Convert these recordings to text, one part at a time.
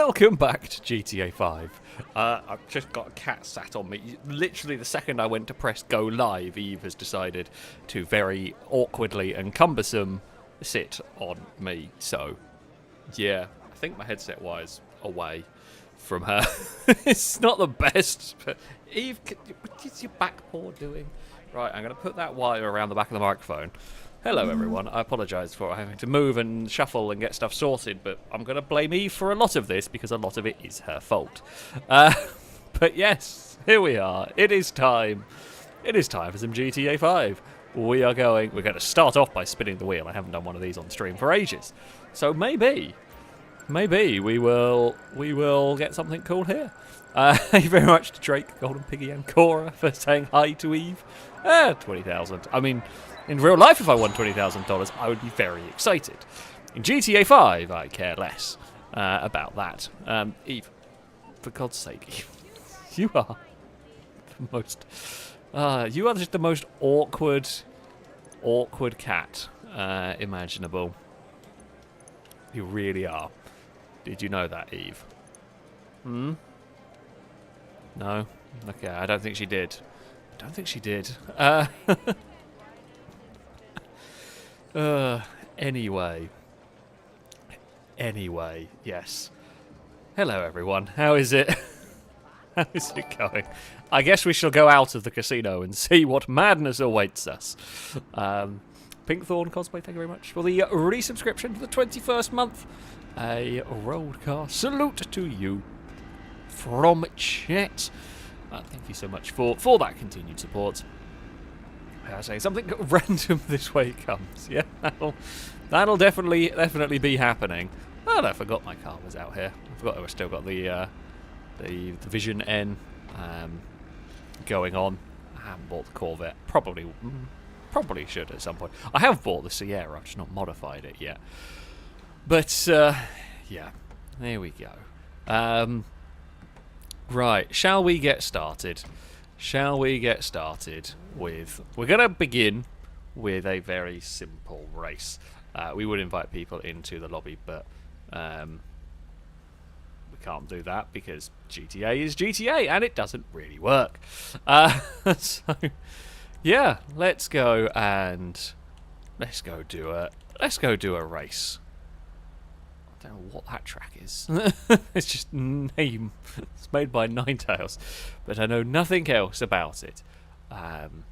welcome back to GTA 5. I've just got a cat sat on me. Literally the second I went to press go live, Eve has decided to very awkwardly and cumbersome sit on me. So, yeah, I think my headset wire's away from her. It's not the best, but Eve, what is your back paw doing? Right, I'm going to put that wire around the back of the microphone. Hello, everyone. I apologise for having to move and shuffle and get stuff sorted, but I'm going to blame Eve for a lot of this because a lot of it is her fault. But yes, here we are. It is time. It is time for some GTA 5. We're going to start off by spinning the wheel. I haven't done one of these on stream for ages. So maybe we will get something cool here. Thank you very much to Drake, Golden Piggy, and Cora for saying hi to Eve. 20,000. I mean, in real life, if I won $20,000, I would be very excited. In GTA 5, I care less about that. Eve, for God's sake, Eve, you are the most... you are just the most awkward cat imaginable. You really are. Did you know that, Eve? No? Okay, I don't think she did. Anyway, yes. Hello, everyone. How is it? How is it going? I guess we shall go out of the casino and see what madness awaits us. Pinkthorn Cosplay, thank you very much for the resubscription for the 21st month. A roadcar salute to you from chat. Thank you so much for that continued support. I say something random this way comes. Yeah, that'll definitely be happening. Oh, I forgot my car was out here. I forgot I still got the Vision N going on. I haven't bought the Corvette. Probably should at some point. I have bought the Sierra. I've just not modified it yet. But yeah, there we go. Right, shall we get started? With... We're going to begin with a very simple race. We would invite people into the lobby, but we can't do that because GTA is GTA, and it doesn't really work. So, yeah, let's go do a race. I don't know what that track is. It's just name. It's made by Ninetales, but I know nothing else about it. And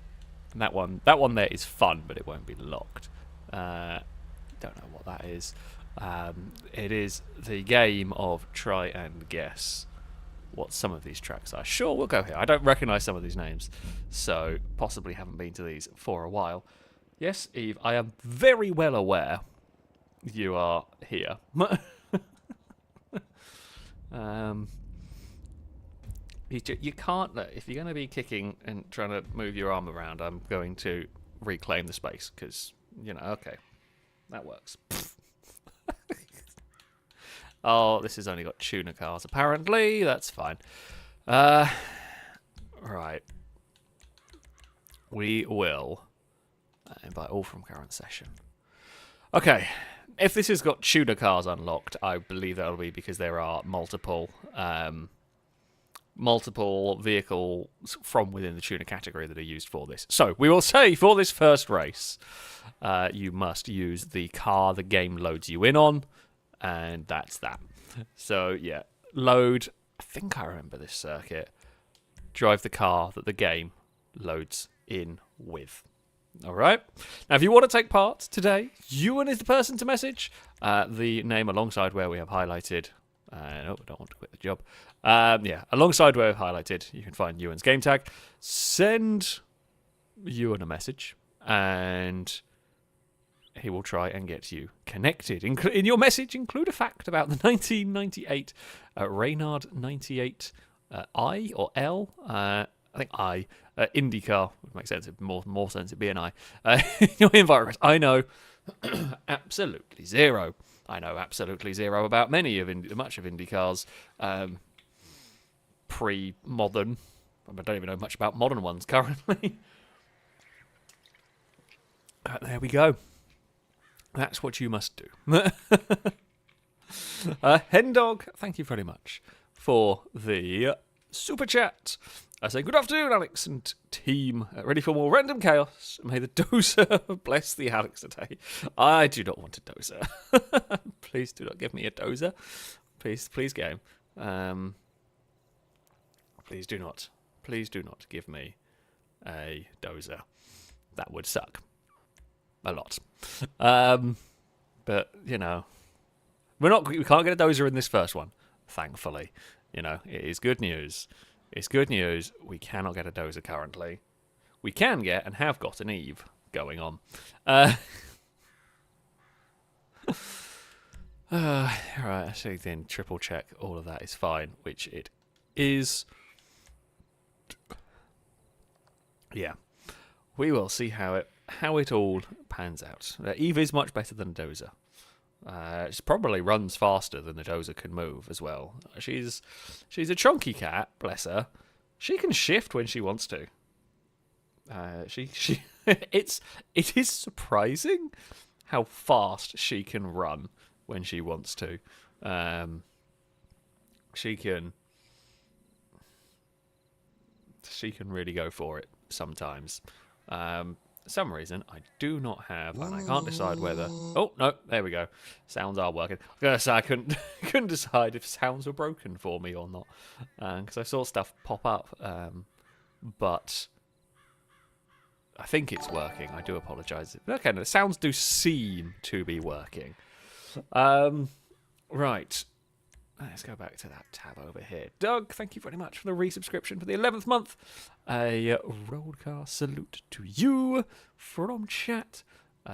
that one there is fun, but it won't be locked. Don't know what that is. It is the game of try and guess what some of these tracks are. Sure, we'll go here. I don't recognise some of these names, so possibly haven't been to these for a while. Yes, Eve, I am very well aware you are here. You can't, if you're going to be kicking and trying to move your arm around, I'm going to reclaim the space, because, okay, that works. Oh, this has only got tuner cars, apparently. That's fine. Right. We will invite all from current session. Okay. If this has got tuner cars unlocked, I believe that'll be because there are multiple vehicles from within the tuner category that are used for this. So we will say for this first race, you must use the car the game loads you in on, and that's that. So yeah, load. I think I remember this circuit. Drive the car that the game loads in with. All right. Now, if you want to take part today, Ewan is the person to message. The name alongside where we have highlighted. No, I don't want to quit the job. Yeah, alongside where we've highlighted, you can find Ewan's game tag. Send Ewan a message, and he will try and get you connected. In your message, include a fact about the 1998 Reynard 98 I or L. I think I. IndyCar would make sense. More sense it'd be an I. Your invite request. I know absolutely zero. I know absolutely zero about much of IndyCars. Pre-modern. I don't even know much about modern ones currently. There we go. That's what you must do. Hendog, thank you very much for the super chat. I say good afternoon, Alex and team. Ready for more random chaos? May the dozer bless the Alex today. I do not want a dozer. Please do not give me a dozer. Please, game. Please do not. Please do not give me a dozer. That would suck a lot. But you know, we can't get a dozer in this first one. Thankfully, you know, it is good news. It's good news. We cannot get a dozer currently. We can get and have got an Eve going on. Right, actually then triple check all of that is fine, which it is. Yeah. We will see how it all pans out. Eve is much better than Dozer. She probably runs faster than the Dozer can move as well. She's a chunky cat, bless her. She can shift when she wants to. It is surprising how fast she can run when she wants to. She can really go for it sometimes. For some reason, I do not have, and I can't decide whether. Oh no, there we go. Sounds are working. I was gonna say I couldn't decide if sounds were broken for me or not, because I saw stuff pop up, but I think it's working. I do apologise. Okay, no, the sounds do seem to be working. Right. Let's go back to that tab over here. Doug, thank you very much for the resubscription for the 11th month. A roadcar salute to you from chat.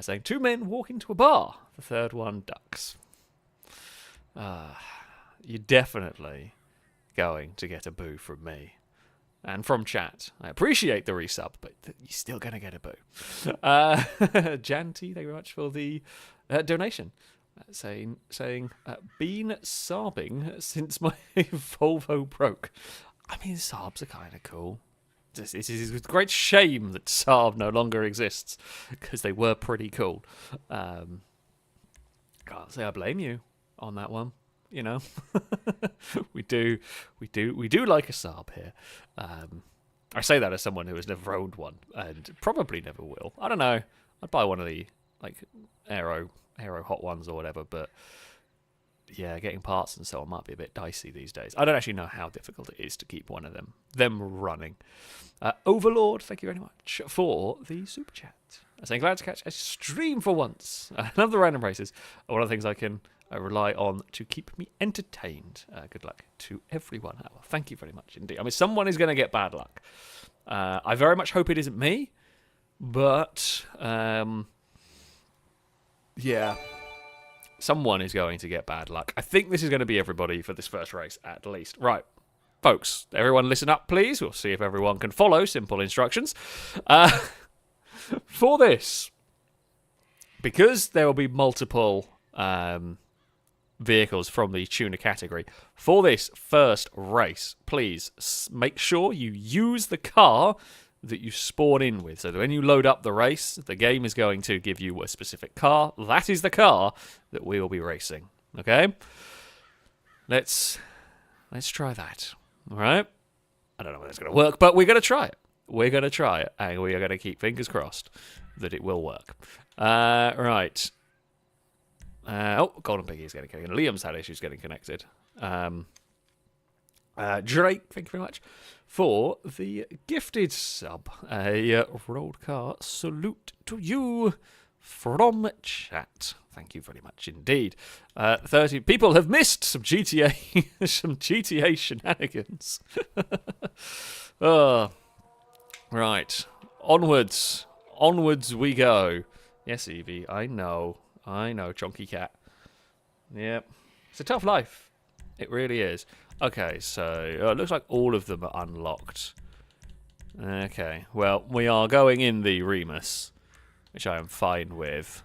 Saying 2 men walk into a bar. The third one ducks. You're definitely going to get a boo from me. And from chat. I appreciate the resub, but you're still going to get a boo. Janty, thank you very much for the donation. Saying, been Saabing since my Volvo broke. I mean, Saabs are kind of cool. This is a great shame that Saab no longer exists, because they were pretty cool. Can't say I blame you on that one. You know, we do like a Saab here. I say that as someone who has never owned one and probably never will. I don't know. I'd buy one of the aero hot ones or whatever, but yeah, getting parts and so on might be a bit dicey these days. I don't actually know how difficult it is to keep one of them running. Overlord, thank you very much for the super chat. I'm saying glad to catch a stream for once. I love the random races. One of the things I can rely on to keep me entertained. Good luck to everyone. Well, thank you very much indeed. I mean, someone is going to get bad luck. I very much hope it isn't me, but yeah, someone is going to get bad luck. I think this is going to be everybody for this first race, at least. Right, folks, everyone listen up, please. We'll see if everyone can follow simple instructions. For this, because there will be multiple vehicles from the tuner category, for this first race, please make sure you use the car that you spawn in with. So that when you load up the race, the game is going to give you a specific car. That is the car that we will be racing. Okay? Let's try that. All right? I don't know whether it's going to work, but we're going to try it. We're going to try it, and we are going to keep fingers crossed that it will work. Right. Golden Piggy is getting connected. Liam's had issues getting connected. Drake, thank you very much for the gifted sub. A road car salute to you from chat. Thank you very much indeed. 30 people have missed some GTA, some GTA shenanigans. Right, onwards we go. Yes, Evie, I know, chunky cat. Yep, it's a tough life. It really is. Okay, so it looks like all of them are unlocked. Okay, well, we are going in the Remus, which I am fine with.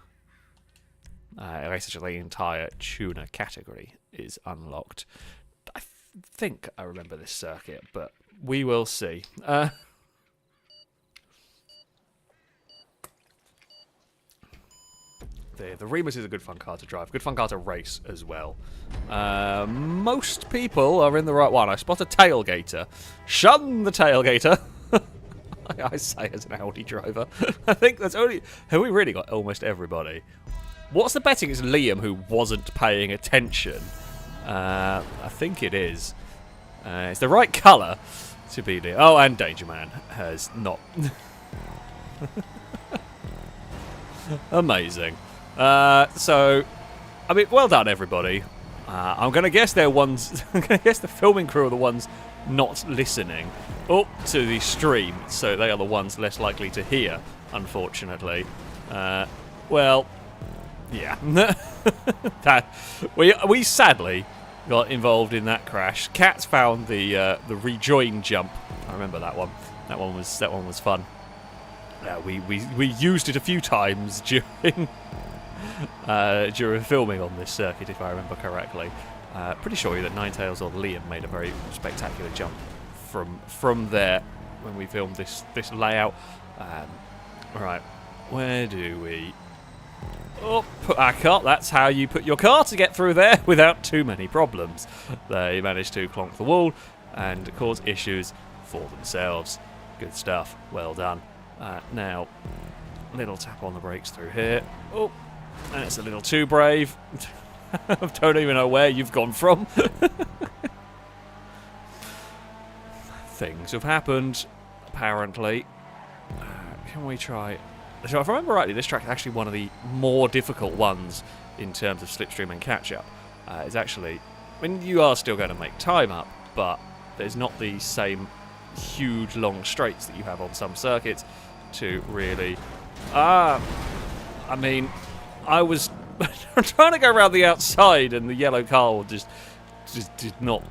Basically, the entire tuner category is unlocked. I think I remember this circuit, but we will see. The Remus is a good fun car to drive. Good fun car to race as well. Most people are in the right one. I spot a tailgater. Shun the tailgater. I say as an Audi driver. I think that's only... Have we really got almost everybody? What's the betting? It's Liam who wasn't paying attention. I think it is. It's the right colour to be Liam. Oh, and Danger Man has not... Amazing. So, I mean, well done, everybody. I'm going to guess they're ones... I'm going to guess the filming crew are the ones not listening up to the stream, so they are the ones less likely to hear, unfortunately. Well, yeah. we sadly got involved in that crash. Cats found the rejoin jump. I remember that one. That one was fun. We used it a few times during filming on this circuit, if I remember correctly. Pretty sure either Ninetales or Liam made a very spectacular jump from there when we filmed this layout. Right, where do we... Oh, put our car. That's how you put your car to get through there without too many problems. They managed to clonk the wall and cause issues for themselves. Good stuff. Well done. Now, little tap on the brakes through here. Oh, and it's a little too brave. I don't even know where you've gone from. Things have happened, apparently. Can we try... So if I remember rightly, this track is actually one of the more difficult ones in terms of slipstream and catch-up. It's actually... I mean, you are still going to make time up, but there's not the same huge long straights that you have on some circuits to really... I mean, I was trying to go around the outside and the yellow car just did not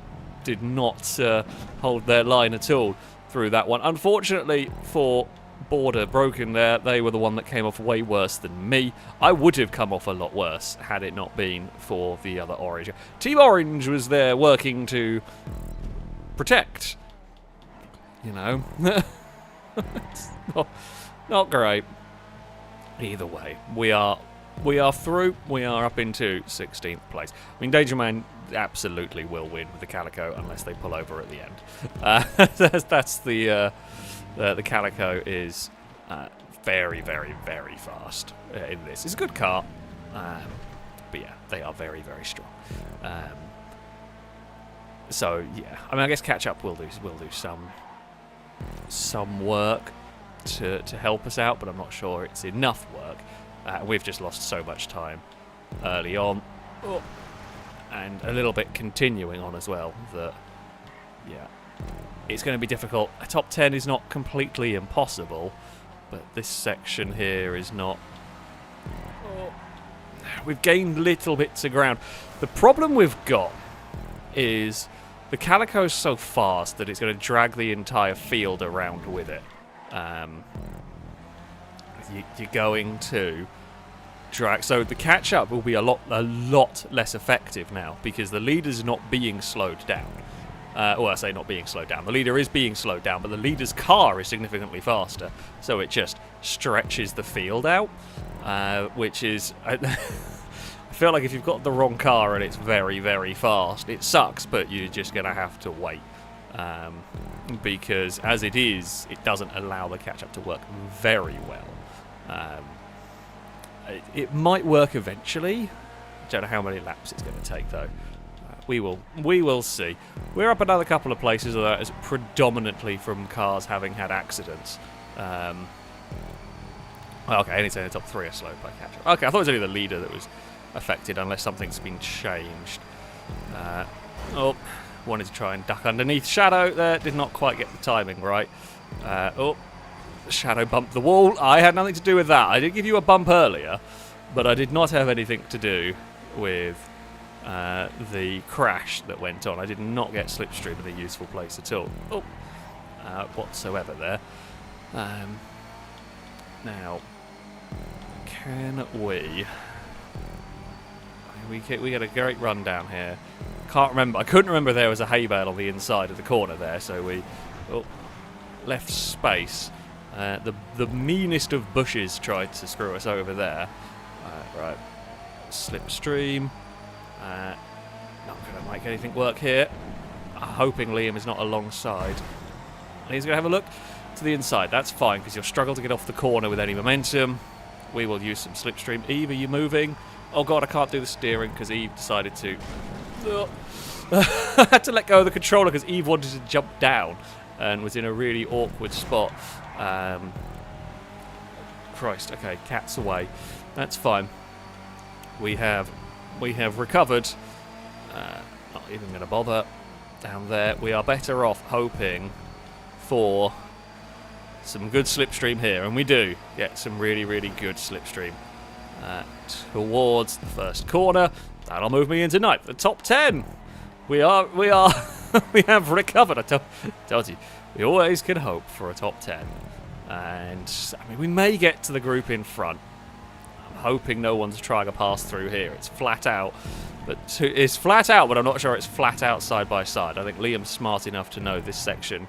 hold their line at all through that one. Unfortunately for Border Broken there, they were the one that came off way worse than me. I would have come off a lot worse had it not been for the other Orange. Team Orange was there working to protect. You know. It's not great. Either way, we are through. We are up into 16th place. I mean, Danger Man absolutely will win with the Calico unless they pull over at the end. That's the Calico is very, very, very fast in this. It's a good car, but yeah, they are very, very strong. So yeah, I mean, I guess catch up will do some work to help us out, but I'm not sure it's enough work. We've just lost so much time early on, and a little bit continuing on as well. That yeah, it's going to be difficult. A top 10 is not completely impossible, but this section here is not. We've gained little bits of ground. The problem we've got is the Calico's so fast that it's going to drag the entire field around with it. You're going to drag, so the catch-up will be a lot less effective now because the leader's not being slowed down. Well, I say not being slowed down. The leader is being slowed down, but the leader's car is significantly faster, so it just stretches the field out, which is... I feel like if you've got the wrong car and it's very, very fast, it sucks, but you're just going to have to wait. Because as it is, it doesn't allow the catch-up to work very well. It might work eventually. I don't know how many laps it's going to take, though. We will see. We're up another couple of places, although it's predominantly from cars having had accidents. Okay, anything in the top 3 are slowed by catch-up. Okay, I thought it was only the leader that was affected, unless something's been changed. Wanted to try and duck underneath Shadow there. Did not quite get the timing right. Shadow bumped the wall. I had nothing to do with that. I did give you a bump earlier, but I did not have anything to do with the crash that went on. I did not get slipstream in a useful place at all. Whatsoever there. Now, can we... We get a great run down here. Can't remember. I couldn't remember there was a hay bale on the inside of the corner there, so we left space. The meanest of bushes tried to screw us over there. Right. Slipstream. Not going to make anything work here. Hoping Liam is not alongside. And he's going to have a look to the inside. That's fine, because you'll struggle to get off the corner with any momentum. We will use some slipstream. Eve, are you moving? Oh god, I can't do the steering because Eve decided to... I had to let go of the controller because Eve wanted to jump down and was in a really awkward spot. Christ, okay, cat's away. That's fine. We have recovered. Not even going to bother. Down there, we are better off hoping for some good slipstream here, and we do get some really, really good slipstream towards the first corner. That'll move me into ninth. The top 10. We are we have recovered. I told you, we always can hope for a top 10, and I mean we may get to the group in front. I'm hoping no one's trying to pass through here. It's flat out, but I'm not sure it's flat out side by side. I think Liam's smart enough to know this section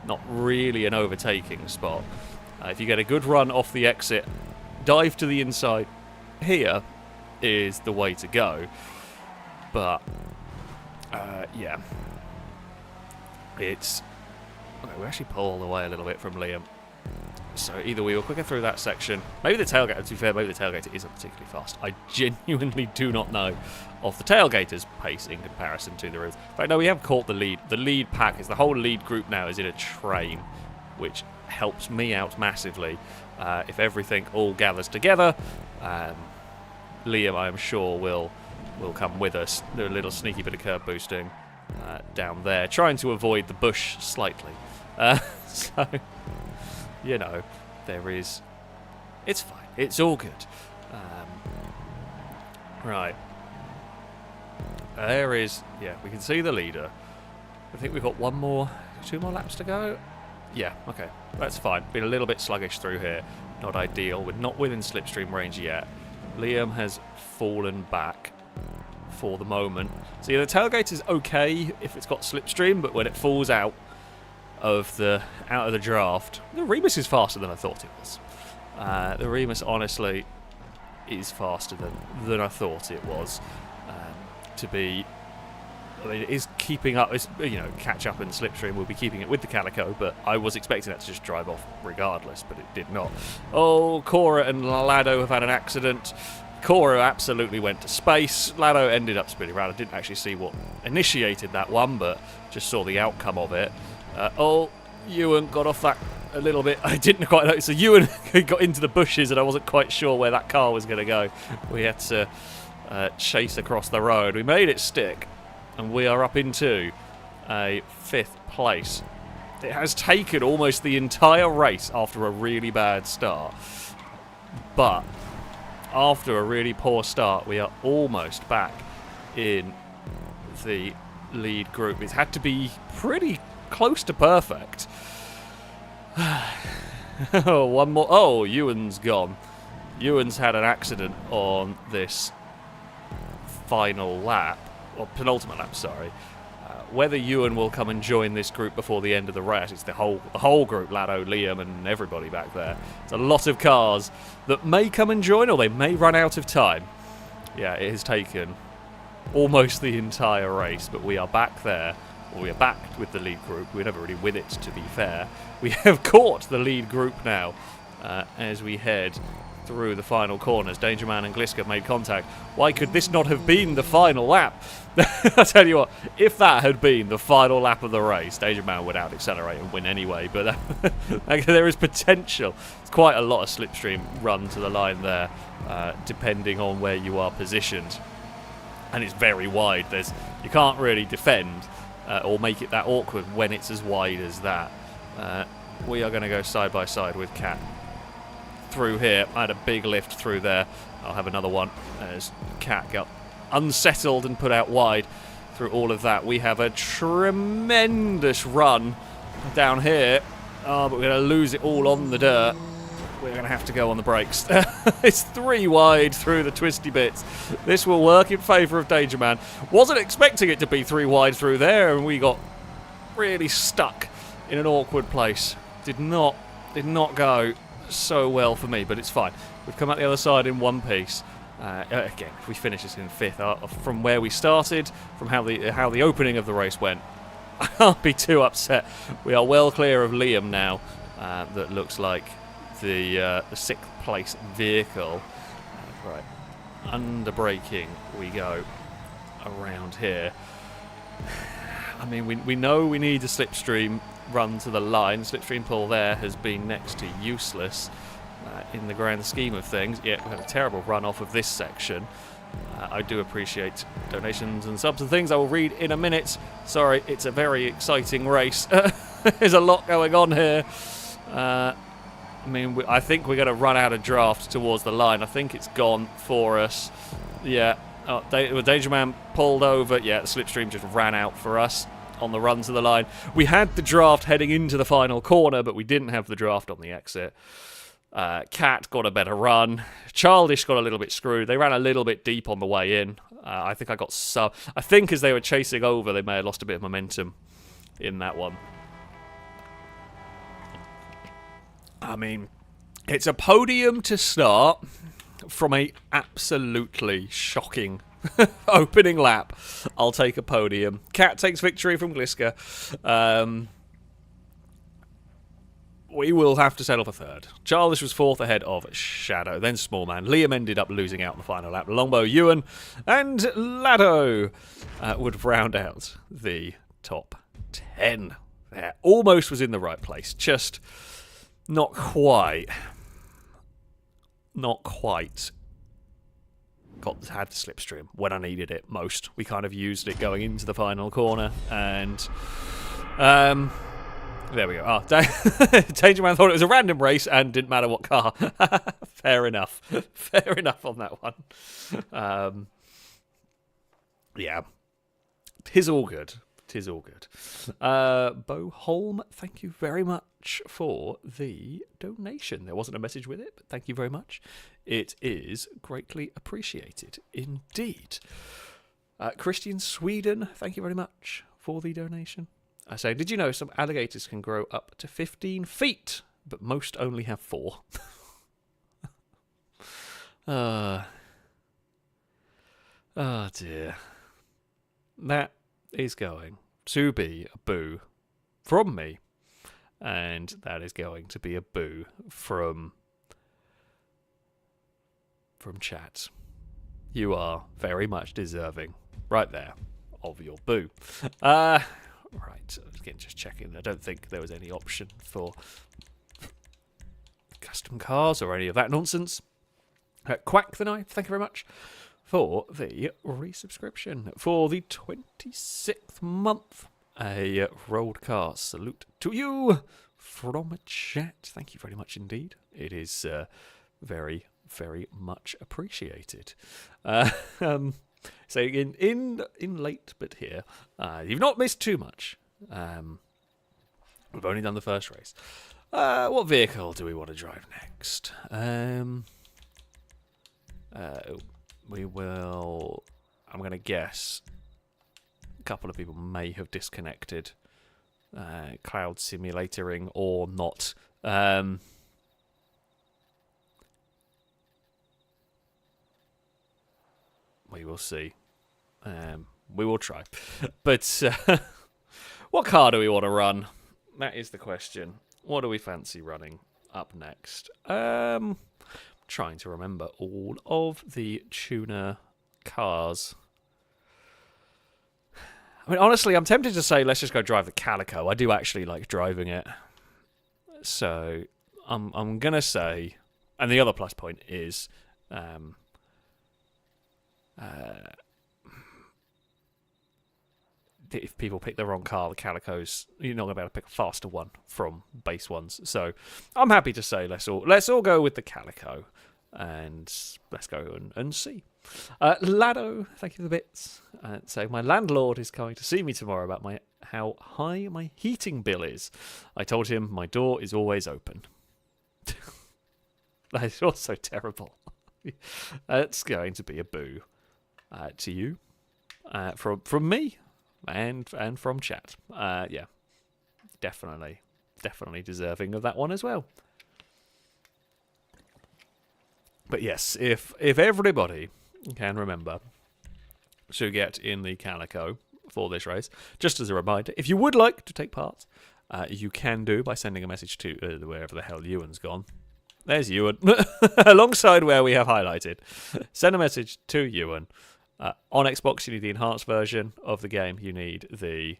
not really an overtaking spot. If you get a good run off the exit, dive to the inside here is the way to go. But yeah, it's okay, we actually pull away a little bit from Liam. So either we were quicker through that section. Maybe the tailgater, to be fair, maybe the tailgater isn't particularly fast. I genuinely do not know of the tailgater's pace in comparison to the roof. In fact, no, we have caught the lead. The lead pack is the whole lead group now is in a train, which helps me out massively. If everything all gathers together, Liam, I am sure, will come with us. Do a little sneaky bit of curb boosting down there, trying to avoid the bush slightly. So... you know, it's fine. It's all good. Right. There is, yeah, we can see the leader. I think we've got two more laps to go. Yeah, okay, that's fine. Been a little bit sluggish through here. Not ideal. We're not within slipstream range yet. Liam has fallen back for the moment. So yeah, the tailgate is okay if it's got slipstream, but when it falls out of the draft, the Remus is faster than I thought it was. The Remus honestly is faster than I thought it was. To be, I mean, it is keeping up. It's, you know, catch up and slipstream will be keeping it with the Calico, but I was expecting that to just drive off regardless, but it did not. Oh, Cora and Lado have had an accident. Cora absolutely went to space. Lado ended up spinning around. I didn't actually see what initiated that one, but just saw the outcome of it. Ewan got off that a little bit. I didn't quite know. So Ewan got into the bushes and I wasn't quite sure where that car was going to go. We had to chase across the road. We made it stick and we are up into a 5th place. It has taken almost the entire race after a really bad start. But after a really poor start, we are almost back in the lead group. It's had to be pretty close to perfect. One more. Oh, Ewan's gone. Ewan's had an accident on this final lap, or penultimate lap, sorry. Whether Ewan will come and join this group before the end of the race, it's the whole group, Lado, Liam and everybody back there. It's a lot of cars that may come and join, or they may run out of time. Yeah, it has taken almost the entire race, but we are back there. We are back with the lead group. We're never really with it, to be fair. We have caught the lead group now as we head through the final corners. Dangerman and Gliska made contact. Why could this not have been the final lap? I tell you what, if that had been the final lap of the race, Dangerman would out-accelerate and win anyway, but there is potential. It's quite a lot of slipstream run to the line there, depending on where you are positioned. And it's very wide. You can't really defend or make it that awkward when it's as wide as that. We are going to go side by side with Cat through here. I had a big lift through there. I'll have another one as Cat got unsettled and put out wide through all of that. We have a tremendous run down here. Oh, but we're going to lose it all on the dirt. We're going to have to go on the brakes. It's 3 wide through the twisty bits. This will work in favour of Dangerman. Wasn't expecting it to be 3 wide through there, and we got really stuck in an awkward place. Did not go so well for me, but it's fine. We've come out the other side in one piece. Again, if we finish this in 5th, from where we started, from how the opening of the race went, I can't be too upset. We are well clear of Liam now. That looks like the 6th place vehicle. Right, under braking we go around here. I mean, we know we need a slipstream run to the line. Slipstream pull there has been next to useless in the grand scheme of things. Yeah, we had a terrible run off of this section. I do appreciate donations and subs and things I will read in a minute. Sorry, it's a very exciting race. There's a lot going on here. I mean, I think we're going to run out of draft towards the line. I think it's gone for us. Yeah. Oh, Danger Man pulled over. Yeah, the slipstream just ran out for us on the run to the line. We had the draft heading into the final corner, but we didn't have the draft on the exit. Cat got a better run. Childish got a little bit screwed. They ran a little bit deep on the way in. I think I got I think as they were chasing over, they may have lost a bit of momentum in that one. I mean, it's a podium to start from a absolutely shocking opening lap. I'll take a podium. Cat takes victory from Gliska. We will have to settle for 3rd. Childish was 4th ahead of Shadow, then Smallman. Liam ended up losing out in the final lap. Longbow, Ewan, and Lado would round out the top 10. There, almost was in the right place. Just not quite. Not quite. Had the slipstream when I needed it most. We kind of used it going into the final corner, and there we go. Oh, Danger Man thought it was a random race and didn't matter what car. Fair enough. Fair enough on that one. Yeah. 'Tis all good. 'Tis all good. Bo Holm, thank you very much for the donation. There wasn't a message with it, but thank you very much. It is greatly appreciated indeed. Christian Sweden, thank you very much for the donation. I say, did you know some alligators can grow up to 15 feet, but most only have 4? Oh dear. That is going to be a boo from me, and that is going to be a boo from chat. You are very much deserving, right there, of your boo. Right, again, just checking. I don't think there was any option for custom cars or any of that nonsense. Quack the Knife, thank you very much for the resubscription for the 26th month. A rolled car salute to you from chat. Thank you very much indeed. It is very, very much appreciated. So in late but here, you've not missed too much. We've only done the first race. What vehicle do we want to drive next? We will. I'm going to guess a couple of people may have disconnected. Cloud simulatoring or not. We will see. We will try. But what car do we want to run? That is the question. What do we fancy running up next? Trying to remember all of the tuner cars. I mean, honestly, I'm tempted to say let's just go drive the Calico. I do actually like driving it. So I'm going to say, and the other plus point is if people pick the wrong car, the Calicos, you're not going to be able to pick a faster one from base ones. So I'm happy to say let's all go with the Calico, and let's go and see. Lado, thank you for the bits. So my landlord is coming to see me tomorrow about how high my heating bill is. I told him my door is always open. That is also terrible. It's going to be a boo to you from me and from chat. Yeah, definitely deserving of that one as well. But yes, if everybody can remember to get in the Calico for this race, just as a reminder, if you would like to take part, you can do by sending a message to wherever the hell Ewan's gone. There's Ewan, alongside where we have highlighted. Send a message to Ewan. On Xbox, you need the enhanced version of the game. You need the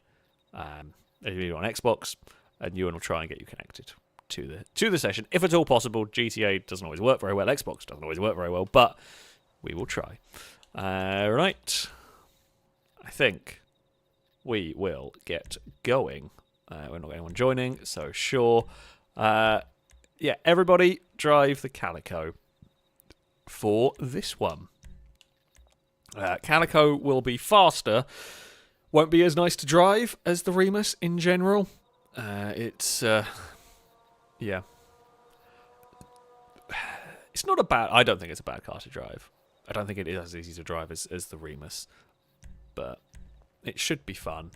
you need it on Xbox, and Ewan will try and get you connected to the session, if at all possible. GTA doesn't always work very well. Xbox doesn't always work very well, but we will try. Right. I think we will get going. We're not anyone joining, so sure. Yeah, everybody drive the Calico for this one. Calico will be faster. Won't be as nice to drive as the Remus in general. Yeah. It's not a bad... I don't think it's a bad car to drive. I don't think it is as easy to drive as the Remus. But it should be fun.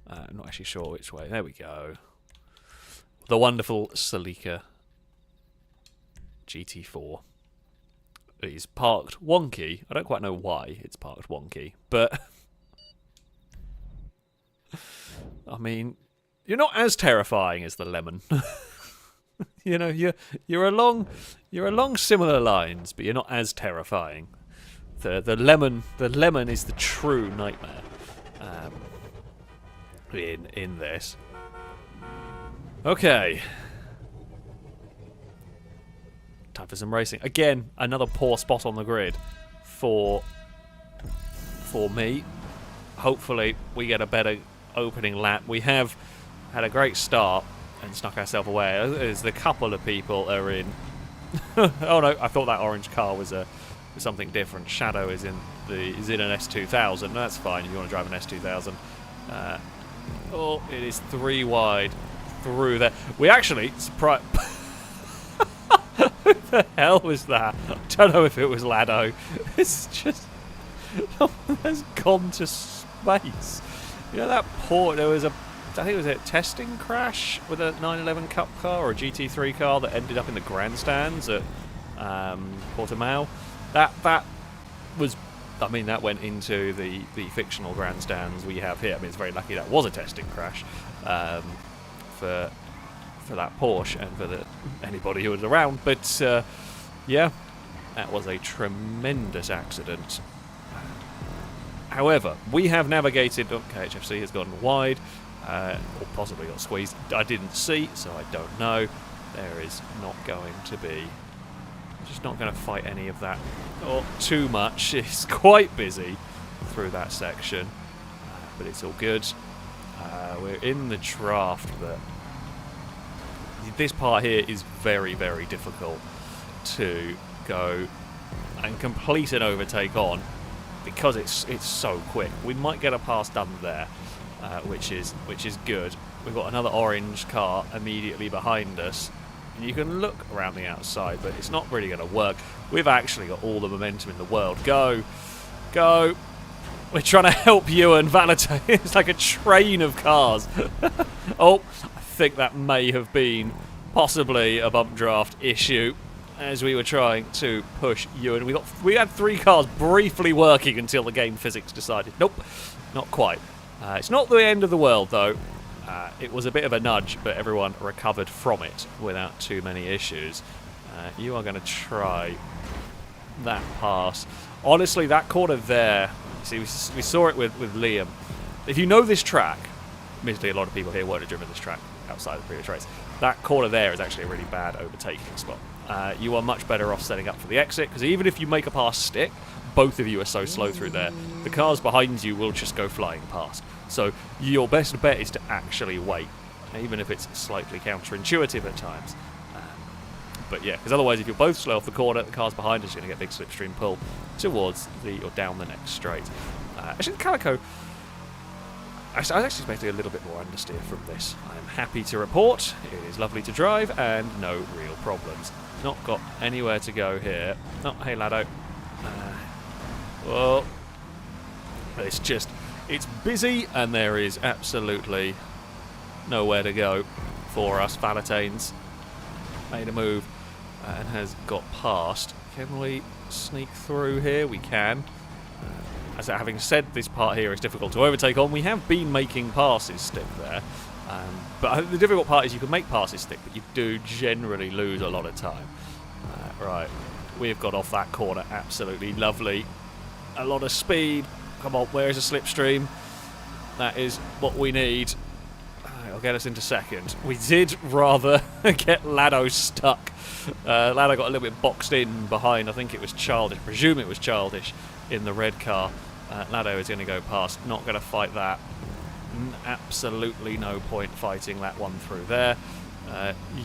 I'm not actually sure which way. There we go. The wonderful Celica GT4 is parked wonky. I don't quite know why it's parked wonky, but I mean, you're not as terrifying as the Lemon. You know, you're along similar lines, but you're not as terrifying. The lemon is the true nightmare in this. Okay. Time for some racing. Again, another poor spot on the grid for me. Hopefully we get a better opening lap. We have had a great start and snuck ourselves away. As the couple of people are in... Oh no, I thought that orange car was something different. Shadow is in an S2000. That's fine if you want to drive an S2000. Oh, it is 3 wide through there. We actually surprised... Who the hell was that? I don't know if it was Lado. It's just... has gone to space. You know that port... There was a... I think it was a testing crash with a 911 Cup car or a GT3 car that ended up in the grandstands at Portimao. That was... I mean, that went into the fictional grandstands we have here. I mean, it's very lucky that was a testing crash for that Porsche and for anybody who was around. But, yeah, that was a tremendous accident. However, we have navigated... Oh, KHFC has gone wide, or possibly got squeezed. I didn't see, so I don't know. There is not going to be... Just not going to fight any of that or too much. It's quite busy through that section, but it's all good. We're in the draft, but this part here is very, very difficult to go and complete an overtake on because it's so quick. We might get a pass done there, which is good. We've got another orange car immediately behind us. You can look around the outside, but it's not really going to work. We've actually got all the momentum in the world. Go! Go! We're trying to help you and validate. It's like a train of cars. Oh, I think that may have been possibly a bump draft issue as we were trying to push you. And we had 3 cars briefly working until the game physics decided. Nope, not quite. It's not the end of the world, though. It was a bit of a nudge, but everyone recovered from it without too many issues. You are going to try that pass. Honestly, that corner there, see, we saw it with Liam. If you know this track, admittedly a lot of people here won't have driven this track outside the previous race, that corner there is actually a really bad overtaking spot. You are much better off setting up for the exit, because even if you make a pass stick, both of you are so slow through there, the cars behind you will just go flying past. So your best bet is to actually wait, even if it's slightly counterintuitive at times. But yeah, because otherwise if you're both slow off the corner, the cars behind us are going to get big slipstream pull towards or down the next straight. Actually, the Calico, I was actually expecting a little bit more understeer from this. I am happy to report it is lovely to drive and no real problems. Not got anywhere to go here. Oh, hey Lado. Well, it's busy and there is absolutely nowhere to go for us. Valentane's made a move and has got past Can we sneak through here? We can. As having said, this part here is difficult to overtake on. We have been making passes stick there. But the difficult part is you can make passes stick, but you do generally lose a lot of time. Right, we've got off that corner. Absolutely lovely. A lot of speed. Come on, where is a slipstream? That is what we need. It'll get us into second. We did rather get Lado stuck. Lado got a little bit boxed in behind. I think it was Childish. I presume it was Childish in the red car. Lado is going to go past. Not going to fight that. Absolutely no point fighting that one through there.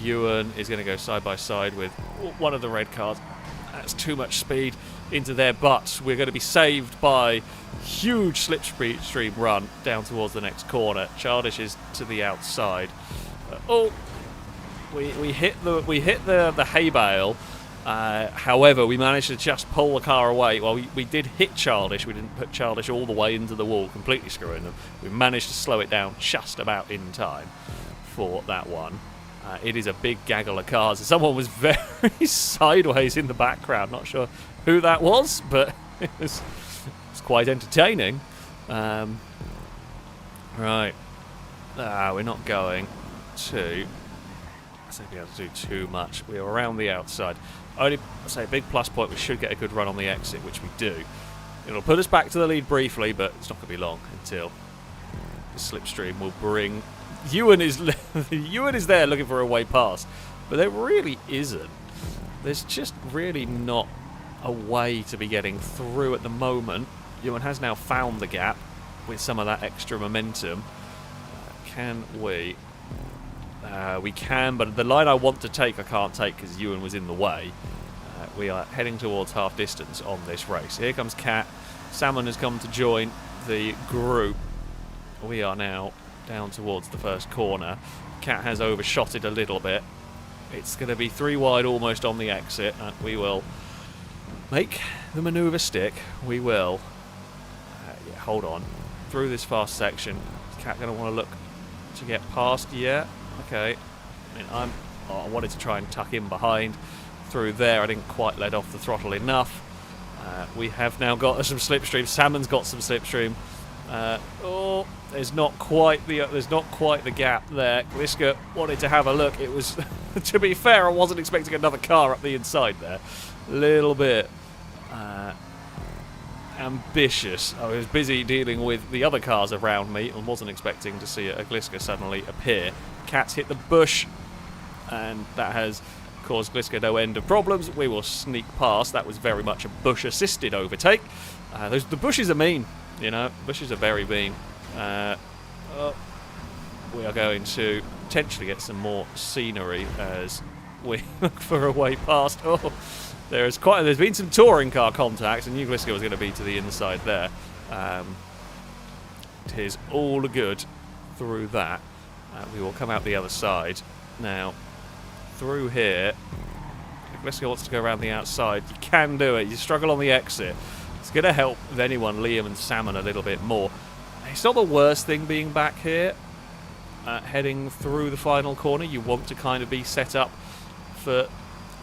Ewan is going to go side by side with one of the red cars. That's too much speed into there, but we're going to be saved by huge slipstream run down towards the next corner. Childish is to the outside. We hit the hay bale. However, we managed to just pull the car away. Well, we did hit Childish. We didn't put Childish all the way into the wall, completely screwing them. We managed to slow it down just about in time for that one. It is a big gaggle of cars. Someone was very sideways in the background. Not sure who that was, but it was quite entertaining. Right. We're not going to... I think we have to do too much. We are around the outside. Only, say, a big plus point, we should get a good run on the exit, which we do. It'll put us back to the lead briefly, but it's not going to be long until the slipstream will bring... Ewan is there looking for a way past, but there really isn't. There's just really not a way to be getting through at the moment. Ewan has now found the gap with some of that extra momentum. Can we... we can, but the line I want to take I can't take because Ewan was in the way. We are heading towards half distance on this race. Here comes Cat. Salmon has come to join the group. We are now down towards the first corner. Cat has overshot it a little bit. It's going to be 3 wide almost on the exit. We will make the manoeuvre stick. We will. Yeah, hold on. Through this fast section. Is Cat going to want to look to get past? Yeah. Okay. I mean, I wanted to try and tuck in behind. Through there, I didn't quite let off the throttle enough. We have now got some slipstream. Salmon's got some slipstream. There's not quite the gap there. Gliska wanted to have a look. It was, to be fair, I wasn't expecting another car up the inside there. A little bit ambitious. I was busy dealing with the other cars around me and wasn't expecting to see a Gliska suddenly appear. Cat's hit the bush, and that has caused Gliska no end of problems. We will sneak past. That was very much a bush-assisted overtake. The bushes are mean, you know. Bushes are very mean. We are going to potentially get some more scenery as we look for a way past. There's been some touring car contacts, and Gliska was going to be to the inside there. It is all good through that. We will come out the other side. Now, through here, if Gliska wants to go around the outside, you can do it. You struggle on the exit. It's going to help with anyone, Liam and Salmon, a little bit more. It's not the worst thing being back here. Heading through the final corner, you want to kind of be set up for...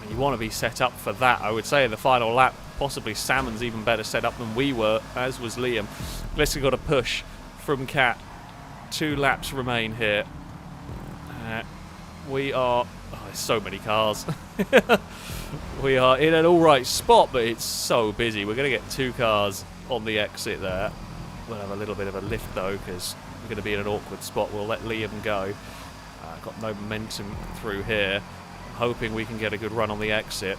You want to be set up for that, I would say, in the final lap. Possibly Salmon's even better set up than we were, as was Liam. Gliska got a push from Cat. 2 laps remain here. We are... there's so many cars. We are in an alright spot, but it's so busy. We're going to get 2 cars on the exit there. We'll have a little bit of a lift, though, because we're going to be in an awkward spot. We'll let Liam go. Got no momentum through here. Hoping we can get a good run on the exit.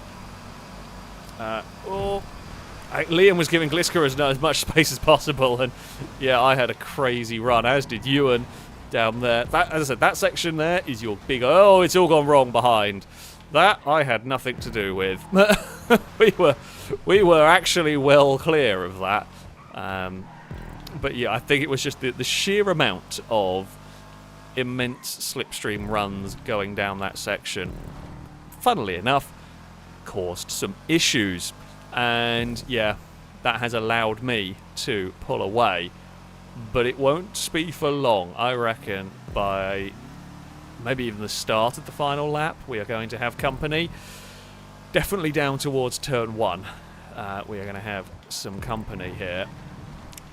Liam was giving Gliska as much space as possible, and yeah, I had a crazy run, as did Ewan down there. That, as I said, that section there is your big... Oh, it's all gone wrong behind. That I had nothing to do with. we were actually well clear of that. But yeah, I think it was just the sheer amount of immense slipstream runs going down that section, funnily enough, caused some issues. And yeah, that has allowed me to pull away. But it won't be for long. I reckon by maybe even the start of the final lap, we are going to have company. definitely down towards turn 1. We are going to have some company here.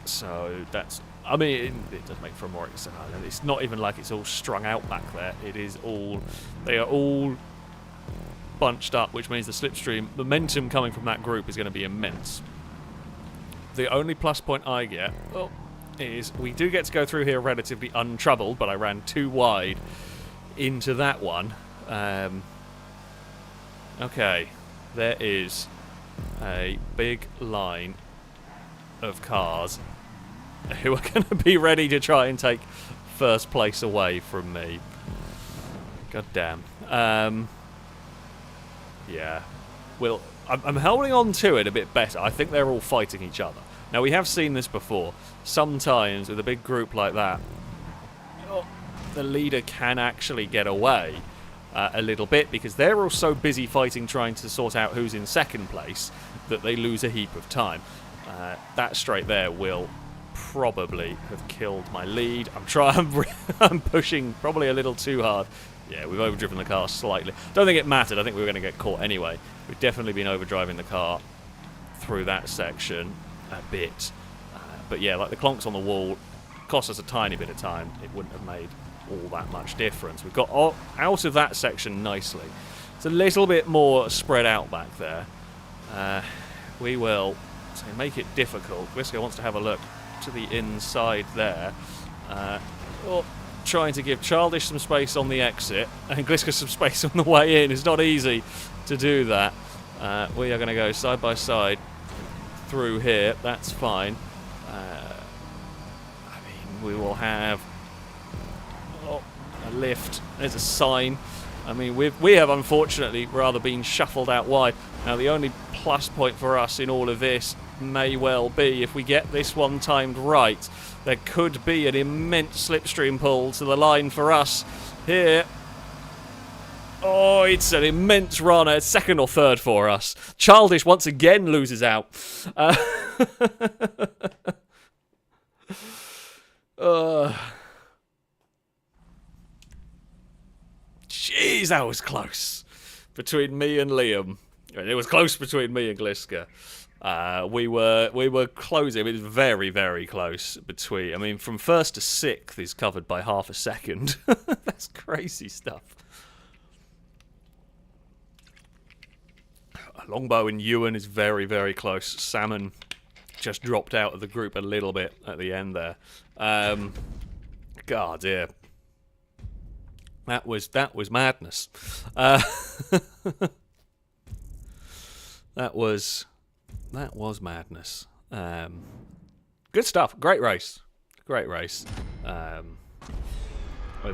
So that's... I mean, it does make for a more exciting... It's not even like it's all strung out back there. It is all... They are all bunched up, which means the slipstream momentum coming from that group is going to be immense. The only plus point I get is we do get to go through here relatively untroubled, but I ran too wide into that one. Okay, there is a big line of cars who are going to be ready to try and take first place away from me. God damn. Yeah. Well, I'm holding on to it a bit better. I think they're all fighting each other. Now, we have seen this before. Sometimes, with a big group like that, the leader can actually get away a little bit because they're all so busy fighting trying to sort out who's in second place that they lose a heap of time. That straight there will probably have killed my lead. I'm pushing probably a little too hard. Yeah, we've overdriven the car slightly. Don't think it mattered. I think we were going to get caught anyway. We've definitely been overdriving the car through that section a bit. But yeah, like the clonks on the wall cost us a tiny bit of time. It wouldn't have made all that much difference. We've got out of that section nicely. It's a little bit more spread out back there. We will make it difficult. Gliska wants to have a look to the inside there. Trying to give Childish some space on the exit and Gliska some space on the way in. It's not easy to do that. We are going to go side by side through here. That's fine. I mean, we will have a lift. There's a sign. I mean, we have unfortunately rather been shuffled out wide. Now, the only plus point for us in all of this may well be if we get this one timed right. There could be an immense slipstream pull to the line for us here. Oh, it's an immense run. It's second or third for us. Childish once again loses out. Jeez, that was close between me and Liam. It was close between me and Gliska. We were closing. It was very, very close between. I mean, from first to sixth is covered by half a second. That's crazy stuff. Longbow and Ewan is very, very close. Salmon just dropped out of the group a little bit at the end there. God, dear. That was madness. That was madness. Good stuff. Great race. Great race. In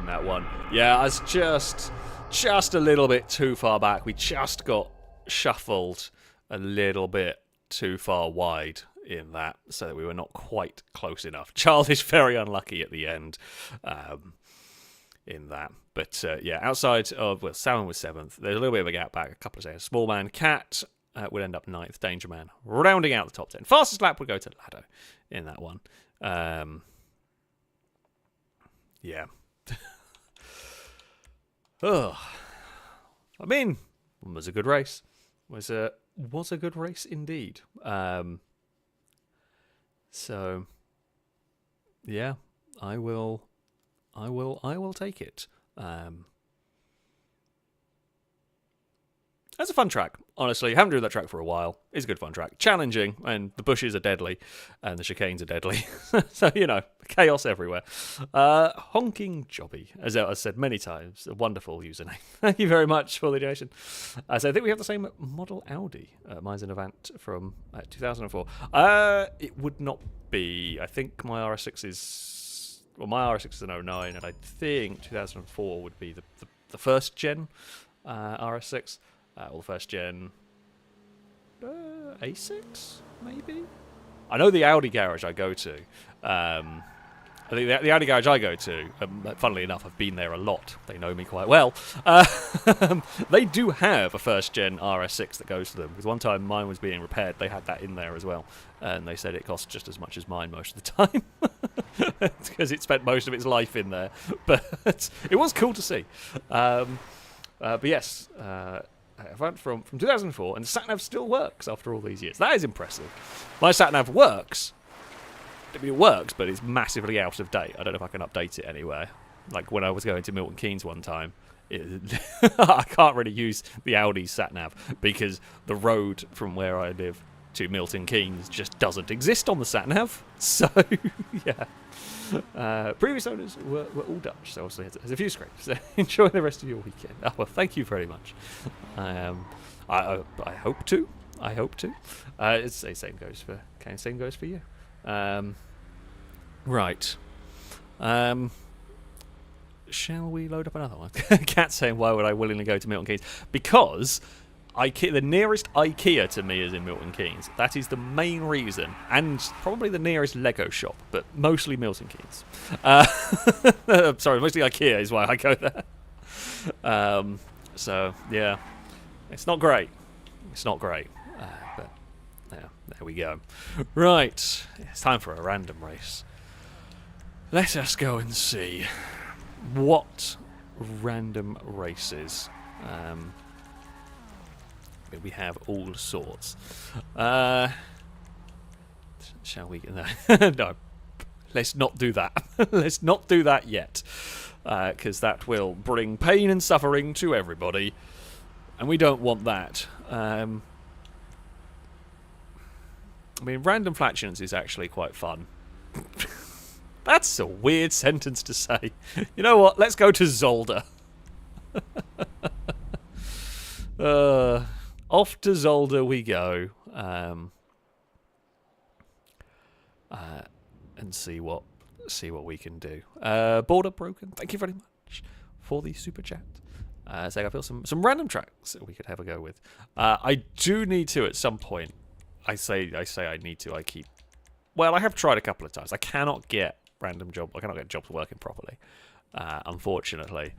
that one. Yeah, I was just a little bit too far back. We just got shuffled a little bit too far wide in that, so that we were not quite close enough. Childish very unlucky at the end in that. But yeah, outside of, well, Salmon was 7th. There's a little bit of a gap back, a couple of seconds. Small Man Cat would end up 9th. Danger Man rounding out the top 10. Fastest lap would go to Lado in that one. Yeah. Oh, I mean, it was a good race. Was a good race indeed. So yeah, I will take it. That's a fun track, honestly. Haven't driven that track for a while. It's a good fun track. Challenging, and the bushes are deadly, and the chicanes are deadly. So, you know, chaos everywhere. Honking Jobby, as I said many times, a wonderful username. Thank you very much for the donation. So I think we have the same model Audi. Mine's an Avant from 2004. It would not be. I think my RS6 is... Well, my RS6 is an 09, and I think 2004 would be the first gen RS6. Or the first gen A6, maybe? I know the Audi garage I go to. I think the Audi garage I go to, funnily enough, I've been there a lot. They know me quite well. They do have a first gen RS6 that goes to them. Because one time mine was being repaired, they had that in there as well. And they said it cost just as much as mine most of the time. Because it spent most of its life in there. But it was cool to see. But yes... from 2004, and the sat-nav still works after all these years. That is impressive. My sat-nav works. I mean, it works, but it's massively out of date. I don't know if I can update it anywhere. Like when I was going to Milton Keynes one time, I can't really use the Audi sat-nav because the road from where I live to Milton Keynes just doesn't exist on the sat-nav. So, yeah. Previous owners were all Dutch, so obviously there's a few scrapes. So enjoy the rest of your weekend. Oh, well, thank you very much. I hope to. I hope to. It's the same goes for Kane. Same goes for you. Right. Shall we load up another one? Cat saying, why would I willingly go to Milton Keynes? Because the nearest IKEA to me is in Milton Keynes. That is the main reason, and probably the nearest Lego shop, but mostly Milton Keynes. Sorry, mostly IKEA is why I go there. So, yeah, it's not great. It's not great, but yeah, there we go. Right, it's time for a random race. Let us go and see what random races. We have all sorts. Shall we? No. Let's not do that. Let's not do that yet. Because that will bring pain and suffering to everybody. And we don't want that. I mean, random flatulence is actually quite fun. That's a weird sentence to say. You know what? Let's go to Zolder. Off to Zolder we go. And see what we can do. Border Broken, thank you very much for the super chat. So I feel some random tracks that we could have a go with. I do need to at some point. I say I need to. I have tried a couple of times. I cannot get jobs working properly, unfortunately,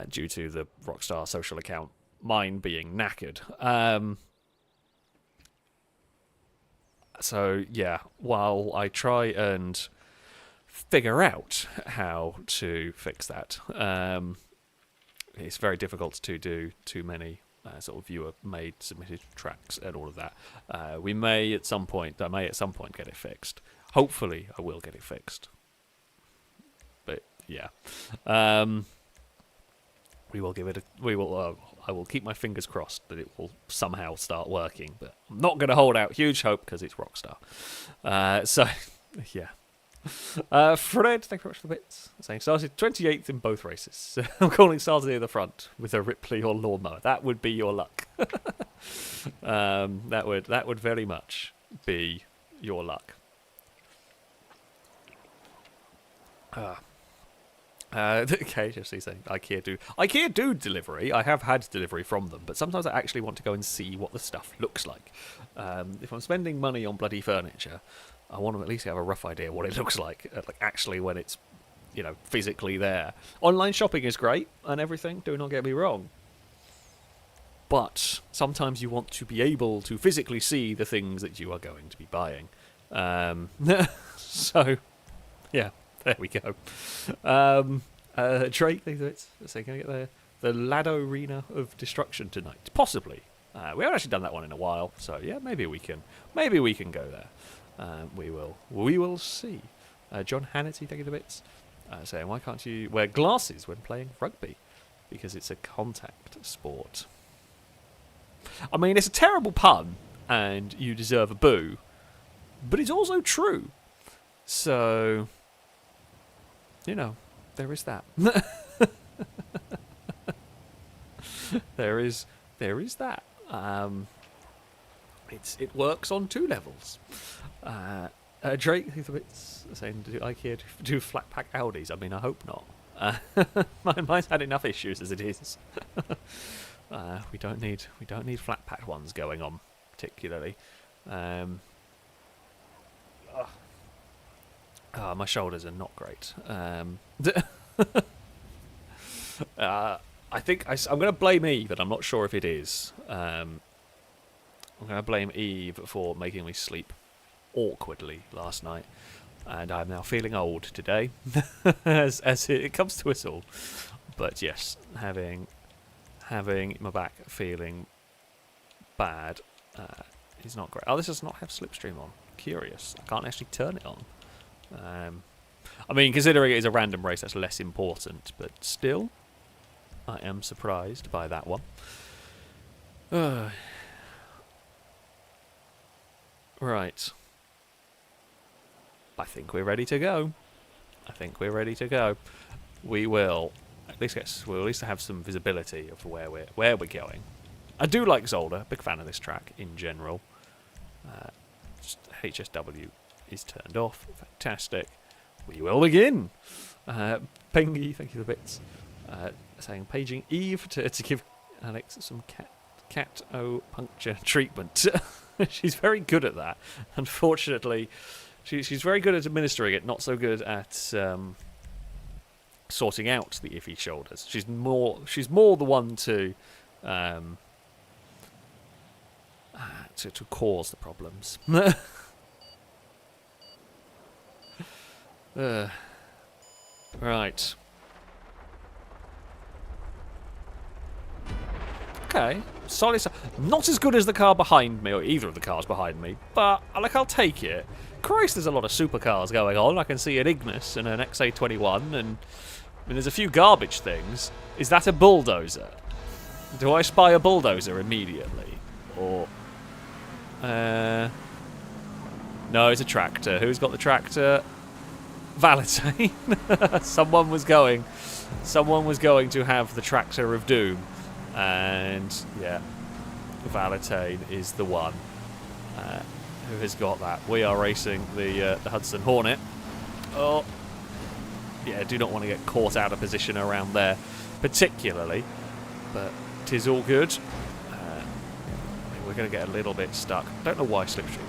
due to the Rockstar social account, mine being knackered. So yeah, while I try and figure out how to fix that, it's very difficult to do too many sort of viewer-made submitted tracks and all of that. I may at some point get it fixed. Hopefully, I will get it fixed. But yeah, we will give it. I will keep my fingers crossed that it will somehow start working. But I'm not going to hold out huge hope because it's Rockstar. So yeah. Fred, thank you very much for the bits. Saying started 28th in both races. I'm calling started near the front with a Ripley or lawnmower. That would be your luck. That would very much be your luck. Okay, just saying IKEA do delivery. I have had delivery from them, but sometimes I actually want to go and see what the stuff looks like. If I'm spending money on bloody furniture, I want to at least have a rough idea what it looks like actually when it's, physically there. Online shopping is great and everything, do not get me wrong. But sometimes you want to be able to physically see the things that you are going to be buying. So, yeah, there we go. Drake, let's say, can I get the Lado Arena of Destruction tonight? Possibly. We haven't actually done that one in a while, so yeah, maybe we can go there. We will see. John Hannity, thank you the bits, saying, why can't you wear glasses when playing rugby? Because it's a contact sport. I mean, it's a terrible pun, and you deserve a boo, but it's also true. So, there is that. there is that. It works on two levels. Drake, it's saying, do IKEA do flat pack Audis? I mean, I hope not. Mine's had enough issues as it is. We don't need flat pack ones going on particularly. My shoulders are not great. I think I'm going to blame Eve, but I'm not sure if it is. I'm going to blame Eve for making me sleep awkwardly last night, and I'm now feeling old today, as it comes to us all. But yes, having having my back feeling bad. It's not great. Oh, this does not have slipstream on. Curious. I can't actually turn it on. I mean, considering it is a random race, that's less important. But still, I am surprised by that one. Right. I think we're ready to go. We will at least have some visibility of where we're going. I do like Zolder. Big fan of this track in general. Just HSW is turned off. Fantastic. We will begin. Pingy, thank you for the bits. Saying paging Eve to give Alex some cat-o puncture treatment. She's very good at that. Unfortunately, she's very good at administering it, not so good at sorting out the iffy shoulders. She's more the one to cause the problems. Right. Okay. Solid. Not as good as the car behind me, or either of the cars behind me, but I'll take it. Christ, there's a lot of supercars going on. I can see an Ignis and an XA21, and I mean, there's a few garbage things. Is that a bulldozer? Do I spy a bulldozer immediately? Or... no, it's a tractor. Who's got the tractor? Valentine. Someone was going to have the tractor of doom. And, yeah, Valentine is the one who has got that. We are racing the Hudson Hornet. Oh, yeah, do not want to get caught out of position around there, particularly. But it is all good. We're going to get a little bit stuck. I don't know why Slipstream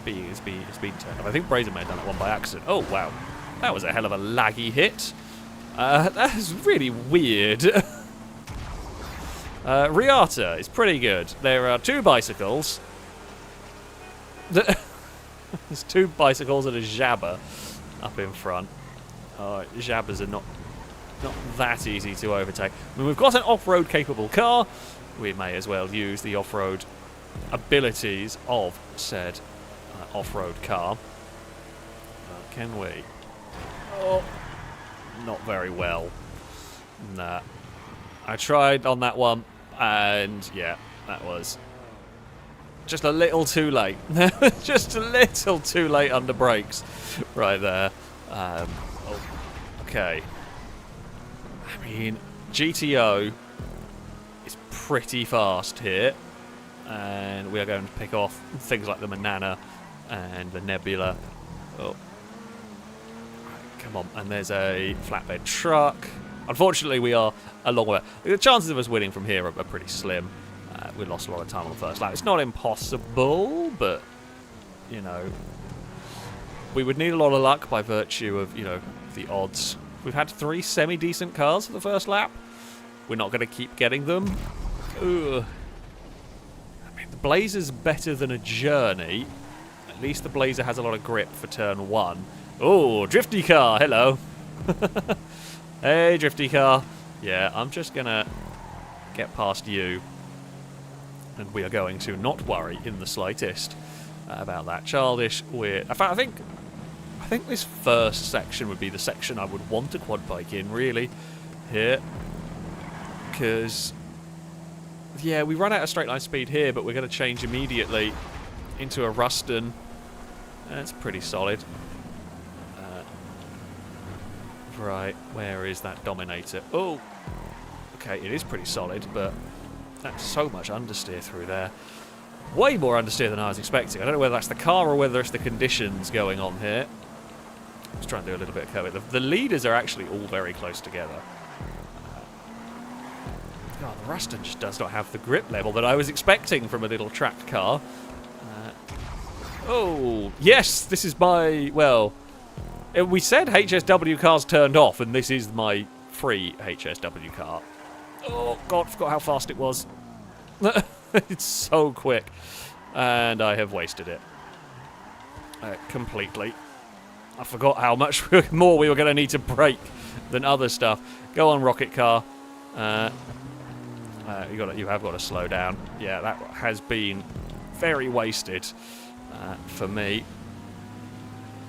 B is being turned off. I think Brazen may have done that one by accident. Oh, wow. That was a hell of a laggy hit. That is really weird. Riata is pretty good. There are two bicycles. There's two bicycles and a Jabba up in front. Jabbas are not that easy to overtake. I mean, we've got an off-road capable car. We may as well use the off-road abilities of said off-road car. Can we? Oh, not very well. Nah. I tried on that one, and yeah, that was just a little too late. Just a little too late under brakes right there. Okay. I mean, GTO is pretty fast here, and we are going to pick off things like the Manana and the Nebula. Oh. Come on, and there's a flatbed truck. Unfortunately, we are a long way. The chances of us winning from here are pretty slim. We lost a lot of time on the first lap. It's not impossible, but, you know, we would need a lot of luck by virtue of, you know, the odds. We've had 3 semi-decent cars for the first lap. We're not going to keep getting them. Ugh. I mean, the Blazer's better than a Journey. At least the Blazer has a lot of grip for turn 1. Oh, drifty car, hello. Hey, drifty car. Yeah, I'm just going to get past you. And we are going to not worry in the slightest about that. Childish, weird. In fact, I think this first section would be the section I would want a quad bike in, really. Here. Because, yeah, we run out of straight line speed here, but we're going to change immediately into a Ruston. That's pretty solid. Right, where is that Dominator? Oh, okay, it is pretty solid, but that's so much understeer through there. Way more understeer than I was expecting. I don't know whether that's the car or whether it's the conditions going on here. Let's try and do a little bit of curving. The leaders are actually all very close together. God, the Ruston just does not have the grip level that I was expecting from a little track car. Oh, yes, this is my, well... We said HSW cars turned off, and this is my free HSW car. Oh, God, forgot how fast it was. It's so quick. And I have wasted it. Completely. I forgot how much more we were going to need to brake than other stuff. Go on, rocket car. You have got to slow down. Yeah, that has been very wasted for me.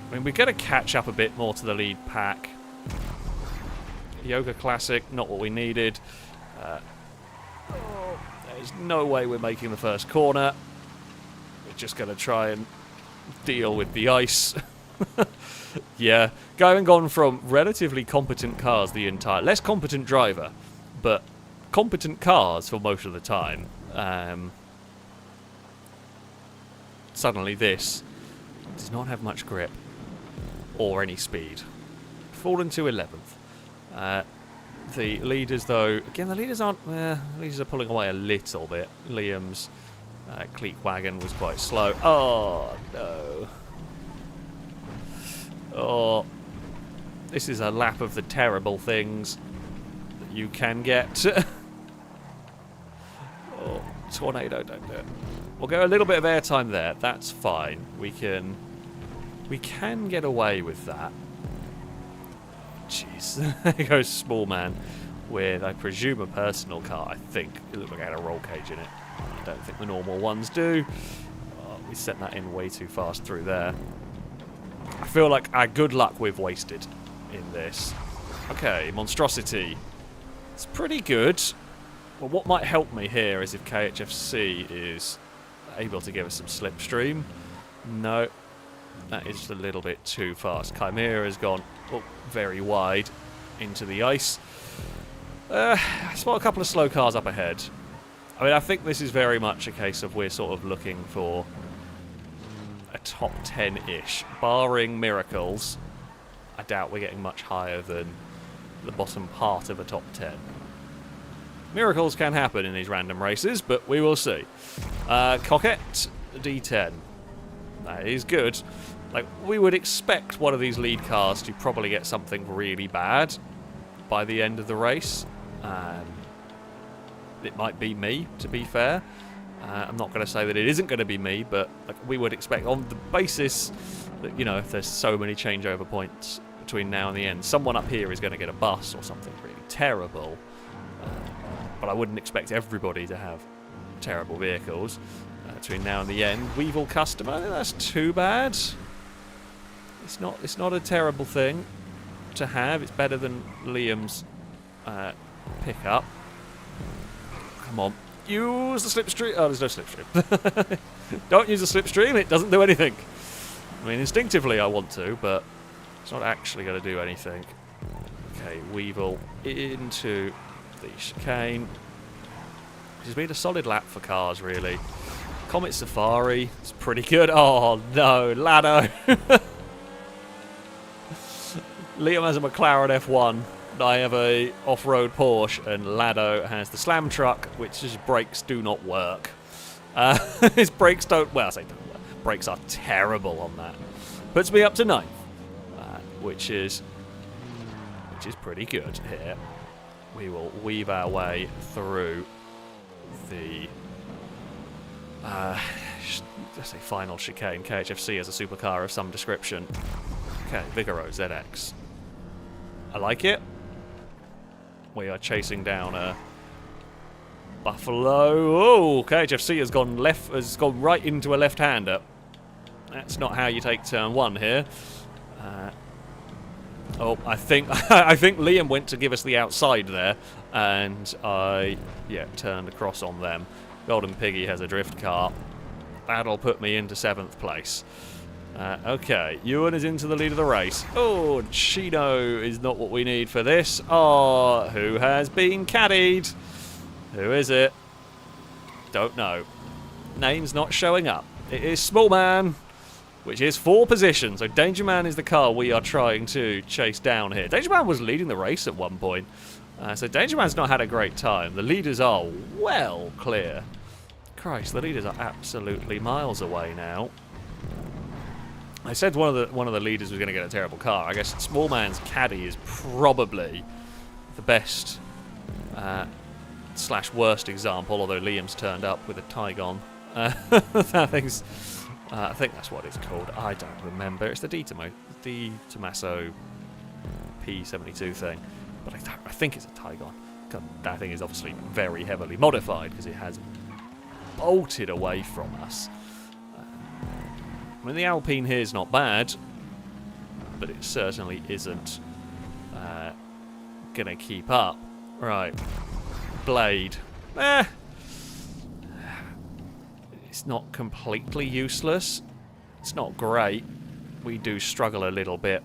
I mean, we're going to catch up a bit more to the lead pack. Yoga Classic, not what we needed. There's no way we're making the first corner. We're just going to try and deal with the ice. Yeah, going on from relatively competent cars the entire... Less competent driver, but competent cars for most of the time. Suddenly this does not have much grip or any speed. Fallen to 11th. The leaders, though, again, the leaders aren't. The leaders are pulling away a little bit. Liam's cleat wagon was quite slow. Oh no! Oh, this is a lap of the terrible things that you can get. Oh, tornado! Don't do it. We'll go a little bit of airtime there. That's fine. We can get away with that. Jeez. There goes Small Man with, I presume, a personal car. I think it looked like it had a roll cage in it. I don't think the normal ones do. Oh, we sent that in way too fast through there. I feel like our good luck we've wasted in this. Okay, Monstrosity. It's pretty good. Well, what might help me here is if KHFC is able to give us some slipstream. No. That is just a little bit too fast. Chimera has gone very wide into the ice. I spot a couple of slow cars up ahead. I mean, I think this is very much a case of we're sort of looking for a top 10-ish. Barring miracles, I doubt we're getting much higher than the bottom part of a top 10. Miracles can happen in these random races, but we will see. Coquette, D10. That is good. Like, we would expect one of these lead cars to probably get something really bad by the end of the race. It might be me, to be fair. I'm not going to say that it isn't going to be me, but like, we would expect on the basis that, you know, if there's so many changeover points between now and the end, someone up here is going to get a bus or something really terrible. But I wouldn't expect everybody to have terrible vehicles between now and the end. Weevil Customer, I think that's too bad. It's not a terrible thing to have. It's better than Liam's pickup. Come on. Use the slipstream. Oh, there's no slipstream. Don't use the slipstream. It doesn't do anything. I mean, instinctively I want to, but it's not actually going to do anything. Okay, Weevil into the chicane. Which has been a solid lap for cars, really. Comet Safari. It's pretty good. Oh, no. Lado. Liam has a McLaren F1. I have a off-road Porsche, and Lado has the slam truck, which his brakes do not work. His brakes don't... Well, I say don't work. Brakes are terrible on that. Puts me up to 9th, which is pretty good here. We will weave our way through the... let's say final chicane. KHFC has a supercar of some description. Okay, Vigoro ZX. I like it. We are chasing down a Buffalo. Oh, KHFC has gone right into a left-hander. That's not how you take turn 1 here. I think Liam went to give us the outside there, and I turned across on them. Golden Piggy has a drift car. That'll put me into 7th place. Okay, Ewan is into the lead of the race. Oh, Chino is not what we need for this. Oh, who has been caddied? Who is it? Don't know. Name's not showing up. It is Small Man, which is 4 positions. So Danger Man is the car we are trying to chase down here. Danger Man was leading the race at one point. So Danger Man's not had a great time. The leaders are well clear. Christ, the leaders are absolutely miles away now. I said one of the leaders was going to get a terrible car. I guess Small Man's caddy is probably the best / worst example, although Liam's turned up with a Tygon. I think that's what it's called. I don't remember. It's the D. Tommaso P72 thing. But I think it's a Tygon. God, that thing is obviously very heavily modified because it has bolted away from us. I mean, the Alpine here is not bad, but it certainly isn't going to keep up. Right. Blade. It's not completely useless. It's not great. We do struggle a little bit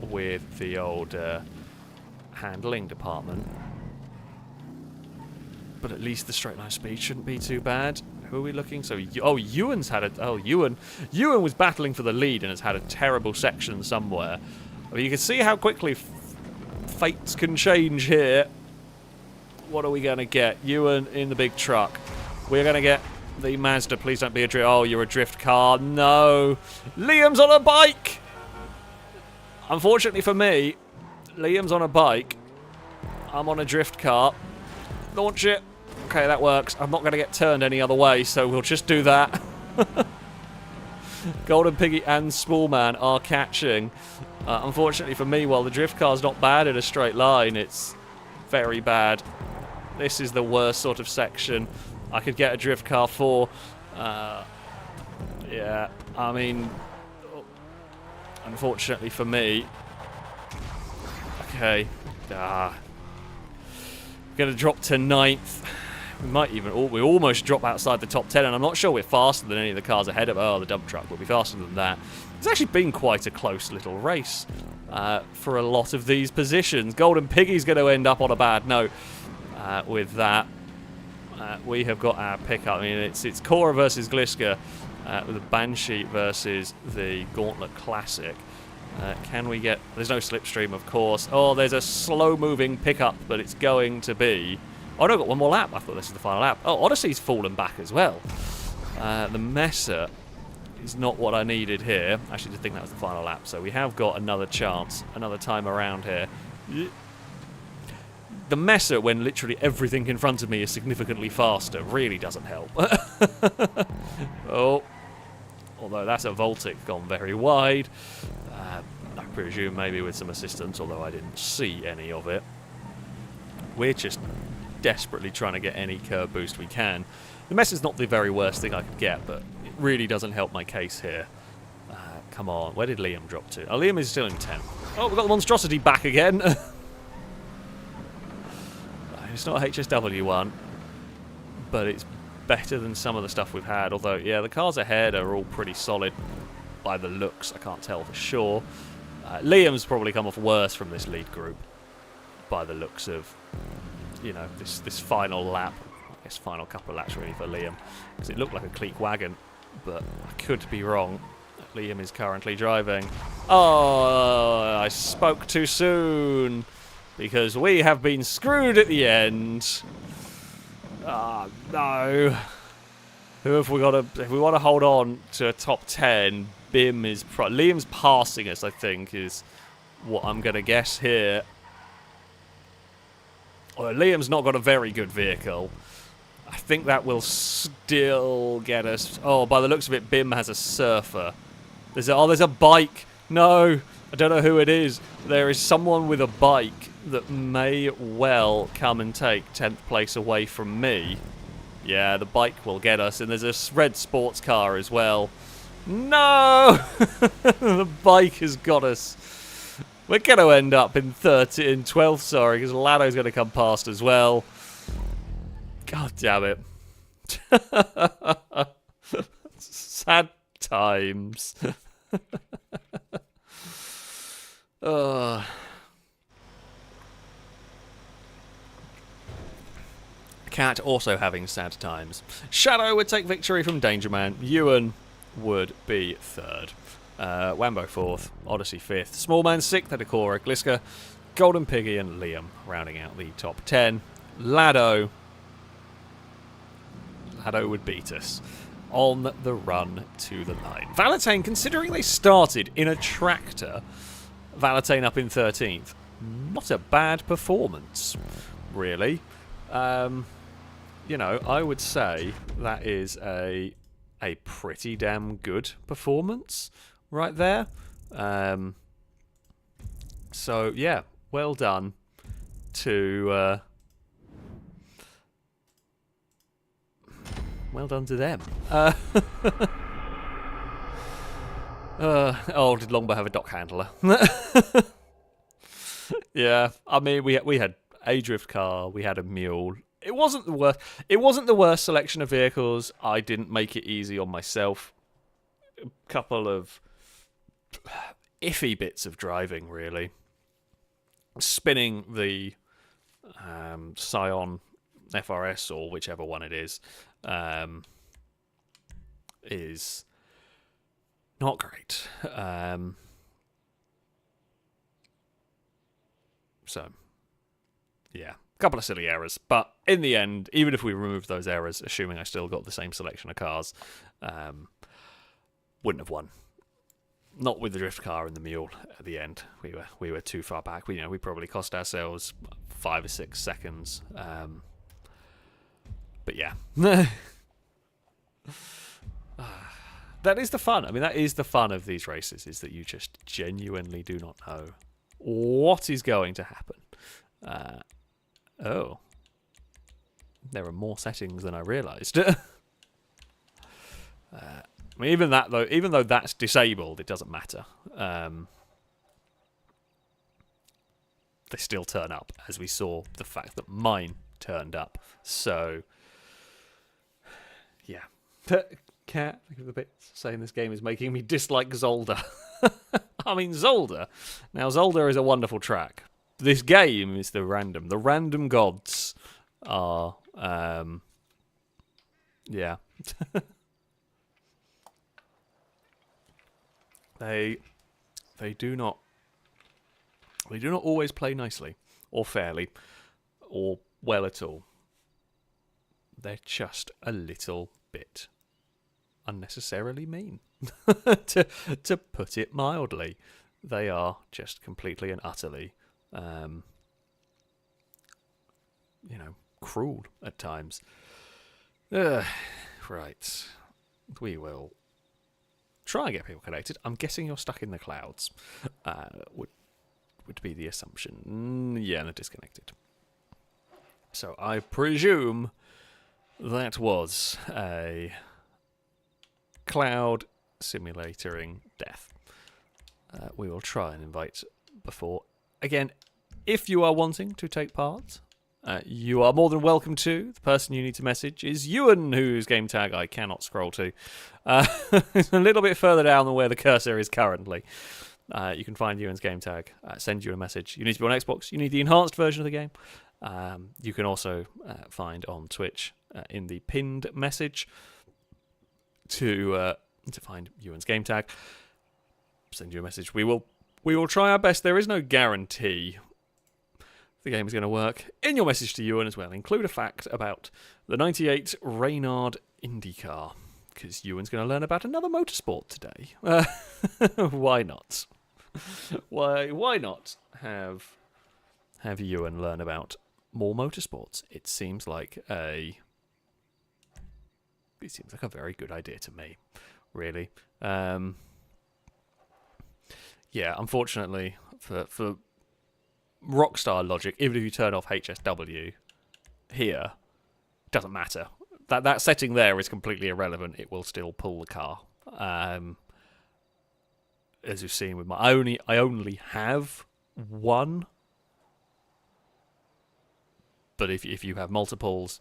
with the old handling department. But at least the straight line speed shouldn't be too bad. Who are we looking? So, Ewan's had a... Oh, Ewan was battling for the lead and has had a terrible section somewhere. I mean, you can see how quickly fates can change here. What are we going to get? Ewan in the big truck. We're going to get the Mazda. Please don't be a drift... Oh, you're a drift car. No. Liam's on a bike. Unfortunately for me, Liam's on a bike. I'm on a drift car. Launch it. Okay, that works. I'm not going to get turned any other way, so we'll just do that. Golden Piggy and Small Man are catching. Unfortunately for me, while the drift car's not bad in a straight line, it's very bad. This is the worst sort of section I could get a drift car for. Yeah, I mean, unfortunately for me. Okay. We're going to drop to 9th. We might even... we almost drop outside the top 10, and I'm not sure we're faster than any of the cars ahead of... Oh, the dump truck will be faster than that. It's actually been quite a close little race for a lot of these positions. Golden Piggy's going to end up on a bad note with that. We have got our pickup. I mean, it's Cora versus Gliska with the Banshee versus the Gauntlet Classic. Can we get... There's no slipstream, of course. Oh, there's a slow-moving pickup, but it's going to be... Oh, no, I've got one more lap. I thought this was the final lap. Oh, Odyssey's fallen back as well. The Messer is not what I needed here. I actually did think that was the final lap, so we have got another chance, another time around here. The Messer, when literally everything in front of me is significantly faster, really doesn't help. Oh. Although that's a Voltic gone very wide. I presume maybe with some assistance, although I didn't see any of it. We're just desperately trying to get any curb boost we can. The mess is not the very worst thing I could get, but it really doesn't help my case here. Come on, where did Liam drop to? Oh, Liam is still in 10th. Oh, we've got the monstrosity back again. It's not a HSW one, but it's better than some of the stuff we've had. Although, yeah, the cars ahead are all pretty solid by the looks. I can't tell for sure. Liam's probably come off worse from this lead group by the looks of, you know, this final lap. I guess final couple of laps really for Liam, because it looked like a clique wagon, but I could be wrong. Liam is currently driving. Oh, I spoke too soon, because we have been screwed at the end. Ah, no. Who have we got to... If we want to hold on to a top 10, Bim is... Liam's passing us, I think, is what I'm going to guess here. Well, Liam's not got a very good vehicle. I think that will still get us... Oh, by the looks of it, Bim has a Surfer. There's a bike. No, I don't know who it is. There is someone with a bike that may well come and take 10th place away from me. Yeah, the bike will get us, and there's a red sports car as well. No! The bike has got us. We're going to end up in 12th, sorry, because Lado's going to come past as well. God damn it. Sad times. Cat also having sad times. Shadow would take victory from Danger Man. Ewan would be 3rd. Wambo 4th. Odyssey 5th. Small Man 6th. Adekora, Gliska, Golden Piggy and Liam rounding out the top 10. Lado would beat us on the run to the line. Valentine, considering they started in a tractor, Valentine up in 13th. Not a bad performance, really. You know, I would say that is a pretty damn good performance right there. So, yeah, well done to well done to them. Did Longbow have a dock handler? Yeah, I mean, we had a drift car, we had a mule. It wasn't the worst. It wasn't the worst selection of vehicles. I didn't make it easy on myself. A couple of iffy bits of driving, really. Spinning the Scion FRS or whichever one it is not great. So, yeah, a couple of silly errors. But in the end, even if we removed those errors, assuming I still got the same selection of cars, wouldn't have won. Not with the drift car and the mule at the end. We were too far back. We probably cost ourselves 5 or 6 seconds. But yeah. That is the fun. I mean, that is the fun of these races, is that you just genuinely do not know what is going to happen. There are more settings than I realised. I mean, even though that's disabled, it doesn't matter. They still turn up, as we saw the fact that mine turned up. So, yeah. Cat, think of the bits saying this game is making me dislike Zolder. I mean, Zolder. Now, Zolder is a wonderful track. This game is the random. The random gods are, yeah. They do not always play nicely or fairly or well at all. They're just a little bit unnecessarily mean. to put it mildly. They are just completely and utterly cruel at times. Right. We will try and get people connected. I'm guessing you're stuck in the clouds. Would be the assumption. Yeah, they're disconnected. So I presume that was a cloud simulatoring death. We will try and invite before. Again, if you are wanting to take part, you are more than welcome to. The person you need to message is Ewan, whose game tag I cannot scroll to. It's a little bit further down than where the cursor is currently. You can find Ewan's game tag, send you a message. You need to be on Xbox. You need the enhanced version of the game. You can also find on Twitch in the pinned message to find Ewan's game tag. Send you a message. We will try our best. There is no guarantee the game is going to work. In your message to Ewan as well, include a fact about the 98 Reynard IndyCar, because Ewan's going to learn about another motorsport today. Why not? Why not have Ewan learn about more motorsports? It seems like a very good idea to me, really. Yeah, unfortunately for Rockstar logic, even if you turn off HSW here, it doesn't matter. That setting there is completely irrelevant. It will still pull the car. As you've seen with my, I only have one. But if you have multiples,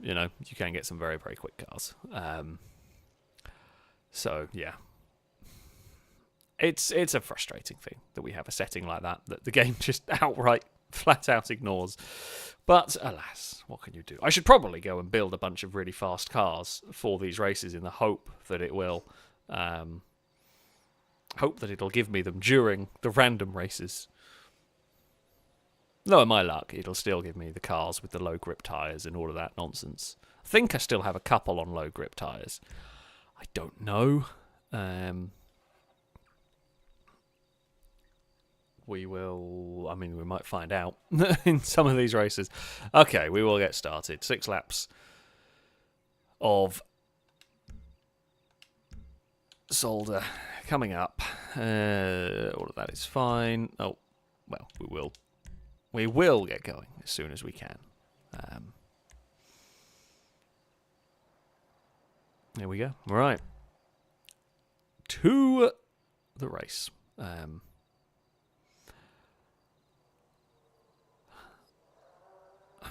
you can get some very, very quick cars. So yeah, it's a frustrating thing that we have a setting like that the game just outright, flat out ignores. But alas, what can you do? I should probably go and build a bunch of really fast cars for these races in the hope that it will, hope that it'll give me them during the random races. Knowing my luck, it'll still give me the cars with the low grip tyres and all of that nonsense. I think I still have a couple on low grip tyres. I don't know. We might find out in some of these races. Okay, we will get started. 6 laps of Solder coming up. All of that is fine. Oh, well, we will get going as soon as we can. There we go. Right. To the race. I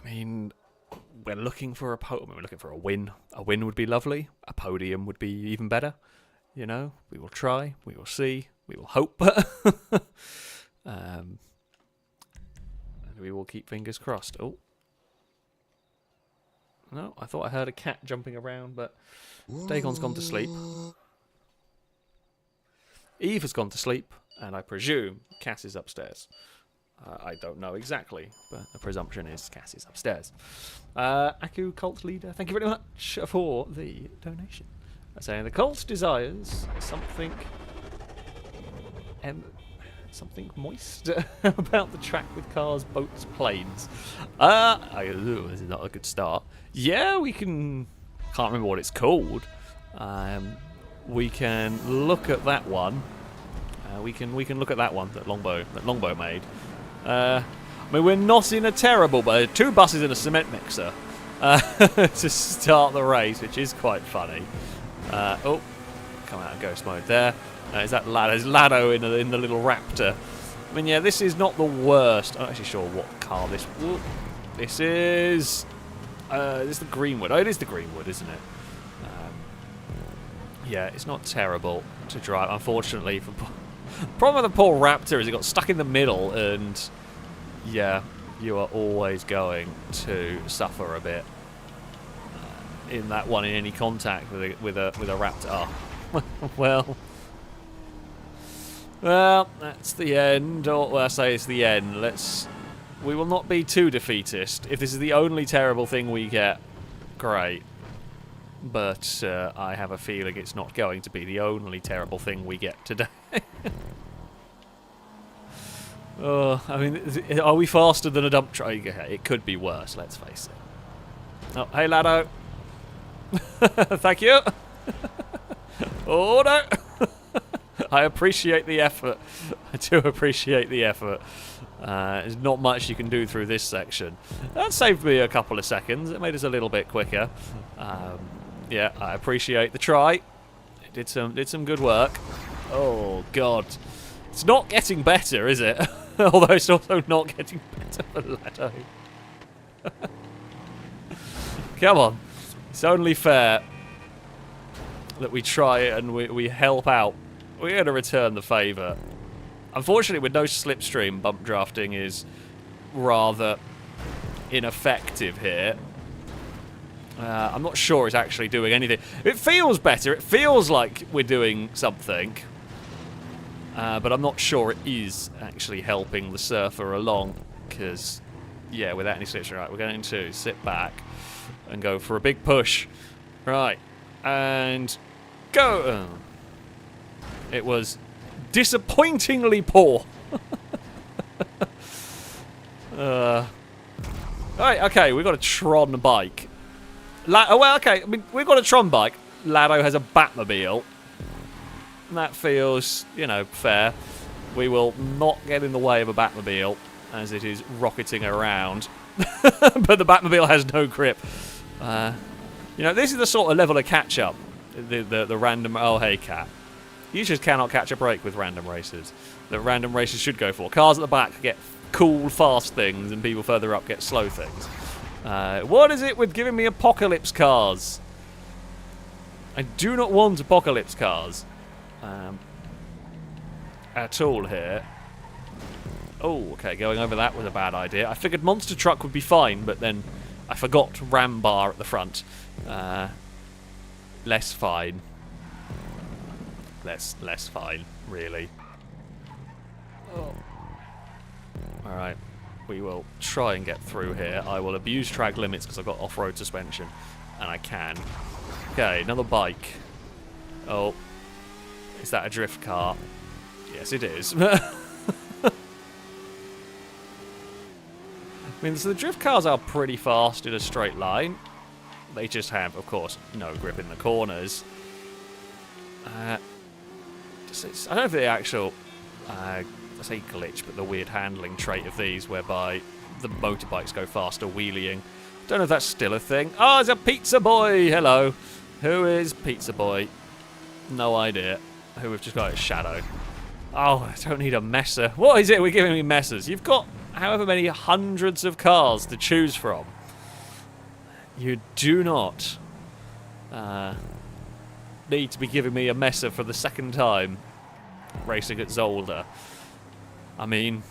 mean, we're looking for we're looking for a win. A win would be lovely. A podium would be even better. You know, we will try. We will see. We will hope. And we will keep fingers crossed. Oh. No, I thought I heard a cat jumping around, but Dagon's gone to sleep. Eve has gone to sleep, and I presume Cass is upstairs. I don't know exactly, but the presumption is Cass is upstairs. Aku Cult Leader, thank you very much for the donation. Saying the cult desires something something moist about the track with cars, boats, planes. This is not a good start. Yeah, we can. Can't remember what it's called. We can look at that one. We can look at that one that Longbow made. I mean, we're not in a terrible, but 2 buses and a cement mixer to start the race, which is quite funny. Oh, come out of ghost mode there. Is that Lado? There's Lado in the little Raptor. I mean, yeah, this is not the worst. I'm not actually sure what car this. Whoop, this is. This is the Greenwood. Oh, it is the Greenwood, isn't it? Yeah, it's not terrible to drive. Unfortunately, the problem with the poor Raptor is it got stuck in the middle, and yeah, you are always going to suffer a bit in that one in any contact with a Raptor. Oh, well, that's the end. Or well, I say it's the end. We will not be too defeatist. If this is the only terrible thing we get, great. But I have a feeling it's not going to be the only terrible thing we get today. Oh, I mean, are we faster than a dump truck? It could be worse, let's face it. Oh, hey, Lado. Thank you. Oh, no. I appreciate the effort. I do appreciate the effort. There's not much you can do through this section. That saved me a couple of seconds. It made us a little bit quicker. Yeah, I appreciate the try. It did some good work. Oh God, it's not getting better, is it? Although it's also not getting better for Lado. Come on, it's only fair that we try and we help out. We're going to return the favour. Unfortunately, with no slipstream, bump drafting is rather ineffective here. I'm not sure it's actually doing anything. It feels better. It feels like we're doing something. But I'm not sure it is actually helping the surfer along. Because, yeah, without any slipstream. Right, we're going to sit back and go for a big push. Right. And go. Oh. It was disappointingly poor. Right, okay, we've got a Tron bike. Well, okay, I mean, we've got a Tron bike. Lado has a Batmobile. And that feels, you know, fair. We will not get in the way of a Batmobile as it is rocketing around. But the Batmobile has no grip. You know, this is the sort of level of catch-up. The random... Oh, hey, cat. You just cannot catch a break with random races. The random races should go for. Cars at the back get cool, fast things, and people further up get slow things. What is it with giving me apocalypse cars? I do not want apocalypse cars. At all here. Oh, okay, going over that was a bad idea. I figured monster truck would be fine, but then I forgot ram bar at the front. Less fine. Less fine, really. Oh. Alright, we will try and get through here. I will abuse track limits because I've got off-road suspension, and I can. Okay, another bike. Oh, is that a drift car? Yes, it is. I mean, so the drift cars are pretty fast in a straight line. They just have, of course, no grip in the corners. I don't know if the actual, I say glitch, but the weird handling trait of these, whereby the motorbikes go faster wheeling. Don't know if that's still a thing. Oh, it's a pizza boy! Hello. Who is Pizza Boy? No idea. Who we've just got is Shadow. Oh, I don't need a messer. What is it we're giving me messers? You've got however many hundreds of cars to choose from. You do not need to be giving me a messer for the second time racing at Zolder. I mean,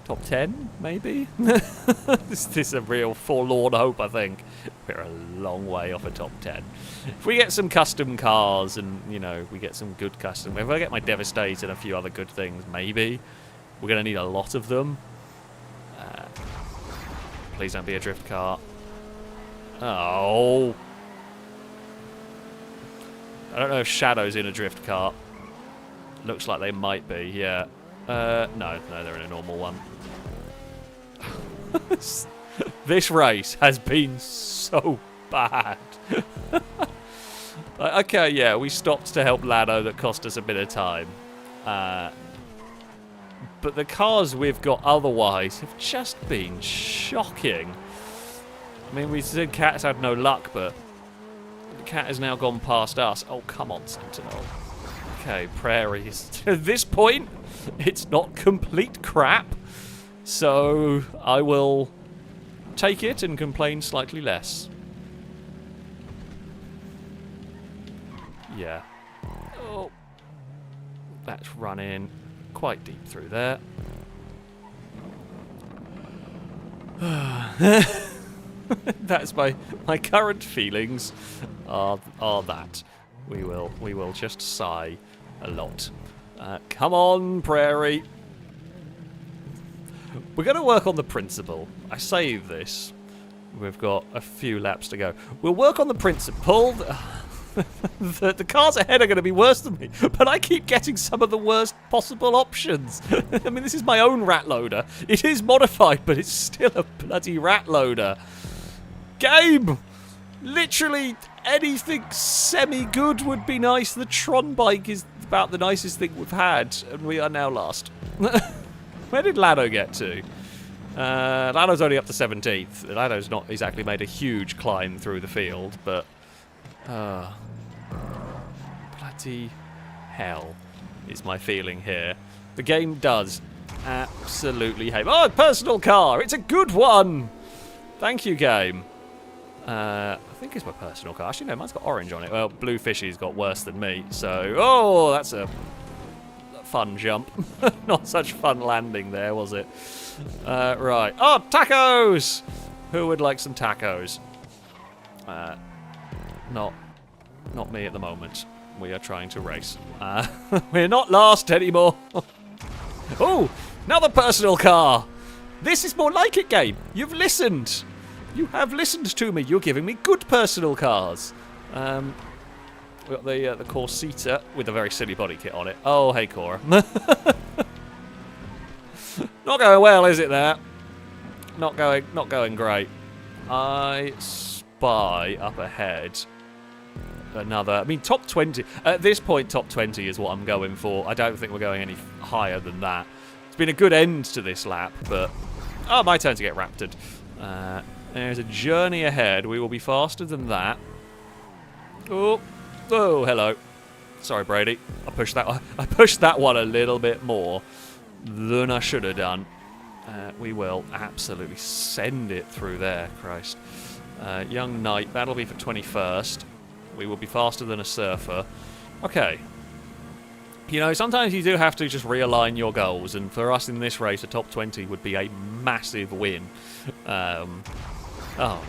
top 10, maybe? This is a real forlorn hope, I think. We're a long way off a top 10. If we get some custom cars and, you know, we get some good custom... If I get my Devastate and a few other good things, maybe. We're going to need a lot of them. Please don't be a drift car. Oh. I don't know if Shadow's in a drift car. Looks like they might be, yeah. No, they're in a normal one. This race has been so bad. Okay, yeah, we stopped to help Lado. That cost us a bit of time. But the cars we've got otherwise have just been shocking. I mean, we said Cat's had no luck, but the Cat has now gone past us. Oh, come on, Sentinel. Okay, prairies. At this point, it's not complete crap. So I will take it and complain slightly less. Yeah. Oh. That's running quite deep through there. That's my current feelings are that. We will just sigh a lot. Come on, Prairie. We're going to work on the principle. I save this. We've got a few laps to go. We'll work on the principle. The cars ahead are going to be worse than me, but I keep getting some of the worst possible options. I mean, this is my own rat loader. It is modified, but it's still a bloody rat loader. Game! Literally anything semi-good would be nice. The Tron bike is about the nicest thing we've had, and we are now last. Where did Lado get to? Lado's only up to 17th. Lado's not exactly made a huge climb through the field, but... bloody hell is my feeling here. The game does absolutely hate... Oh, personal car! It's a good one! Thank you, game. I think it's my personal car. Actually, no, mine's got orange on it. Well, Blue Fishy's got worse than me, so... Oh, that's a fun jump. Not such fun landing there, was it? Right. Oh, tacos! Who would like some tacos? Not me at the moment. We are trying to race. We're not last anymore. Oh, another personal car. This is more like it, game. You've listened. You have listened to me. You're giving me good personal cars. We've got the Corsita with a very silly body kit on it. Oh, hey, Cora. Not going well, is it, that? Not going great. I spy up ahead another... I mean, top 20... At this point, top 20 is what I'm going for. I don't think we're going any higher than that. It's been a good end to this lap, but... Oh, my turn to get raptored. There's a journey ahead. We will be faster than that. Oh, hello. Sorry, Brady. I pushed that one a little bit more than I should have done. We will absolutely send it through there, Christ. Young Knight, that'll be for 21st. We will be faster than a surfer. Okay. You know, sometimes you do have to just realign your goals, and for us in this race, a top 20 would be a massive win. Oh.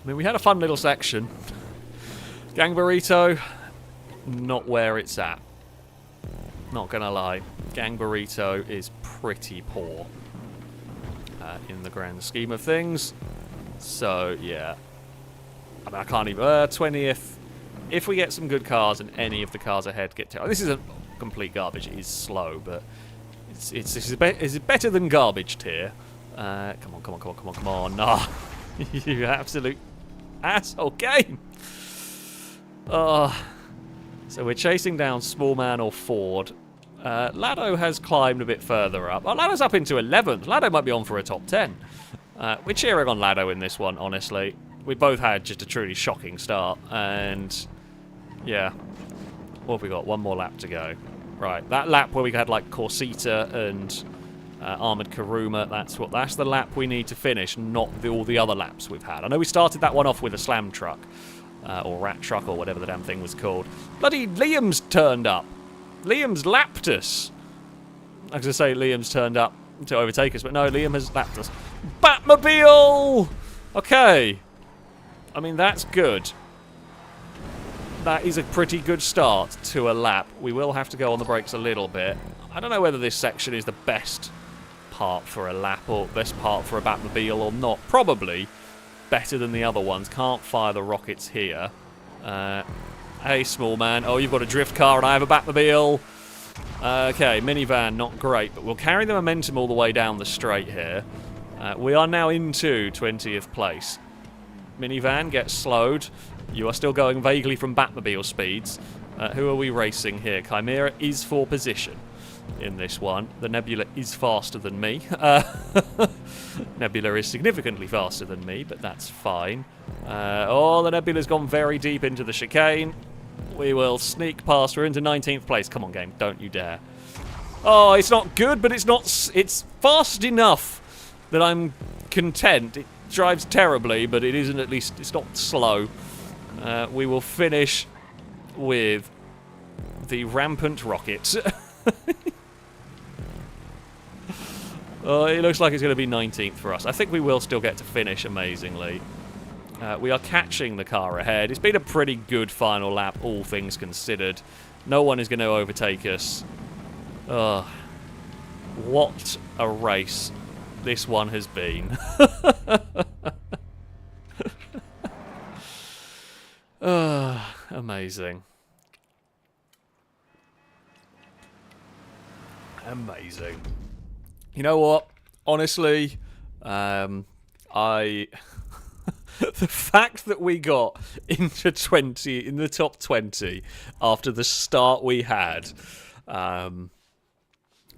I mean, we had a fun little section. Gang Burrito, not where it's at. Not gonna lie. Gang Burrito is pretty poor in the grand scheme of things. So, yeah. I mean, I can't even... 20th. If we get some good cars and any of the cars ahead get to... This isn't complete garbage. It is slow, but... It's better than garbage tier. Come on. Nah. You absolute asshole game. So we're chasing down Small Man or Ford. Lado has climbed a bit further up. Oh, Lado's up into 11th. Lado might be on for a top 10. We're cheering on Lado in this one, honestly. We both had just a truly shocking start, and yeah. What have we got? One more lap to go. Right, that lap where we had like Corsita and Armoured Karuma, that's the lap we need to finish, not all the other laps we've had. I know we started that one off with a slam truck, or rat truck, or whatever the damn thing was called. Bloody Liam's turned up. Liam's lapped us. I was going to say Liam's turned up to overtake us, but no, Liam has lapped us. Batmobile! Okay. I mean, that's good. That is a pretty good start to a lap. We will have to go on the brakes a little bit. I don't know whether this section is the best part for a lap or best part for a Batmobile or not. Probably better than the other ones. Can't fire the rockets here. Hey, small man. Oh, you've got a drift car and I have a Batmobile. Okay, minivan, not great, but we'll carry the momentum all the way down the straight here. We are now into 20th place. Minivan gets slowed. You are still going vaguely from Batmobile speeds. Who are we racing here? Chimera is for position in this one. The Nebula is faster than me. Nebula is significantly faster than me, but that's fine. Oh, the Nebula's gone very deep into the chicane. We will sneak past. We're into 19th place. Come on, game. Don't you dare. Oh, it's not good, but it's fast enough that I'm content. It drives terribly, but it isn't, at least it's not slow. We will finish with the rampant rocket. Oh, it looks like it's going to be 19th for us. I think we will still get to finish amazingly. We are catching the car ahead. It's been a pretty good final lap, all things considered. No one is going to overtake us. What a race this one has been. Amazing. Amazing. You know what? Honestly, the fact that we got into 20 in the top 20 after the start we had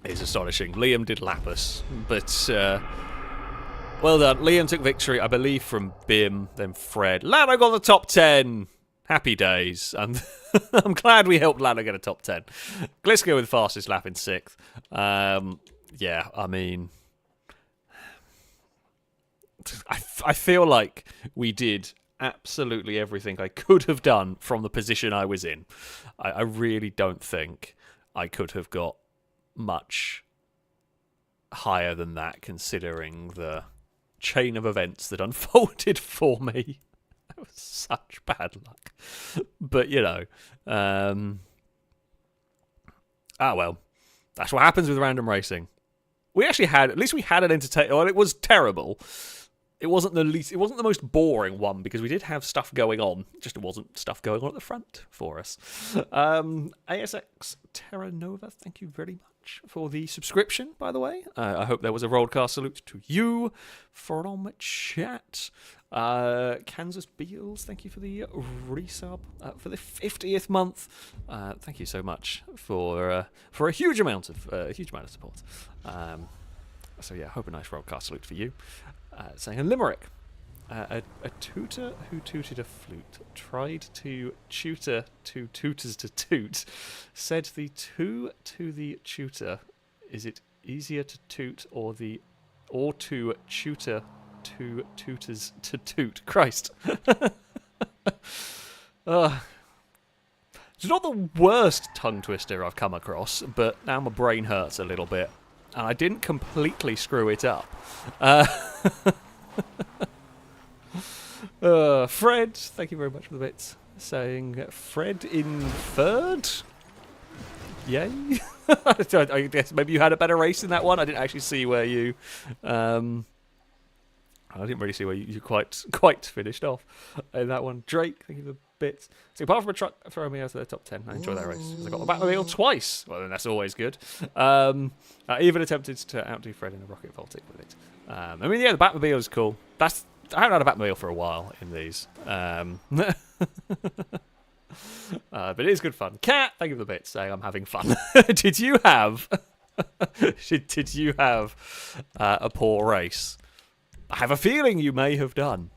is astonishing. Liam did lap us, but well done. Liam took victory, I believe, from Bim, then Fred. Lano got the top 10. Happy days. I'm glad we helped Lano get a top 10. Glisko with fastest lap in 6th. Yeah, I mean, I feel like we did absolutely everything I could have done from the position I was in. I really don't think I could have got much higher than that, considering the chain of events that unfolded for me. That was such bad luck. But, you know, well, that's what happens with random racing. We actually had, at least we had an entertaining, well, it was terrible. It wasn't the most boring one, because we did have stuff going on. Just it wasn't stuff going on at the front for us. ASX Terra Nova, thank you very much for the subscription, by the way. I hope there was a broadcast salute to you from chat. Kansas Beals, thank you for the resub for the 50th month. Thank you so much for a huge amount of support. So yeah, hope a nice broadcast salute for you. Saying a limerick. A tutor who tooted a flute tried to tutor two tutors to toot. Said the two to the tutor, is it easier to toot or to tutor two tutors to toot? Christ. It's not the worst tongue twister I've come across, but now my brain hurts a little bit. And I didn't completely screw it up. Fred, thank you very much for the bits. Saying Fred in third? Yay. I guess maybe you had a better race in that one. I didn't actually see where you... I didn't really see where you quite finished off in that one. Drake, thank you for the bits. So apart from a truck throwing me out of the top 10, I enjoyed that race. I got the Batmobile twice. Well, then that's always good. I even attempted to outdo Fred in a rocket vaulting with it. I mean, yeah, the Batmobile is cool. I haven't had a Batmobile for a while in these. But it is good fun. Cat, thank you for the bits, saying I'm having fun. Did you have a poor race? I have a feeling you may have done.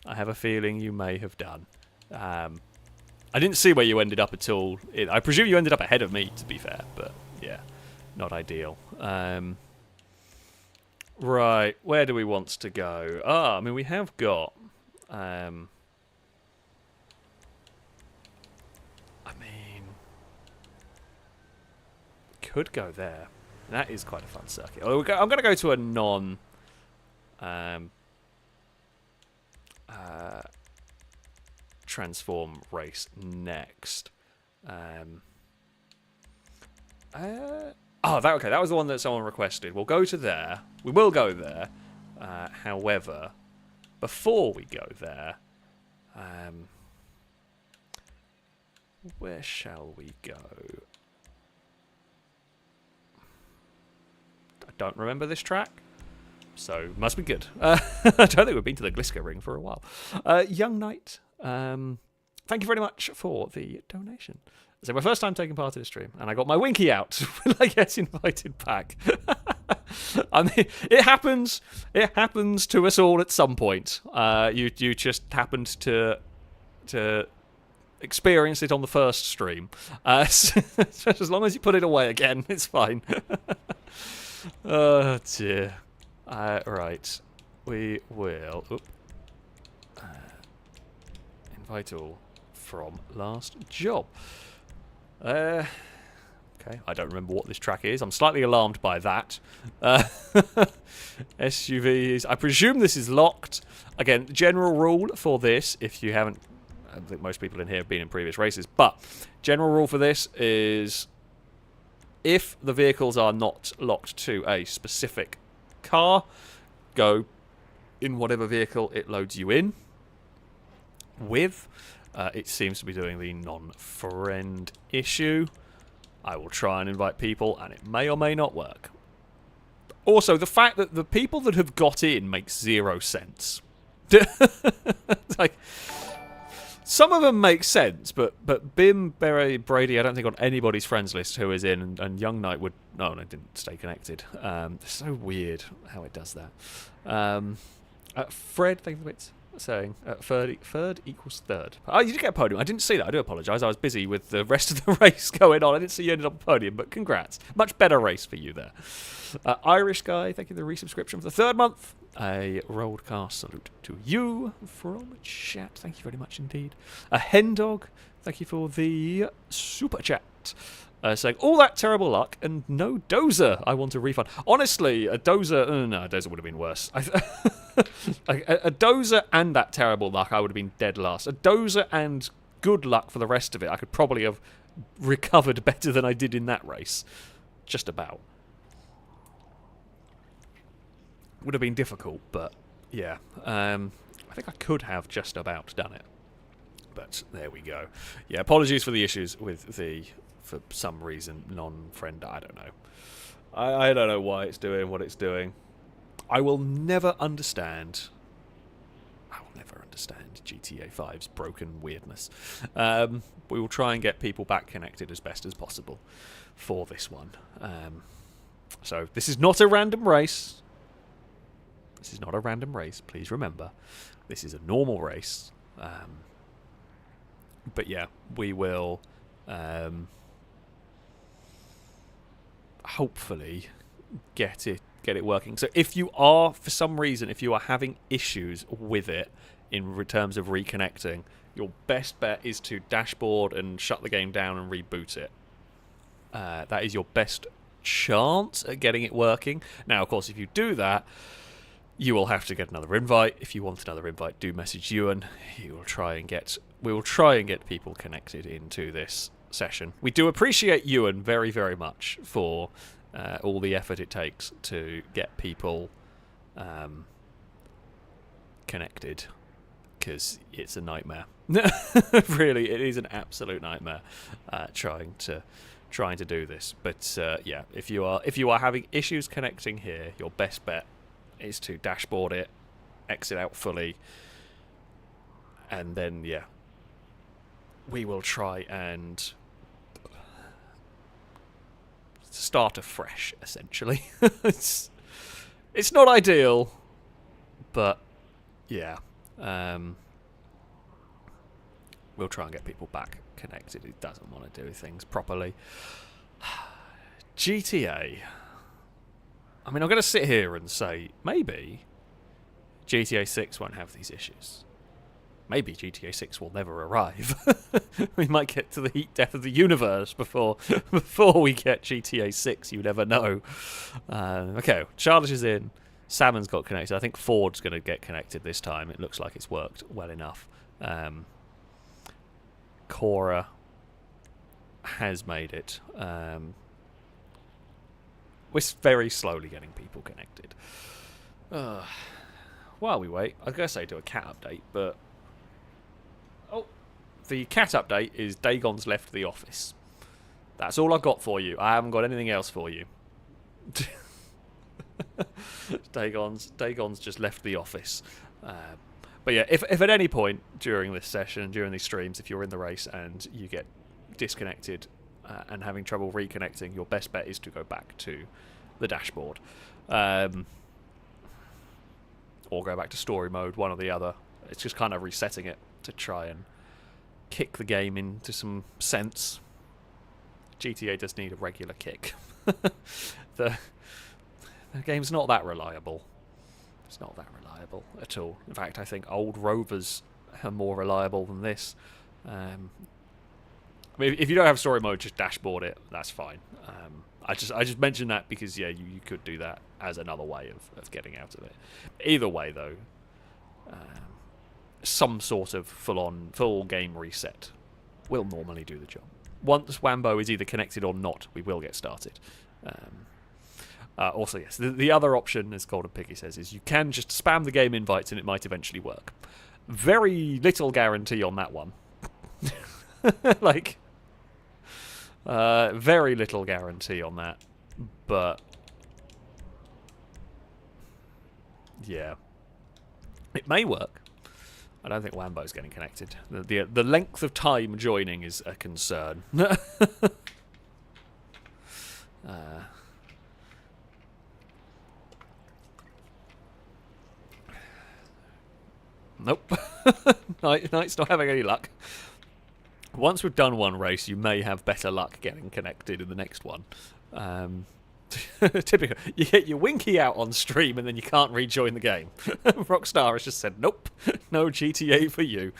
I have a feeling you may have done. I didn't see where you ended up at all. I presume you ended up ahead of me, to be fair, but yeah, not ideal. Right, where do we want to go? I mean, we have got... I mean... could go there. That is quite a fun circuit. I'm going to go to a non... transform race next. Okay, that was the one that someone requested. We'll go to there. We will go there. However, before we go there, where shall we go? I don't remember this track, so must be good. I don't think we've been to the Gliska Ring for a while. Young Knight, thank you very much for the donation. So my first time taking part in a stream, and I got my Winky out when I get invited back. I mean, it happens. It happens to us all at some point. You just happened to experience it on the first stream. So as long as you put it away again, it's fine. Oh dear. Right, we will invite all from last job. Okay, I don't remember what this track is. I'm slightly alarmed by that. SUVs. I presume this is locked. Again, general rule for this, if you haven't... I think most people in here have been in previous races, but general rule for this is if the vehicles are not locked to a specific car, go in whatever vehicle it loads you in with. It seems to be doing the non-friend issue. I will try and invite people, and it may or may not work. Also, the fact that the people that have got in makes 0 sense. Like, some of them make sense, but Bim, Berry, Brady, I don't think on anybody's friends list who is in, and Young Knight would... No, they didn't stay connected. It's so weird how it does that. Fred, thank you for the bits. Saying third equals third. Oh, you did get a podium. I didn't see that. I do apologise. I was busy with the rest of the race going on. I didn't see you ended up a podium, but congrats. Much better race for you there. Irish guy, thank you for the resubscription for the 3rd month. A Rollcast salute to you from chat. Thank you very much indeed. A Hen Dog, thank you for the super chat. Saying, all that terrible luck and no dozer. I want a refund. Honestly, a dozer... no, a dozer would have been worse. A dozer and that terrible luck, I would have been dead last. A dozer and good luck for the rest of it, I could probably have recovered better than I did in that race. Just about. Would have been difficult, but yeah. I think I could have just about done it. But there we go. Yeah, apologies for the issues with the... for some reason, non-friend, I don't know. I don't know why it's doing what it's doing. I will never understand... I will never understand GTA 5's broken weirdness. We will try and get people back connected as best as possible for this one. So, this is not a random race. This is not a random race, please remember. This is a normal race. But yeah, we will... hopefully get it working. So if you are, for some reason, if you are having issues with it in terms of reconnecting, your best bet is to dashboard and shut the game down and reboot it. That is your best chance at getting it working. Now, of course, if you do that, you will have to get another invite. If you want another invite, do message Ewan. We will try and get people connected into this session. We do appreciate Ewan very, very much for all the effort it takes to get people connected, because it's a nightmare. Really, it is an absolute nightmare trying to do this. But yeah, if you are having issues connecting here, your best bet is to dashboard it, exit out fully, and then yeah, we will try and start afresh, essentially. It's not ideal, But, yeah. We'll try and get people back connected who doesn't want to do things properly. GTA. I mean, I'm going to sit here and say, maybe GTA 6 won't have these issues. Maybe GTA 6 will never arrive. We might get to the heat death of the universe before we get GTA 6. You never know. Okay, Charlotte is in. Salmon's got connected. I think Ford's going to get connected this time. It looks like it's worked well enough. Cora has made it. We're very slowly getting people connected. While we wait, I was going to say do a cat update, but... Oh, the cat update is Dagon's left the office. That's all I've got for you. I haven't got anything else for you. Dagon's just left the office. But yeah, if at any point during this session, during these streams, if you're in the race and you get disconnected and having trouble reconnecting, your best bet is to go back to the dashboard. Or go back to story mode, one or the other. It's just kind of resetting it to try and kick the game into some sense. GTA does need a regular kick. The game's not that reliable. It's not that reliable at all. In fact, I think old Rovers are more reliable than this. I mean, if you don't have story mode, just dashboard it. That's fine. I just mentioned that because yeah, you could do that as another way of getting out of it. Either way, though, some sort of full game reset will normally do the job. Once Wambo is either connected or not, we will get started. Also, yes, the other option, as Golden Piggy says, is you can just spam the game invites and it might eventually work. Very little guarantee on that one. Very little guarantee on that. But, yeah. It may work. I don't think Wambo's getting connected. The length of time joining is a concern. Nope. Knight's not having any luck. Once we've done one race, you may have better luck getting connected in the next one. Typical. You get your winky out on stream and then you can't rejoin the game. Rockstar has just said, nope, no GTA for you.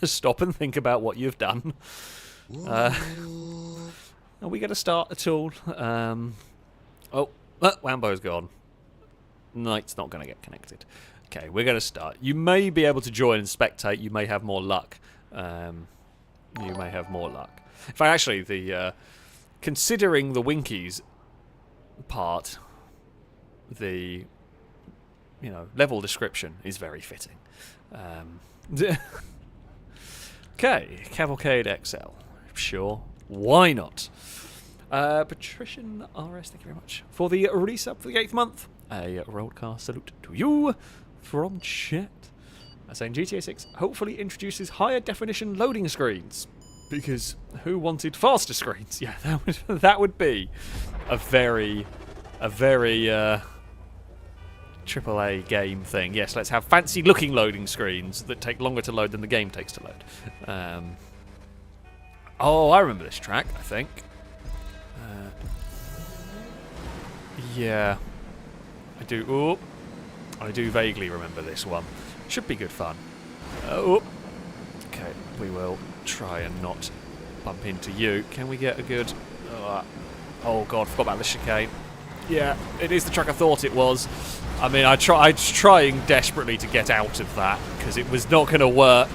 Stop and think about what you've done. Are we going to start at all? Wambo's gone. Knight's not going to get connected. Okay, we're going to start. You may be able to join and spectate. You may have more luck. In fact, actually, considering the Winkies part, the level description is very fitting. Okay, Cavalcade XL. Sure, why not? Patrician RS, thank you very much for the resub for the 8th month. A roadcast salute to you from chat. Saying GTA 6 hopefully introduces higher definition loading screens. Because who wanted faster screens? Yeah, that would be a very AAA game thing. Yes, let's have fancy looking loading screens that take longer to load than the game takes to load. I remember this track, I think. Yeah, I do. Oh, I do vaguely remember this one. Should be good fun. Okay, we will try and not bump into you. Can we get a good... Oh god, forgot about the chicane. Yeah, it is the track I thought it was. I mean, I was trying desperately to get out of that, because it was not going to work.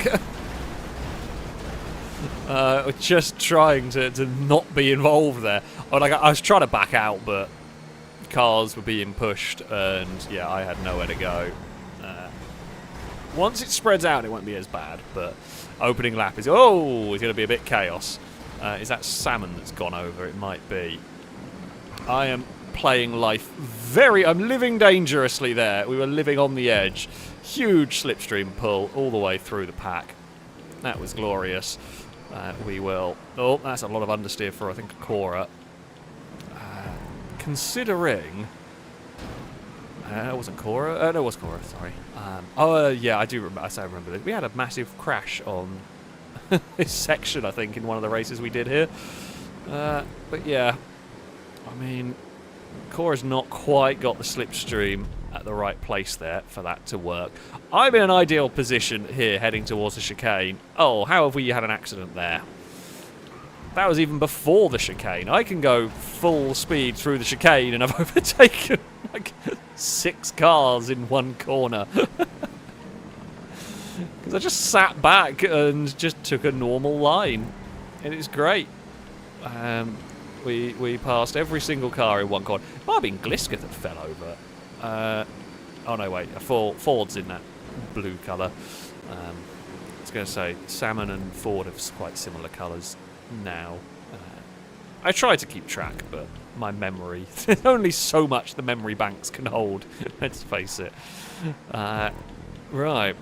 Just trying to not be involved there. I was trying to back out, but cars were being pushed, and yeah, I had nowhere to go. Once it spreads out, it won't be as bad, but opening lap is... Oh, it's going to be a bit chaos. Is that Salmon that's gone over? It might be. I am playing life I'm living dangerously there. We were living on the edge. Huge slipstream pull all the way through the pack. That was glorious. We will... Oh, that's a lot of understeer for, I think, Cora. Considering... It wasn't Cora. No, it was Cora. Sorry. Yeah, I do remember. I remember this. We had a massive crash on this section, I think, in one of the races we did here. But yeah, I mean, Cora's not quite got the slipstream at the right place there for that to work. I'm in an ideal position here, heading towards the chicane. Oh, how have we had an accident there? That was even before the chicane. I can go full speed through the chicane and I've overtaken like 6 cars in one corner. Because I just sat back and just took a normal line. And it's great. We passed every single car in one corner. It might have been Gliska that fell over. Oh no, wait. Ford's in that blue colour. I was going to say, Salmon and Ford have quite similar colours now. I try to keep track, but my memory... There's only so much the memory banks can hold. Let's face it. Right.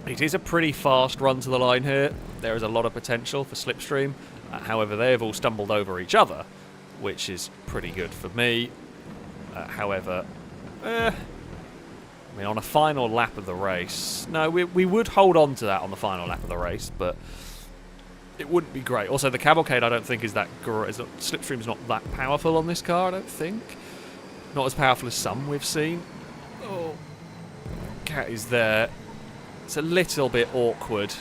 It is a pretty fast run to the line here. There is a lot of potential for slipstream. However, they have all stumbled over each other, which is pretty good for me. However, I mean, on a final lap of the race... No, we would hold on to that on the final lap of the race, but it wouldn't be great. Also, the cavalcade I don't think is that great. Slipstream's not that powerful on this car, I don't think. Not as powerful as some we've seen. Oh, Cat is there. It's a little bit awkward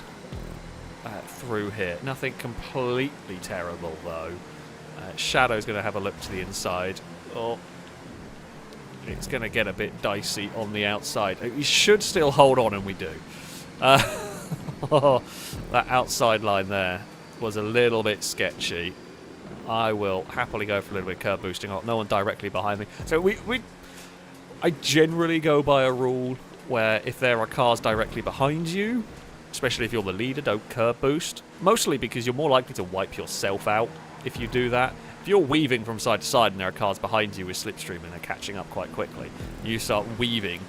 through here. Nothing completely terrible, though. Shadow's going to have a look to the inside. Oh, it's going to get a bit dicey on the outside. We should still hold on, and we do. Oh, that outside line there was a little bit sketchy. I will happily go for a little bit of curb boosting. No one directly behind me. So I generally go by a rule where if there are cars directly behind you, especially if you're the leader, don't curb boost. Mostly because you're more likely to wipe yourself out if you do that. If you're weaving from side to side and there are cars behind you with slipstream and they're catching up quite quickly, you start weaving,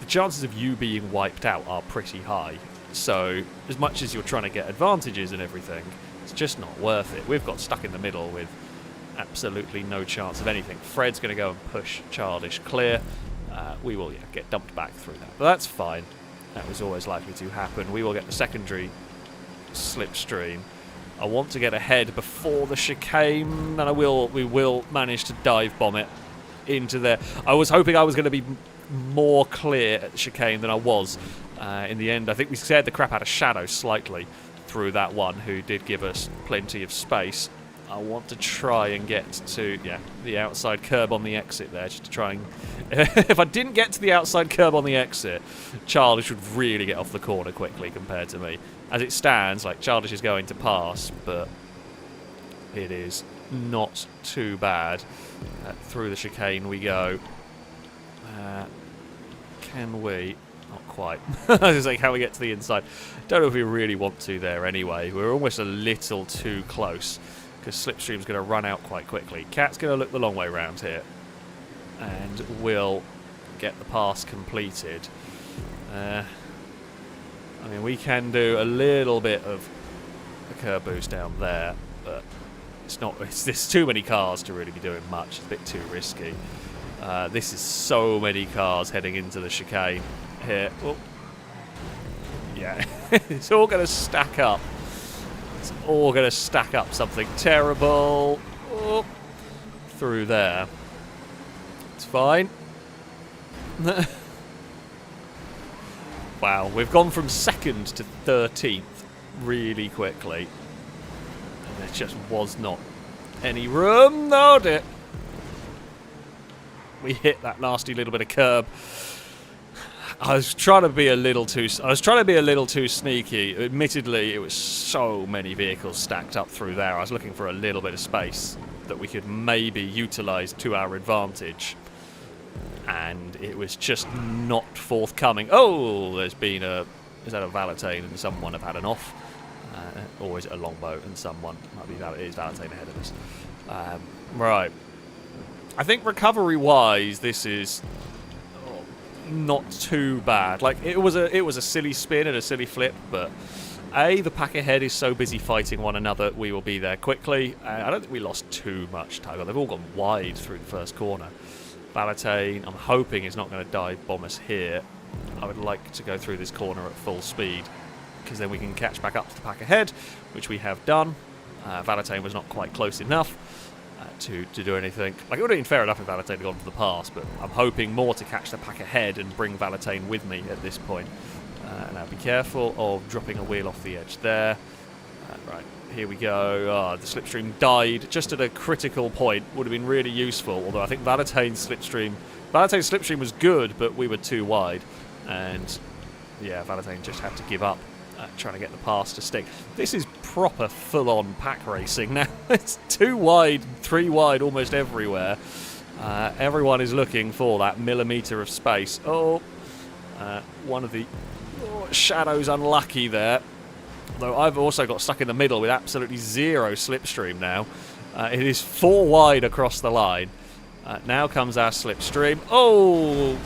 the chances of you being wiped out are pretty high. So, as much as you're trying to get advantages and everything, it's just not worth it. We've got stuck in the middle with absolutely no chance of anything. Fred's going to go and push Childish clear. We will get dumped back through that. But that's fine. That was always likely to happen. We will get the secondary slipstream. I want to get ahead before the chicane, and we will manage to dive bomb it into there. I was hoping I was going to be more clear at the chicane than I was. In the end, I think we scared the crap out of Shadow slightly through that one, who did give us plenty of space. I want to try and get to, the outside curb on the exit there, just to try and... If I didn't get to the outside curb on the exit, Childish would really get off the corner quickly compared to me. As it stands, Childish is going to pass, but it is not too bad. Through the chicane we go. Can we... Not quite. I was like, how we get to the inside. Don't know if we really want to there anyway. We're almost a little too close, because Slipstream's going to run out quite quickly. Cat's going to look the long way round here, and we'll get the pass completed. I mean, we can do a little bit of a curb boost down there, but there's too many cars to really be doing much. It's a bit too risky. This is so many cars heading into the chicane here. Oh. Yeah, it's all going to stack up. It's all going to stack up something terrible. Oh. Through there. It's fine. Wow, we've gone from 2nd to 13th really quickly. And there just was not any room. No, dear. We hit that nasty little bit of curb. I was trying to be a little too sneaky. Admittedly, it was so many vehicles stacked up through there. I was looking for a little bit of space that we could maybe utilise to our advantage. And it was just not forthcoming. Oh, is that a Valentine and someone have had an off? Or is it a longboat and someone might be it is Valentine ahead of us. Right. I think recovery-wise, this is not too bad. It was a silly spin and a silly flip, but the pack ahead is so busy fighting one another, we will be there quickly. I don't think we lost too much time. They've all gone wide through the first corner. Valentine, I'm hoping, is not going to dive bomb us here. I would like to go through this corner at full speed, because then we can catch back up to the pack ahead, which we have done. Valentine was not quite close enough to do anything. Like, it would have been fair enough if Valentine had gone for the pass, but I'm hoping more to catch the pack ahead and bring Valentine with me at this point. Now be careful of dropping a wheel off the edge there. Right, here we go. The slipstream died just at a critical point. Would have been really useful, although I think Valentine's slipstream was good, but we were too wide. And yeah, Valentine just had to give up trying to get the pass to stick. This is proper full-on pack racing now. It's 2 wide, 3 wide almost everywhere. Everyone is looking for that millimetre of space. One of the shadows unlucky there. Though I've also got stuck in the middle with absolutely 0 slipstream now. It is 4 wide across the line. Now comes our slipstream. Oh!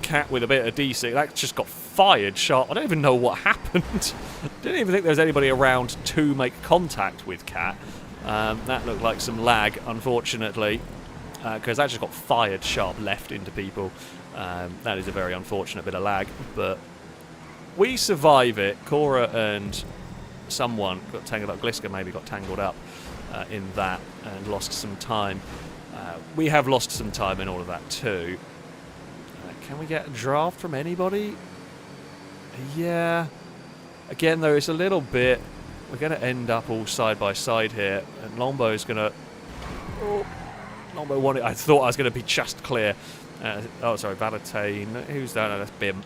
Cat with a bit of DC. That just got fired sharp. I don't even know what happened. Didn't even think there was anybody around to make contact with Cat. That looked like some lag, unfortunately, because that just got fired sharp left into people. That is a very unfortunate bit of lag, but we survive it. Cora and someone got tangled up. Gliska maybe got tangled up in that and lost some time. We have lost some time in all of that too. Can we get a draft from anybody? Yeah. Again, though, it's a little bit... We're going to end up all side by side here. And Longbow's going to... Longbow wanted... I thought I was going to be just clear. Sorry, Valentine. Who's that? No, that's Bim.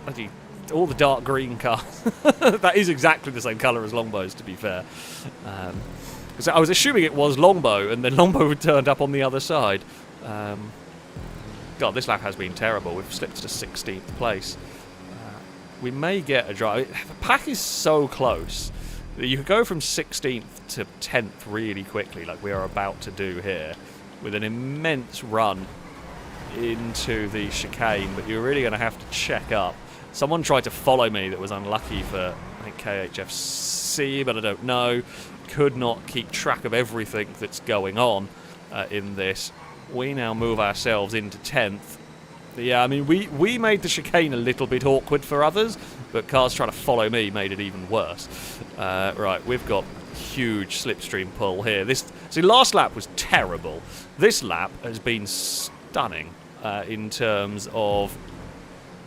Bloody, all the dark green cars. That is exactly the same colour as Longbow's, to be fair. So I was assuming it was Longbow, and then Longbow turned up on the other side. God, this lap has been terrible. We've slipped to 16th place. We may get a drive. The pack is so close that you could go from 16th to 10th really quickly, like we are about to do here, with an immense run into the chicane, but you're really going to have to check up. Someone tried to follow me that was unlucky for, I think, KHFC, but I don't know. Could not keep track of everything that's going on in this. We now move ourselves into 10th. Yeah, I mean, we made the chicane a little bit awkward for others, but cars trying to follow me made it even worse. Right, we've got huge slipstream pull here. Last lap was terrible. This lap has been stunning in terms of,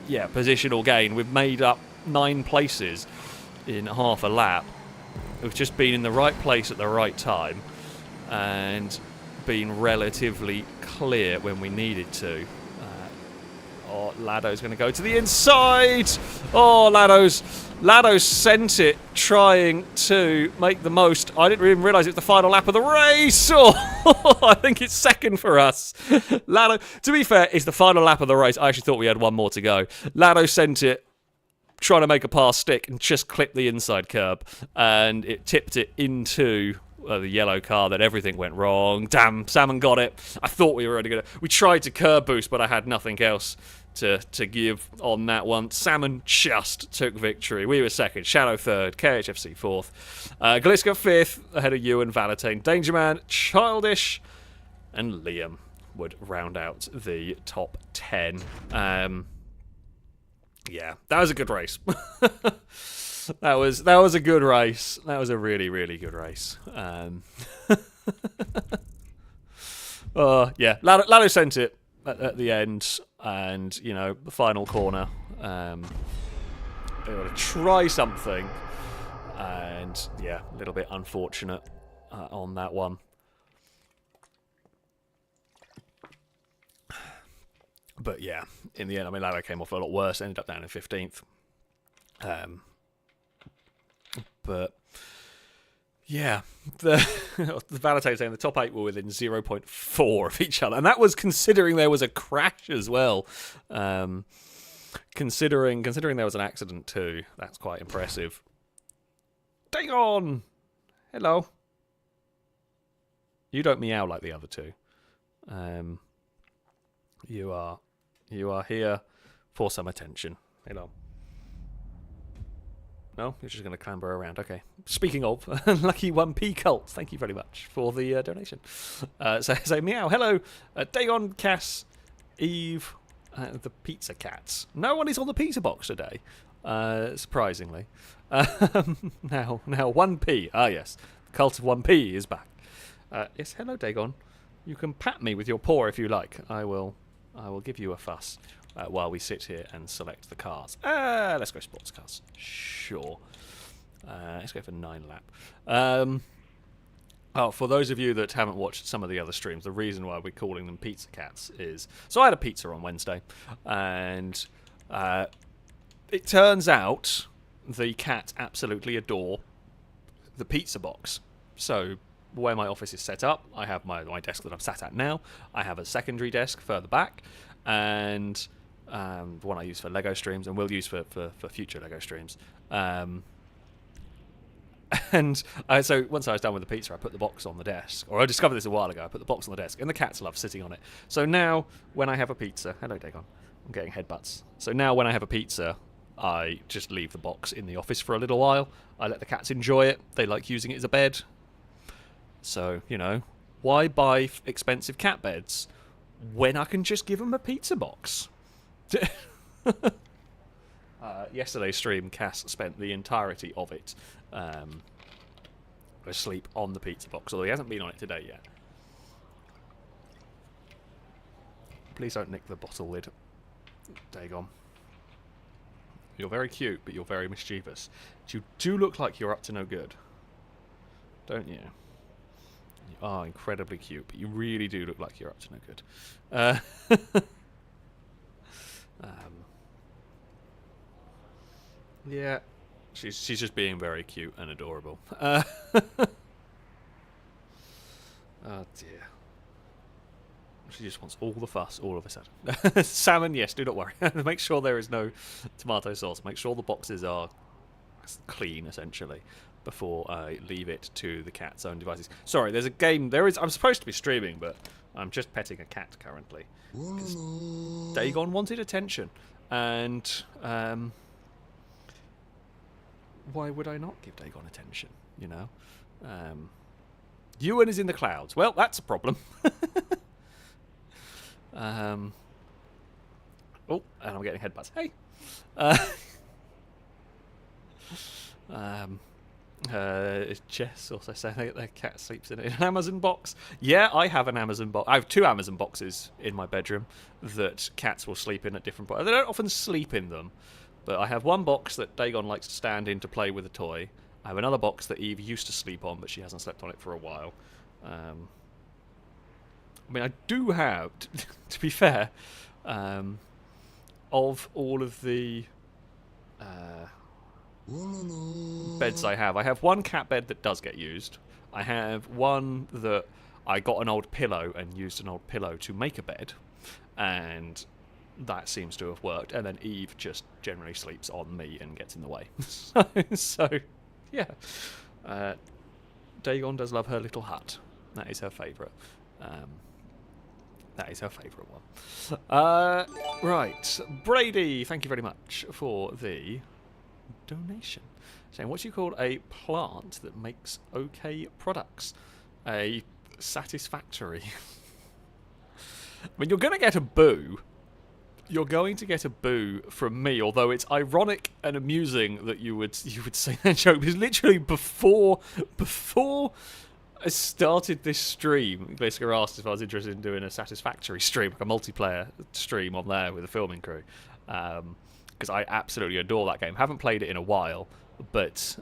positional gain. We've made up 9 places in half a lap. We've just been in the right place at the right time and been relatively clear when we needed to. Lado's going to go to the inside. Lado sent it, trying to make the most. I didn't even realise it was the final lap of the race. I think it's second for us. Lado, to be fair, it's the final lap of the race. I actually thought we had one more to go. Lado sent it, trying to make a pass stick, and just clipped the inside curb, and it tipped it into the yellow car. Then everything went wrong. Damn, Salmon got it. I thought we were already going to... We tried to curb boost, but I had nothing else to give on that one. Salmon just took victory. We were second, Shadow third, KHFC fourth, Gliska fifth, ahead of you and Valentine. Dangerman, Childish, and Liam would round out the top 10. Yeah, that was a good race. That was a good race. That was a really, really good race. Lado sent it at the end, and the final corner. They were to try something, and a little bit unfortunate on that one. But yeah, in the end, I mean, Lado came off a lot worse. Ended up down in 15th. But yeah, the Valentine saying the top 8 were within 0.4 of each other, and that was considering there was a crash as well. Considering there was an accident too, that's quite impressive. Dang on! Hello. You don't meow like the other two. You are here for some attention. Hello. No, you're just going to clamber around. Okay. Speaking of, Lucky 1P Cult, thank you very much for the donation. So meow. Hello, Dagon, Cass, Eve, the pizza cats. No one is on the pizza box today, surprisingly. Now 1p. Ah, yes. The cult of 1p is back. Yes, hello, Dagon. You can pat me with your paw if you like. I will give you a fuss while we sit here and select the cars. Let's go sports cars. Sure. Let's go for 9 lap. For those of you that haven't watched some of the other streams, the reason why we're calling them pizza cats is... So I had a pizza on Wednesday, and it turns out the cat absolutely adore the pizza box. So where my office is set up, I have my desk that I'm sat at now. I have a secondary desk further back, and the one I use for Lego streams, and will use for future Lego streams. And so once I was done with the pizza, I put the box on the desk. Or I discovered this a while ago. I put the box on the desk, and the cats love sitting on it. So now, when I have a pizza... Hello, Dagon. I'm getting headbutts. So now when I have a pizza, I just leave the box in the office for a little while. I let the cats enjoy it. They like using it as a bed. So, you know, why buy expensive cat beds when I can just give them a pizza box? Yesterday's stream, Cass spent the entirety of it asleep on the pizza box, although he hasn't been on it today yet. Please don't nick the bottle lid, Dagon. You're very cute, but you're very mischievous. You do look like you're up to no good, don't you? You are incredibly cute, but you really do look like you're up to no good. Yeah, she's just being very cute and adorable. Oh dear. She just wants all the fuss all of a sudden. Salmon, yes, do not worry. Make sure there is no tomato sauce. Make sure the boxes are clean, essentially, before I leave it to the cat's own devices. Sorry, there's a game. I'm supposed to be streaming, but I'm just petting a cat currently. Dagon wanted attention, and why would I not give Dagon attention, you know? Ewan is in the clouds. Well, that's a problem. Oh, and I'm getting headbutts. Hey! Jess also saying their cat sleeps in an Amazon box. Yeah, I have an Amazon box. I have 2 Amazon boxes in my bedroom that cats will sleep in at different points. They don't often sleep in them. But I have one box that Dagon likes to stand in to play with a toy. I have another box that Eve used to sleep on, but she hasn't slept on it for a while. I mean, I do have, to be fair, of all of the beds I have one cat bed that does get used. I have one that I got an old pillow and used an old pillow to make a bed. And... that seems to have worked, and then Eve just generally sleeps on me and gets in the way. so yeah. Dagon does love her little hut. That is her favourite. That is her favourite one. Right. Brady, thank you very much for the donation. Saying, what do you call a plant that makes okay products? A satisfactory. I mean, you're going to get a boo. You're going to get a boo from me, although it's ironic and amusing that you would say that joke, because literally before I started this stream, basically asked if I was interested in doing a satisfactory stream, like a multiplayer stream on there with a filming crew, because I absolutely adore that game. Haven't played it in a while, but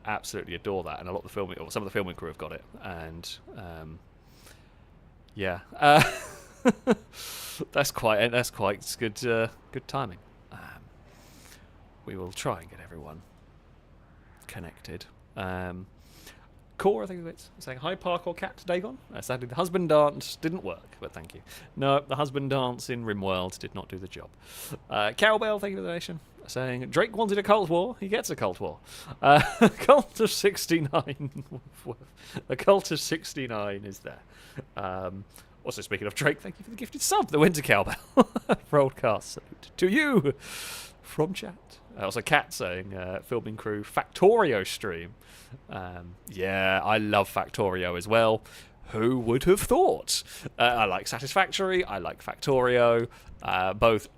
absolutely adore that, and a lot of the filming, or some of the filming crew have got it, and yeah. That's quite good timing. We will try and get everyone connected. Core, I think it's saying hi, parkour cat Dagon. Sadly, the husband dance didn't work, but thank you. No, the husband dance in RimWorld did not do the job. Cowbell, thank you for the donation. Saying Drake wanted a cult war, he gets a cult war. Cult of 69. The cult of 69 is there. Also, speaking of Drake, thank you for the gifted sub that went to Cowbell. Broadcast salute to you from chat. Also, Kat saying, filming crew Factorio stream. Yeah, I love Factorio as well. Who would have thought? I like Satisfactory, I like Factorio, both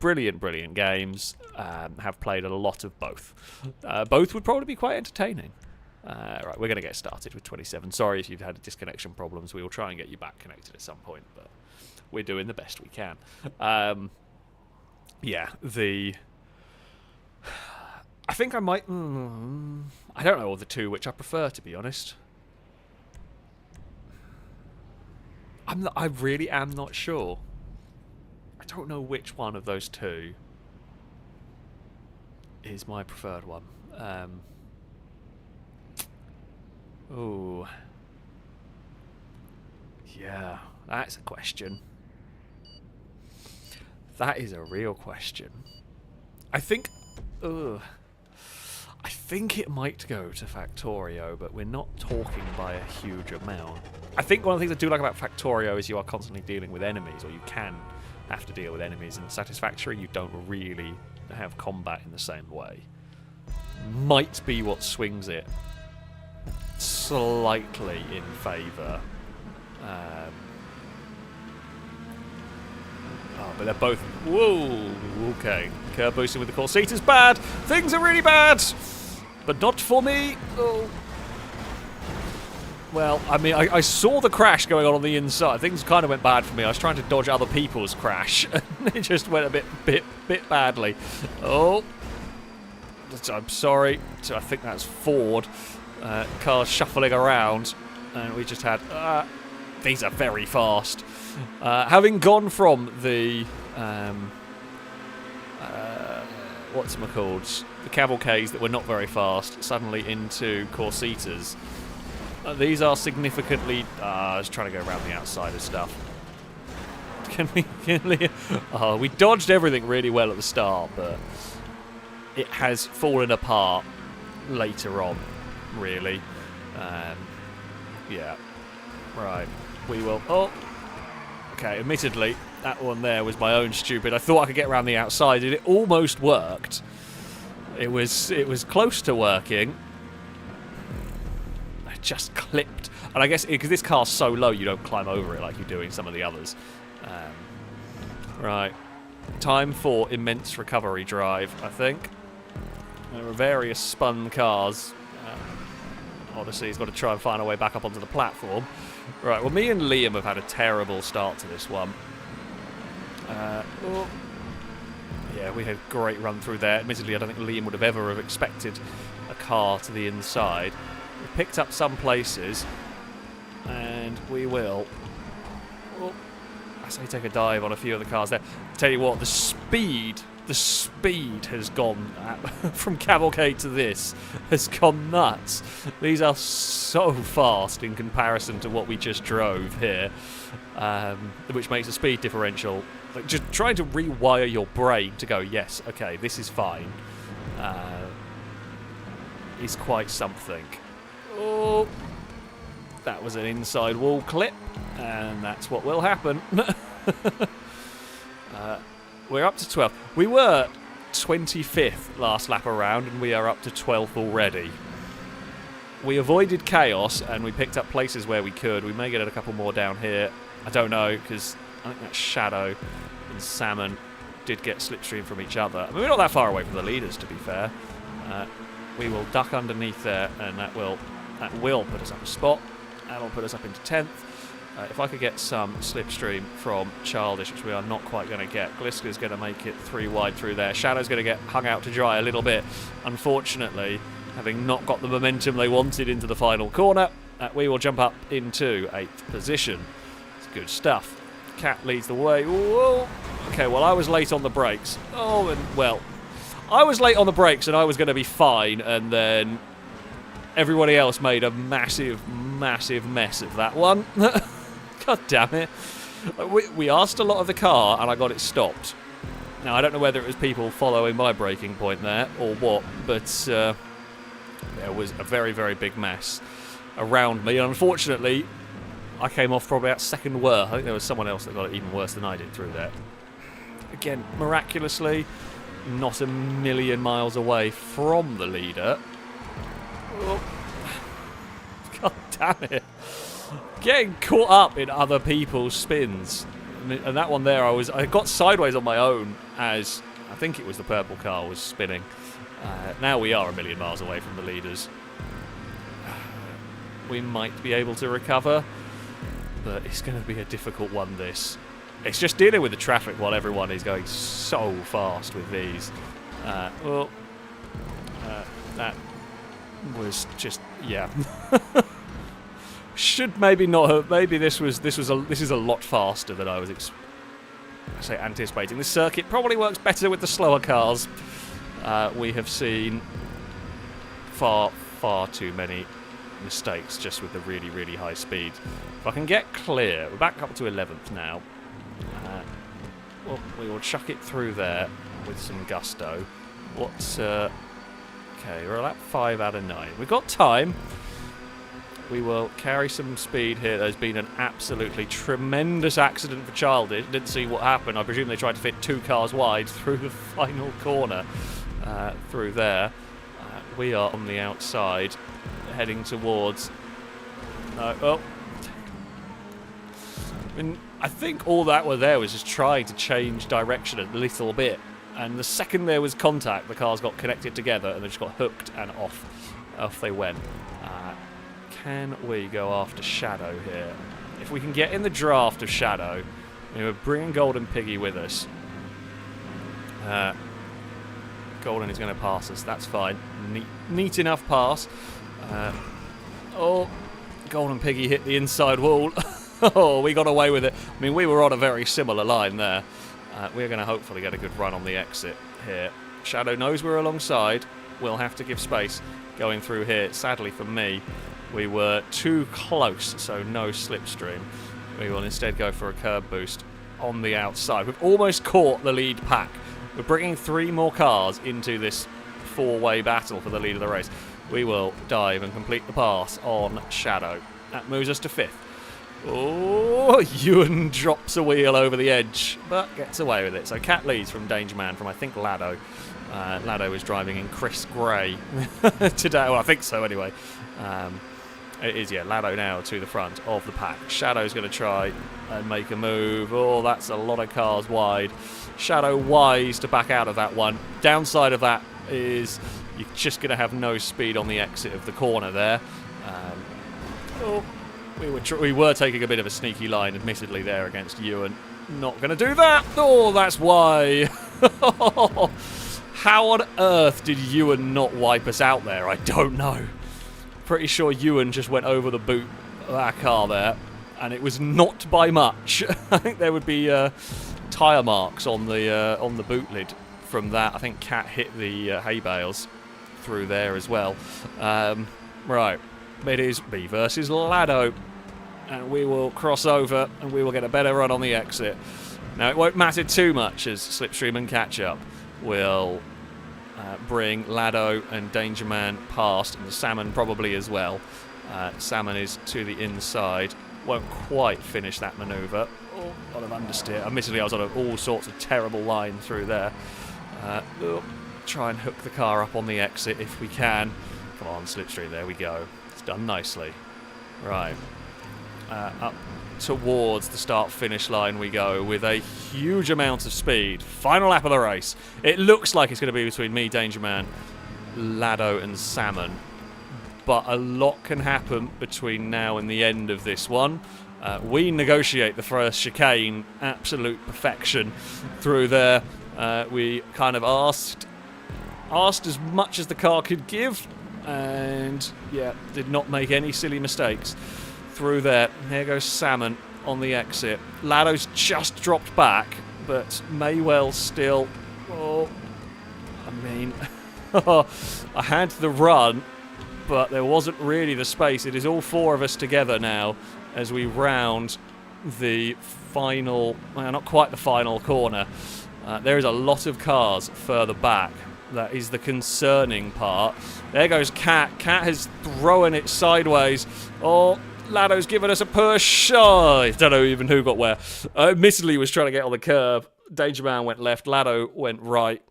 brilliant, brilliant games. Have played a lot of both. Both would probably be quite entertaining. Right, we're going to get started with 27. Sorry if you've had disconnection problems. We will try and get you back connected at some point, but we're doing the best we can. Yeah, I think I might... I don't know all the two which I prefer, to be honest. I really am not sure. I don't know which one of those two is my preferred one. Oh. Yeah, that's a question. That is a real question. I think it might go to Factorio, but we're not talking by a huge amount. I think one of the things I do like about Factorio is you are constantly dealing with enemies, or you can have to deal with enemies. In Satisfactory, you don't really have combat in the same way. Might be what swings it slightly in favour. But they're both... Whoa! Okay. Curb boosting with the core seat is bad! Things are really bad! But not for me! Oh. Well, I mean, I saw the crash going on the inside. Things kind of went bad for me. I was trying to dodge other people's crash, and it just went a bit badly. Oh. I'm sorry. I think that's Ford. Cars shuffling around. And we just had... these are very fast. Having gone from the... what's-it-called? The cavalcades that were not very fast, suddenly into Corsitas. These are significantly... I was trying to go around the outside of stuff. Can we... we dodged everything really well at the start, but it has fallen apart later on, really. Yeah. Right. We will... Oh! Okay, admittedly, that one there was my own stupid. I thought I could get around the outside, and it almost worked. It was close to working. I just clipped. And I guess, because this car's so low, you don't climb over it like you do in some of the others. Right. Time for immense recovery drive, I think. There are various spun cars. Obviously, he's got to try and find a way back up onto the platform. Right, well, me and Liam have had a terrible start to this one. Yeah, we had a great run through there. Admittedly, I don't think Liam would have ever expected a car to the inside. We picked up some places, and we will... I say take a dive on a few of the cars there. Tell you what, the speed has gone from cavalcade to this has gone nuts. These are so fast in comparison to what we just drove here, which makes the speed differential. Like, just trying to rewire your brain to go, yes, okay, this is fine, is quite something. Oh, that was an inside wall clip, and that's what will happen. We're up to 12th. We were 25th last lap around, and we are up to 12th already. We avoided chaos, and we picked up places where we could. We may get a couple more down here. I don't know, because I think that Shadow and Salmon did get slipstream from each other. I mean, we're not that far away from the leaders, to be fair. We will duck underneath there, and that will put us up a spot. That'll put us up into 10th. If I could get some slipstream from Childish, which we are not quite going to get. Gliska's going to make it 3 wide through there. Shadow's going to get hung out to dry a little bit. Unfortunately, having not got the momentum they wanted into the final corner, we will jump up into 8th position. It's good stuff. Cat leads the way. Whoa. Okay, well, I was late on the brakes. I was late on the brakes and I was going to be fine, and then everybody else made a massive, massive mess of that one. God damn it. We asked a lot of the car, and I got it stopped. Now, I don't know whether it was people following my braking point there, or what, but there was a very, very big mess around me, and unfortunately, I came off probably about second worst. I think there was someone else that got it even worse than I did through there. Again, miraculously, not a million miles away from the leader. Oh. God damn it. getting caught up in other people's spins. And that one there, I got sideways on my own as I think it was the purple car was spinning. Now we are a million miles away from the leaders. We might be able to recover, but it's going to be a difficult one, this. It's just dealing with the traffic while everyone is going so fast with these. That was just, yeah. Should maybe not have. Maybe this is a lot faster than I was anticipating. This circuit probably works better with the slower cars. We have seen far too many mistakes just with the really, really high speed. If I can get clear, we're back up to 11th now. Well, we will chuck it through there with some gusto. Okay, we're at 5 out of 9. We've got time. We will carry some speed here. There's been an absolutely tremendous accident for Childish. Didn't see what happened. I presume they tried to fit 2 cars wide through the final corner through there. We are on the outside, heading towards... I think all that were there was just trying to change direction a little bit. And the second there was contact, the cars got connected together and they just got hooked and off. Off they went. Can we go after Shadow here? If we can get in the draft of Shadow, we're bringing Golden Piggy with us. Golden is going to pass us. That's fine. Neat enough pass. Golden Piggy hit the inside wall. Oh, we got away with it. I mean, we were on a very similar line there. We're going to hopefully get a good run on the exit here. Shadow knows we're alongside. We'll have to give space going through here. Sadly for me, we were too close, so no slipstream. We will instead go for a curb boost on the outside. We've almost caught the lead pack. We're bringing 3 more cars into this 4-way battle for the lead of the race. We will dive and complete the pass on Shadow. That moves us to 5th. Oh, Ewan drops a wheel over the edge, but gets away with it. So Cat leads from Danger Man from, I think, Lado. Lado is driving in Chris Gray today. Well, I think so anyway. It is, yeah, Lado now to the front of the pack. Shadow's going to try and make a move. Oh, that's a lot of cars wide. Shadow wise to back out of that one. Downside of that is you're just going to have no speed on the exit of the corner there. We were taking a bit of a sneaky line, admittedly, there against Ewan. Not going to do that. Oh, that's why. How on earth did Ewan not wipe us out there? I don't know. Pretty sure Ewan just went over the boot of our car there, and it was not by much. I think there would be tyre marks on the boot lid from that. I think Cat hit the hay bales through there as well. Right. It is me versus Lado, and we will cross over and we will get a better run on the exit. Now it won't matter too much as Slipstream and Catch Up will bring Lado and Danger Man past, and the Salmon probably as well. Salmon is to the inside, won't quite finish that manoeuvre. Oh, a lot of understeer. Admittedly, I was on all sorts of terrible line through there. Try and hook the car up on the exit if we can. Come on, Slipstream, there we go. Done nicely. Right. Up towards the start-finish line we go with a huge amount of speed. Final lap of the race. It looks like it's going to be between me, Danger Man, Lado and Salmon. But a lot can happen between now and the end of this one. We negotiate the first chicane. Absolute perfection through there. We kind of asked as much as the car could give. And, yeah, did not make any silly mistakes through there. Here goes Salmon on the exit. Lado's just dropped back, but may well still... Oh, I mean... I had the run, but there wasn't really the space. It is all 4 of us together now as we round the final... Well, not quite the final corner. There is a lot of cars further back. That is the concerning part. There goes Cat. Cat has thrown it sideways. Oh, Lado's given us a push. Oh, I don't know even who got where. Admittedly, was trying to get on the curb. Danger Man went left. Lado went right.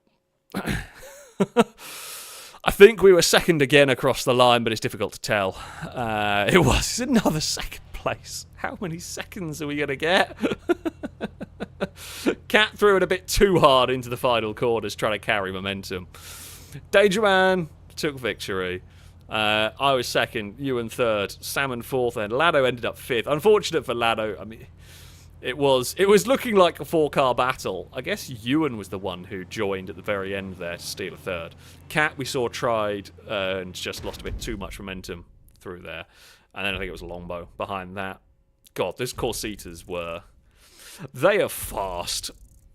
I think we were second again across the line, but it's difficult to tell. It's another second place. place. How many seconds are we going to get? Cat threw it a bit too hard into the final corners, trying to carry momentum. Danger Man took victory. I was second, Ewan third, Salmon fourth, and Lado ended up fifth. Unfortunate for Lado. I mean, it was looking like a 4-car battle. I guess Ewan was the one who joined at the very end there to steal a third. Cat, we saw, tried and just lost a bit too much momentum through there. And then I think it was Longbow behind that. God, those Corsitas they are fast.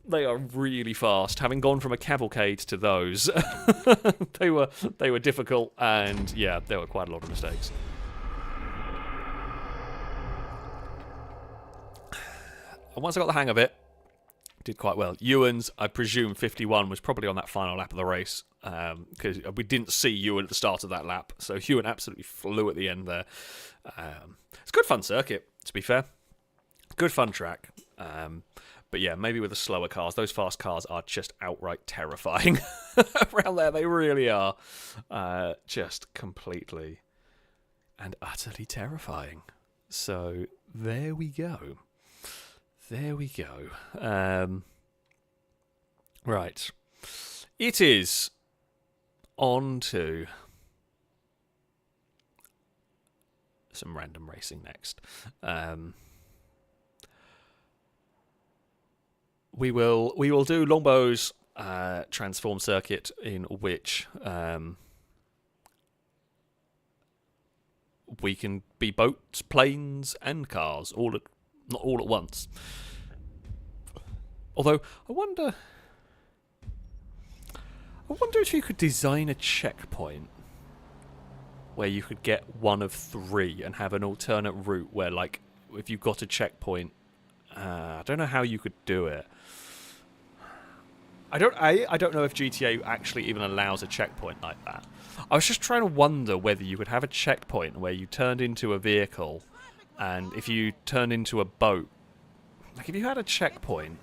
They are really fast. Having gone from a cavalcade to those, they were difficult, and yeah, there were quite a lot of mistakes. And once I got the hang of it, did quite well. Ewan's, I presume 51 was probably on that final lap of the race, because we didn't see Ewan at the start of that lap, so Ewan absolutely flew at the end there. It's a good fun circuit, to be fair. Good fun track. But yeah, maybe with the slower cars. Those fast cars are just outright terrifying. Around there, they really are. Just completely and utterly terrifying. So, there we go. There we go. Right. It is on to some random racing next. We will do Longbow's transform circuit, in which we can be boats, planes, and cars, not all at once. Although I wonder if you could design a checkpoint where you could get one of 3 and have an alternate route where, like, if you got a checkpoint, I don't know how you could do it. I don't know if GTA actually even allows a checkpoint like that. I was just trying to wonder whether you could have a checkpoint where you turned into a vehicle, and if you turned into a boat, like if you had a checkpoint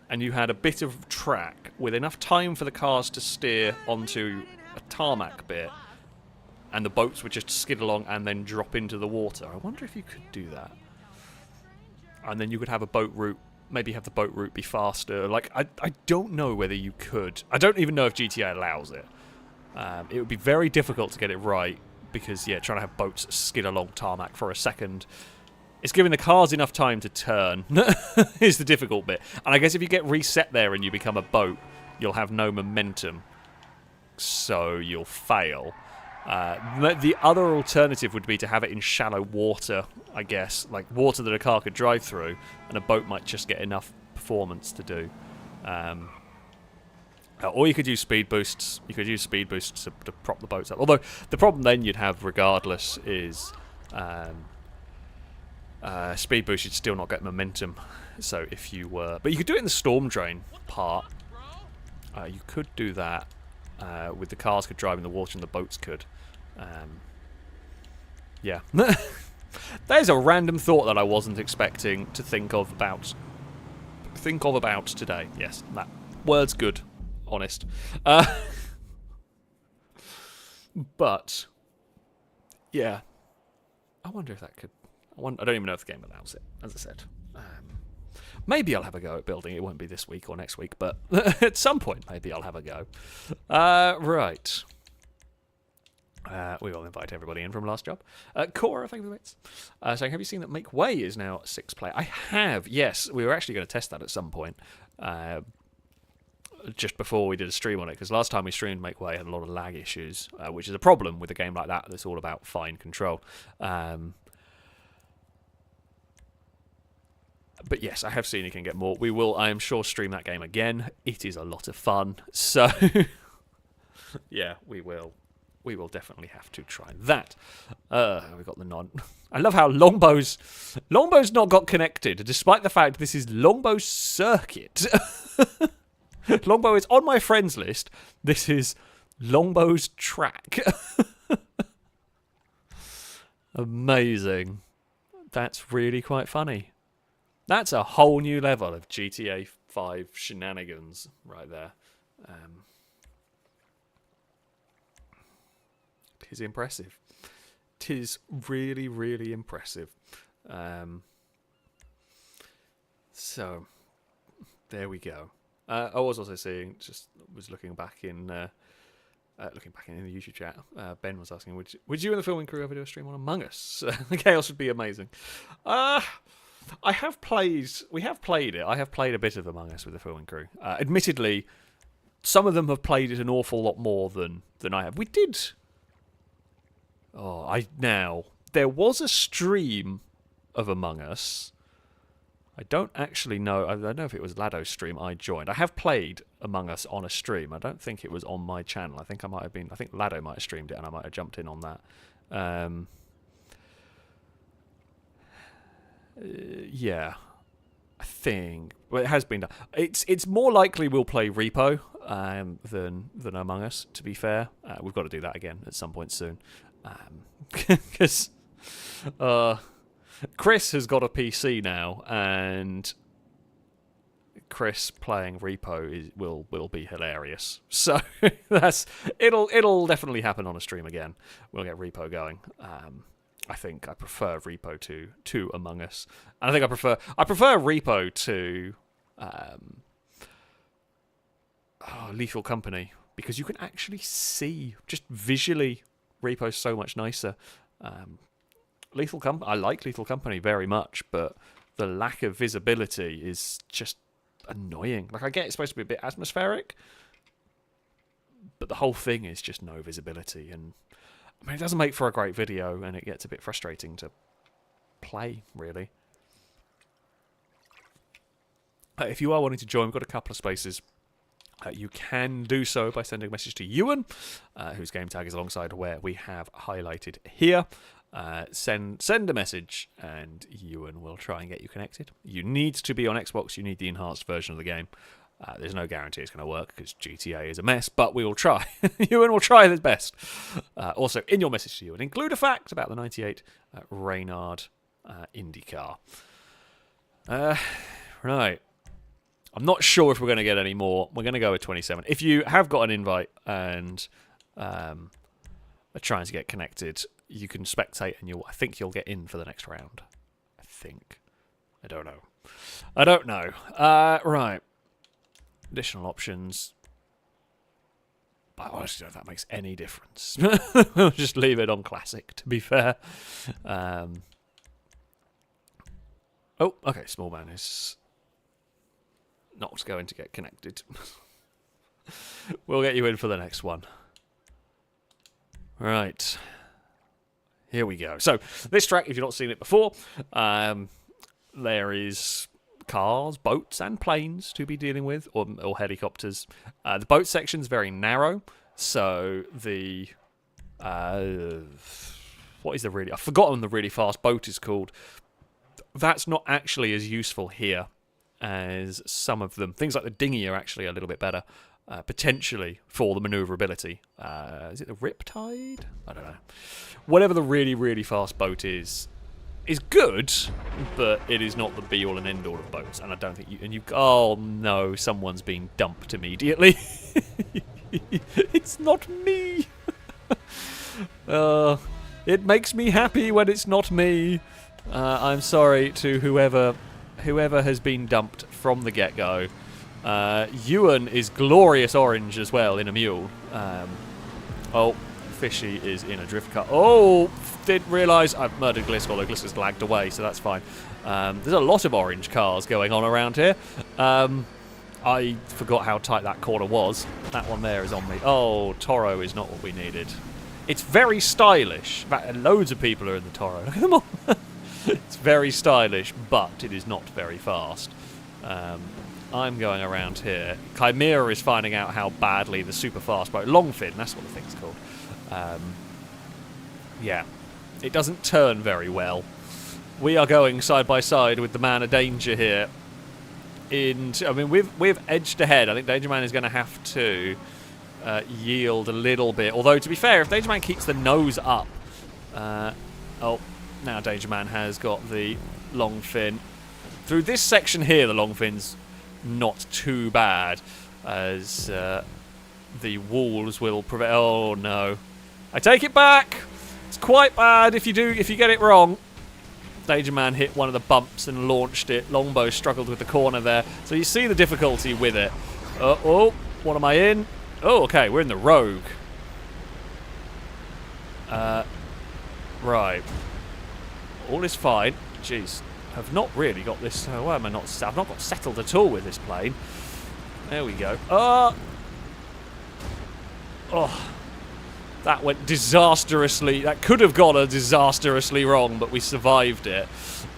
and you had a bit of track with enough time for the cars to steer onto a tarmac bit, and the boats would just skid along and then drop into the water. I wonder if you could do that. And then you could have a boat route, maybe have the boat route be faster. Like, I don't know whether you could. I don't even know if GTA allows it. It would be very difficult to get it right, because, yeah, trying to have boats skid along tarmac for a second, it's giving the cars enough time to turn is the difficult bit. And I guess if you get reset there and you become a boat, you'll have no momentum, so you'll fail. The other alternative would be to have it in shallow water, I guess, like water that a car could drive through, and a boat might just get enough performance to do. Or you could use speed boosts. You could use speed boosts to prop the boats up. Although the problem then you'd have, regardless, is speed boost, you'd still not get momentum. So if you were, but you could do it in the storm drain part. You could do that. With the cars could drive in the water and the boats could. Yeah. There's a random thought that I wasn't expecting to think of about today. Yes, that word's good. Honest. But, yeah. I wonder if that could... I don't even know if the game allows it, as I said. Maybe I'll have a go at building. It won't be this week or next week, but at some point, maybe I'll have a go. Right. We will invite everybody in from last job. Cora, thank you for the bits. Saying, have you seen that Make Way is now 6-player? I have, yes. We were actually going to test that at some point. Just before we did a stream on it, because last time we streamed Make Way had a lot of lag issues, which is a problem with a game like that that's all about fine control. But yes, I have seen you can get more. We will, I am sure, stream that game again. It is a lot of fun. So, yeah, we will definitely have to try that. We got the nod. I love how Longbow's not got connected, despite the fact this is Longbow's circuit. Longbow is on my friends list. This is Longbow's track. Amazing. That's really quite funny. That's a whole new level of GTA 5 shenanigans right there. It is impressive. 'Tis really, really impressive. So, there we go. I was also seeing, was looking back in the YouTube chat. Ben was asking, would you and the filming crew ever do a stream on Among Us? The chaos would be amazing. We have played it. I have played a bit of Among Us with the filming crew. Admittedly, some of them have played it an awful lot more than I have. We did. There was a stream of Among Us. I don't actually know. I don't know if it was Lado's stream I joined. I have played Among Us on a stream. I don't think it was on my channel. I think Lado might have streamed it, and I might have jumped in on that. Yeah, I think. Well, it has been done. It's more likely we'll play Repo than Among Us. To be fair, we've got to do that again at some point soon, because Chris has got a PC now, and Chris playing Repo will be hilarious. So it'll definitely happen on a stream again. We'll get Repo going. I think I prefer Repo to Among Us, and I think I prefer Repo to Lethal Company, because you can actually see, just visually, Repo's so much nicer. I like Lethal Company very much, but the lack of visibility is just annoying. Like, I get it's supposed to be a bit atmospheric, but the whole thing is just no visibility, and I mean, it doesn't make for a great video, and it gets a bit frustrating to play, really. If you are wanting to join, we've got a couple of spaces. You can do so by sending a message to Ewan, whose game tag is alongside where we have highlighted here. Send a message, and Ewan will try and get you connected. You need to be on Xbox. You need the enhanced version of the game. There's no guarantee it's going to work, because GTA is a mess, but we will try. Ewan will try his best. Also, in your message to Ewan, include a fact about the 98 Reynard IndyCar. Right. I'm not sure if we're going to get any more. We're going to go with 27. If you have got an invite and are trying to get connected, you can spectate, and I think you'll get in for the next round. I think. I don't know. Right. Additional options. I honestly don't know if that makes any difference. We'll just leave it on classic, to be fair. Oh, okay. Small man is not going to get connected. We'll get you in for the next one. Right. Here we go. So, this track, if you've not seen it before, there is cars, boats, and planes to be dealing with, or helicopters. The boat section's very narrow, so the what is the really? I've forgotten the really fast boat is called. That's not actually as useful here as some of them. Things like the dinghy are actually a little bit better, potentially, for the manoeuvrability. Is it the Riptide? I don't know. Whatever the really, really fast boat is good, but it is not the be-all and end-all of boats. And I don't think you... Oh, no, someone's being dumped immediately. It's not me. It makes me happy when it's not me. I'm sorry to whoever has been dumped from the get-go. Ewan is glorious orange as well in a mule. Oh, Fishy is in a drift car. Oh, didn't realise I've murdered Glisk, although Glisk has lagged away, so that's fine. There's a lot of orange cars going on around here. I forgot how tight that corner was. That one there is on me. Oh, Toro is not what we needed. It's very stylish. In fact, loads of people are in the Toro. Look at them all. It's very stylish, but it is not very fast. I'm going around here. Chimera is finding out how badly the super fast boat, Longfin, that's what the thing's called. Yeah, it doesn't turn very well. We are going side by side with the man of danger here. I mean, we've edged ahead. I think Danger Man is going to have to yield a little bit. Although, to be fair, if Danger Man keeps the nose up... oh, now Danger Man has got the long fin. Through this section here, the long fin's not too bad, as the walls will prevent... Oh, no. I take it back! It's quite bad if you get it wrong. Danger Man hit one of the bumps and launched it. Longbow struggled with the corner there. So you see the difficulty with it. Oh, what am I in? Oh, okay, we're in the Rogue. Right. All is fine. Jeez, I've not really got this. Why am I not? I've not got settled at all with this plane. There we go. Oh, that went disastrously. That could have gone disastrously wrong, but we survived it.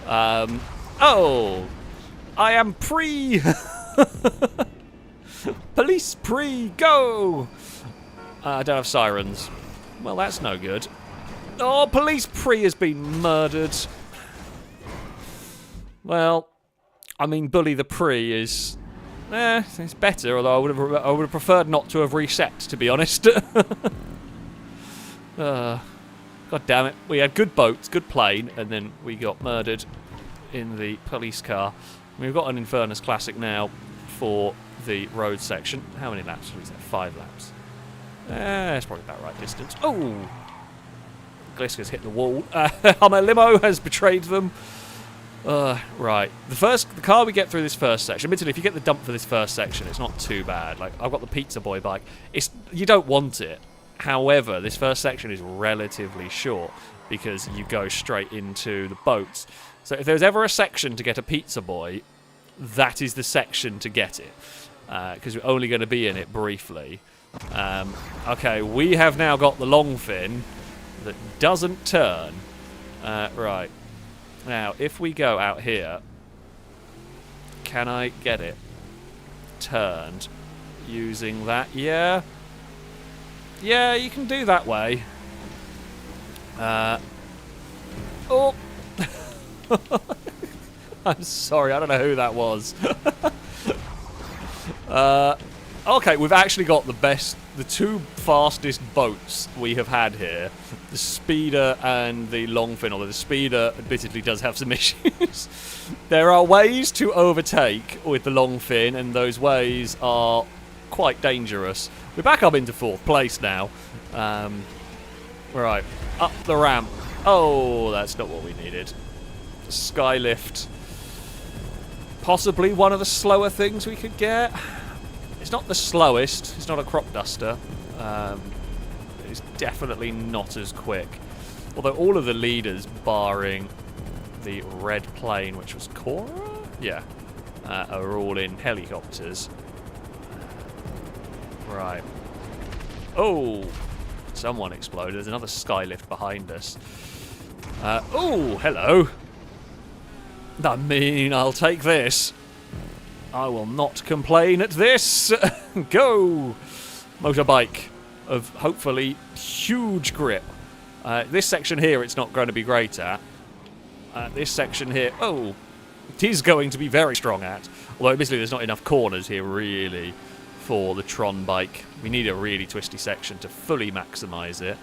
Oh, I am pre. Police pre, go! I don't have sirens. Well, that's no good. Oh, police pre has been murdered. Well, I mean, bully the pre is, it's better. Although I would have preferred not to have reset, to be honest. God damn it! We had good boats, good plane, and then we got murdered in the police car. We've got an Infernus Classic now for the road section. How many laps was that? 5 laps. That's probably about right distance. Oh! Gliska's hit the wall. Hummer limo has betrayed them. Right. The car we get through this first section, admittedly, if you get the dump for this first section, it's not too bad. Like, I've got the Pizza Boy bike. You don't want it. However, this first section is relatively short because you go straight into the boats. So if there's ever a section to get a Pizza Boy, that is the section to get it. Because we're only going to be in it briefly. Okay, we have now got the long fin that doesn't turn. Right. Now, if we go out here, can I get it turned using that? Yeah. Yeah, you can do that way. Oh! I'm sorry, I don't know who that was. Okay, we've actually got the two fastest boats we have had here. The Speeder and the Longfin, although the Speeder admittedly does have some issues. There are ways to overtake with the Longfin, and those ways are quite dangerous. We're back up into 4th place now. Right, up the ramp. Oh, that's not what we needed. Skylift. Possibly one of the slower things we could get. It's not the slowest. It's not a crop duster. It's definitely not as quick. Although all of the leaders, barring the red plane, which was Cora? Yeah. Are all in helicopters. Right. Oh! Someone exploded. There's another skylift behind us. Oh, hello. I mean, I'll take this. I will not complain at this. Go! Motorbike of hopefully huge grip. This section here it's not going to be great at. This section here, oh, it is going to be very strong at. Although admittedly there's not enough corners here really for the Tron bike. We need a really twisty section to fully maximise it.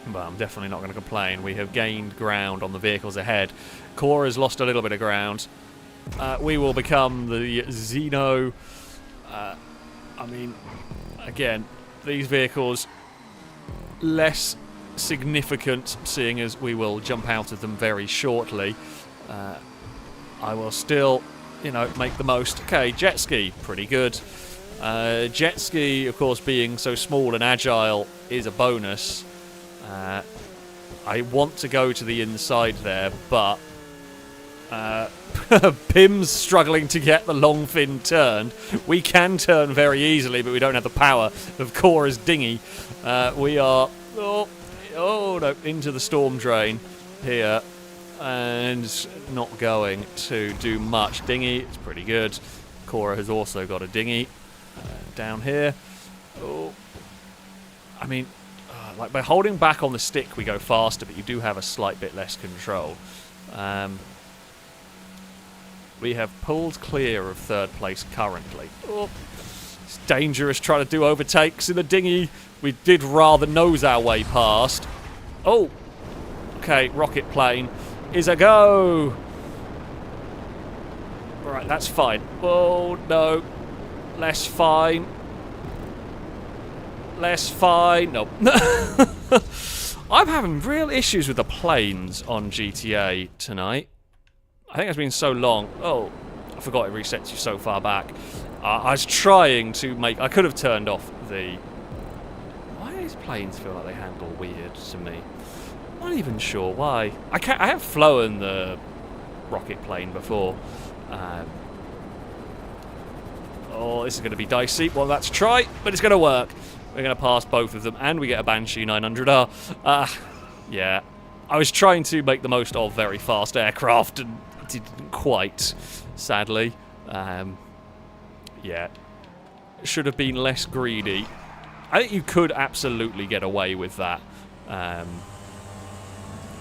But I'm definitely not going to complain. We have gained ground on the vehicles ahead. Cora's lost a little bit of ground. We will become the Xeno. I mean, again, these vehicles less significant, seeing as we will jump out of them very shortly. I will still, make the most. Okay, jet ski, pretty good. Jet ski, of course, being so small and agile is a bonus. I want to go to the inside there, but Pim's struggling to get the long fin turned. We can turn very easily, but we don't have the power of Cora's dinghy. We are no, into the storm drain here, and not going to do much. Dinghy, it's pretty good. Cora has also got a dinghy down here. Oh, I mean, like by holding back on the stick, we go faster, but you do have a slight bit less control. We have pulled clear of 3rd place currently. Oh, it's dangerous trying to do overtakes in the dinghy. We did rather nose our way past. Oh, okay, rocket plane is a go. Right, that's fine. Oh, no. Less fine. Less fine. Nope. I'm having real issues with the planes on GTA tonight. I think it's been so long. Oh, I forgot it resets you so far back. I was trying to make... I could have turned off the... Why do these planes feel like they handle weird to me? I'm not even sure why. I have flown the rocket plane before. Oh, this is going to be dicey. Well, let's try, but it's going to work. We're going to pass both of them, and we get a Banshee 900R. Yeah. I was trying to make the most of very fast aircraft, and it didn't quite, sadly. Yeah. Should have been less greedy. I think you could absolutely get away with that.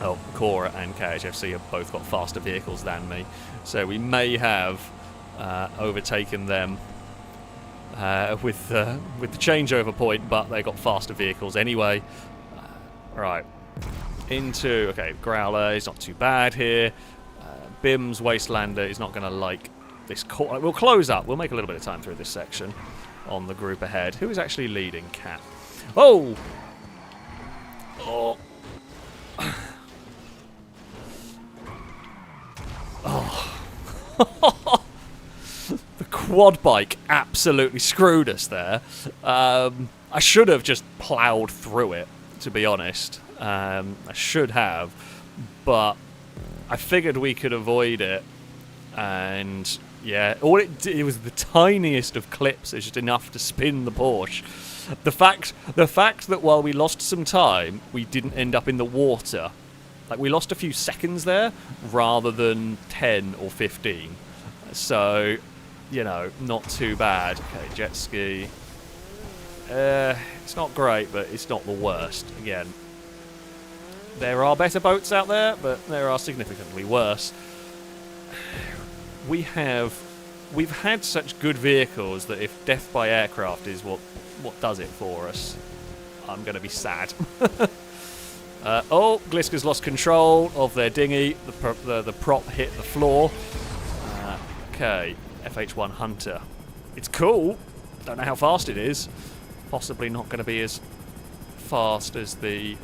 Oh, Cora and KHFC have both got faster vehicles than me, so we may have overtaken them with the changeover point, but they got faster vehicles anyway. Right, into okay, Growler is not too bad here. Bim's Wastelander is not going to like this. We'll close up. We'll make a little bit of time through this section on the group ahead. Who is actually leading? Cat. Oh. Oh. Oh. The quad bike absolutely screwed us there. I should have just ploughed through it, to be honest. I should have, but I figured we could avoid it. And yeah, all it was the tiniest of clips. It's just enough to spin the Porsche. The fact that while we lost some time, we didn't end up in the water. Like, we lost a few seconds there, rather than 10 or 15. So, you know, not too bad. Okay, jet ski. It's not great, but it's not the worst. Again, there are better boats out there, but there are significantly worse. We've had such good vehicles that if death by aircraft is what does it for us, I'm going to be sad. Oh, Gliska's lost control of their dinghy. The prop hit the floor. Okay, FH1 Hunter. It's cool. Don't know how fast it is. Possibly not going to be as fast as the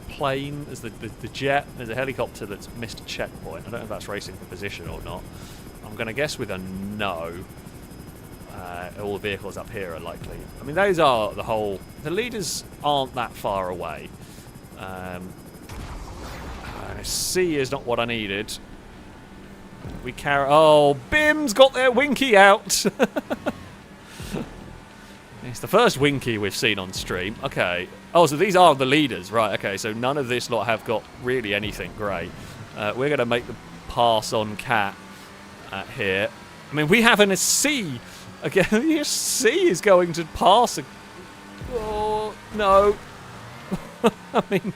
plane, as the jet. There's a helicopter that's missed a checkpoint. I don't know if that's racing for position or not. I'm going to guess with a no. All the vehicles up here are likely. I mean, those are the leaders aren't that far away. C is not what I needed. We carry. Oh, Bim's got their Winky out. It's the first Winky we've seen on stream. Okay. Oh, so these are the leaders, right? Okay, so none of this lot have got really anything great. We're going to make the pass on Cat here. I mean, we have a C. Again, C is going to pass. Oh no. I mean,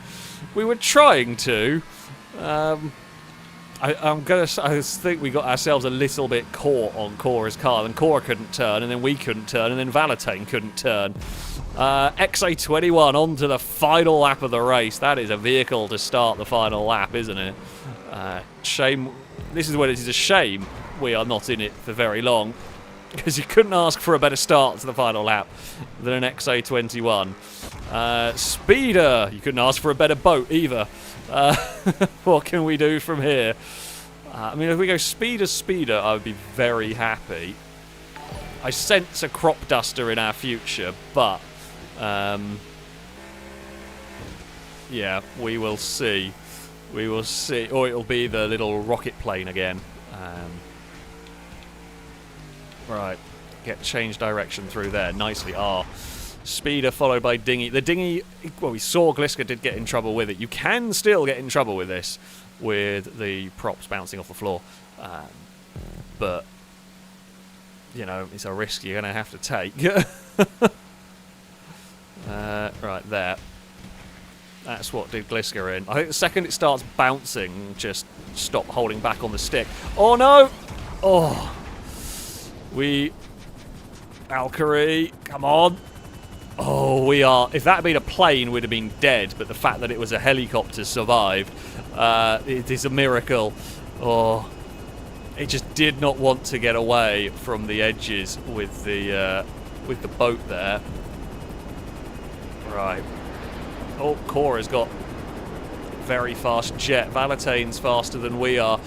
we were trying to. I think we got ourselves a little bit caught on Cora's car, and Cora couldn't turn, and then we couldn't turn, and then Valentine couldn't turn. XA21 onto the final lap of the race. That is a vehicle to start the final lap, isn't it? Shame. This is when it is a shame we are not in it for very long, because you couldn't ask for a better start to the final lap than an XA21. Speeder, you couldn't ask for a better boat either. What can we do from here? I mean, if we go speeder, I would be very happy. I sense a crop duster in our future, but yeah, we will see. We will see. Or it'll be the little rocket plane again. Right, change direction through there. Nicely. Speeder followed by dinghy. The dinghy, well, we saw Gliska did get in trouble with it. You can still get in trouble with this, with the props bouncing off the floor. But, you know, it's a risk you're going to have to take. Right, there. That's what did Gliska in. I think the second it starts bouncing, just stop holding back on the stick. Oh, no! Oh. Valkyrie, come on. Oh, we are. If that had been a plane, we'd have been dead. But the fact that it was a helicopter survived, it is a miracle. Oh, it just did not want to get away from the edges with the boat there. Right. Oh, Cora's got very fast jet. Valetain's faster than we are.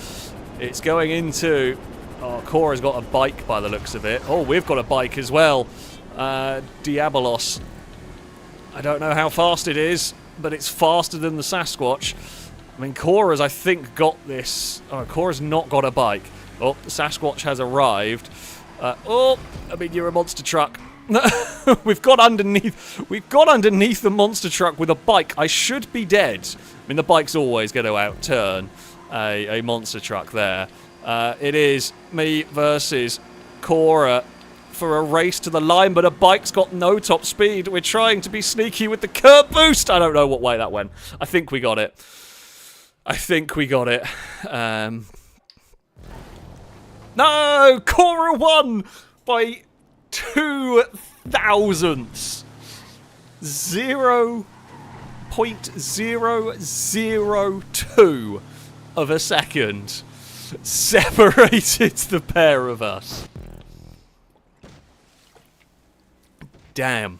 It's going into... Oh, Cora's got a bike by the looks of it. Oh, we've got a bike as well. Diabolos. I don't know how fast it is, but it's faster than the Sasquatch. I mean, Cora's, I think, got this... Oh, Cora's not got a bike. Oh, the Sasquatch has arrived. You're a monster truck. We've got underneath the monster truck with a bike. I should be dead. I mean, the bike's always going to outturn a monster truck there. It is me versus Cora for a race to the line, but a bike's got no top speed. We're trying to be sneaky with the curb boost. I don't know what way that went. I think we got it. No! Cora won by 2 thousandths. 0.002 of a second separated the pair of us. Damn.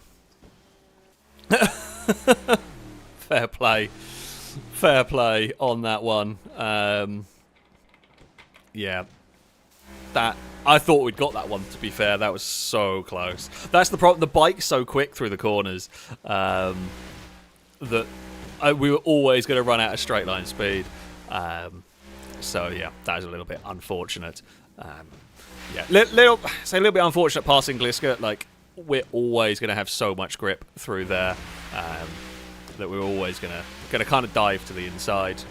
Fair play. Fair play on that one. Yeah. That I thought we'd got that one, to be fair. That was so close. That's the problem. The bike's so quick through the corners that we were always going to run out of straight line speed. So, yeah, that is a little bit unfortunate. Yeah, little bit unfortunate passing Gliska. Like, we're always going to have so much grip through there that we're always going to kind of dive to the inside.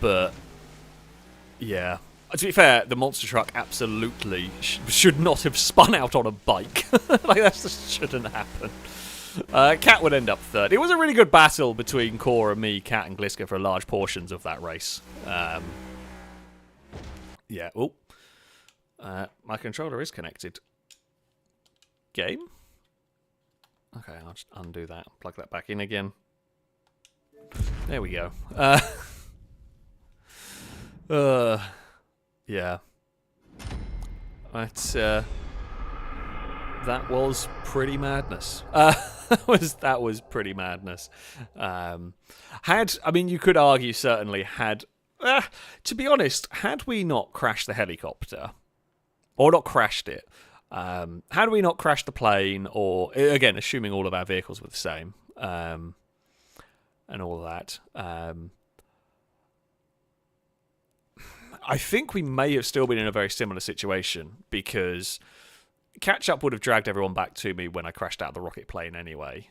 But, yeah. To be fair, the monster truck absolutely should not have spun out on a bike. Like, that just shouldn't happen. Cat would end up third. It was a really good battle between Cora, me, Cat, and Gliska for large portions of that race. Yeah. Oh. My controller is connected. Game? Okay, I'll just undo that. Plug that back in again. There we go. Yeah. That was pretty madness. That was pretty madness. You could argue certainly to be honest, had we not crashed the helicopter, or not crashed it, had we not crashed the plane, or, again, assuming all of our vehicles were the same, and all of that, I think we may have still been in a very similar situation, because catch-up would have dragged everyone back to me when I crashed out of the rocket plane anyway.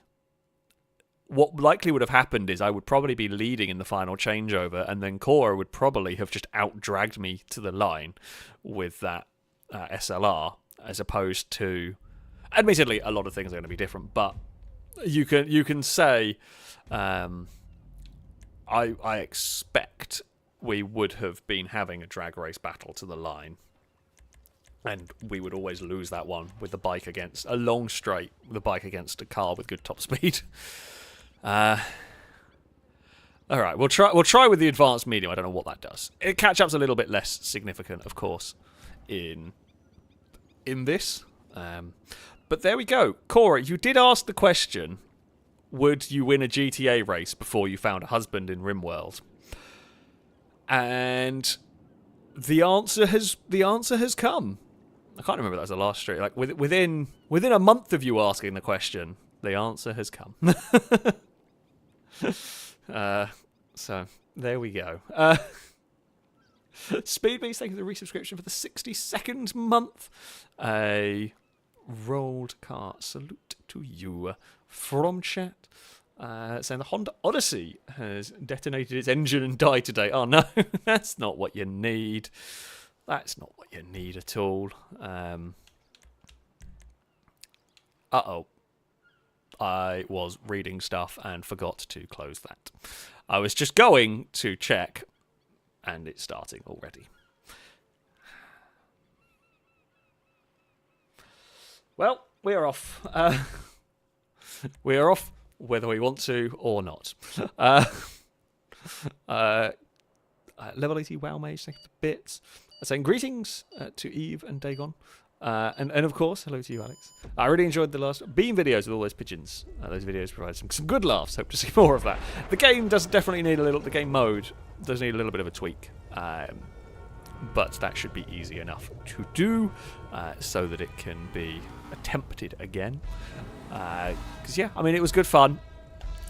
What likely would have happened is I would probably be leading in the final changeover, and then Cora would probably have just out-dragged me to the line with that SLR, as opposed to... Admittedly, a lot of things are going to be different, but you can say I expect we would have been having a drag race battle to the line, and we would always lose that one with the bike against a long straight, with the bike against a car with good top speed. All right, we'll try with the advanced medium. I don't know what that does. Catch-up's a little bit less significant, of course, in this. But there we go. Cora, you did ask the question, would you win a GTA race before you found a husband in RimWorld? And the answer has come. I can't remember if that was the last stream. Like within a month of you asking the question, the answer has come. So there we go. Speedbeast, thank you for the resubscription for the 62nd month. A rolled car salute to you from chat. Saying the Honda Odyssey has detonated its engine and died today. Oh no, that's not what you need. That's not what you need at all. Uh-oh. I was reading stuff and forgot to close that. I was just going to check, and it's starting already. Well, we're off. We're off whether we want to or not. Level 80 Wow Mage, thank you for the bits. Saying greetings to Eve and Dagon. And of course, hello to you, Alex. I really enjoyed the last Beam videos with all those pigeons. Those videos provide some good laughs. Hope to see more of that. The game does definitely need the game mode does need a little bit of a tweak. But that should be easy enough to do, so that it can be attempted again. Because yeah, I mean, it was good fun.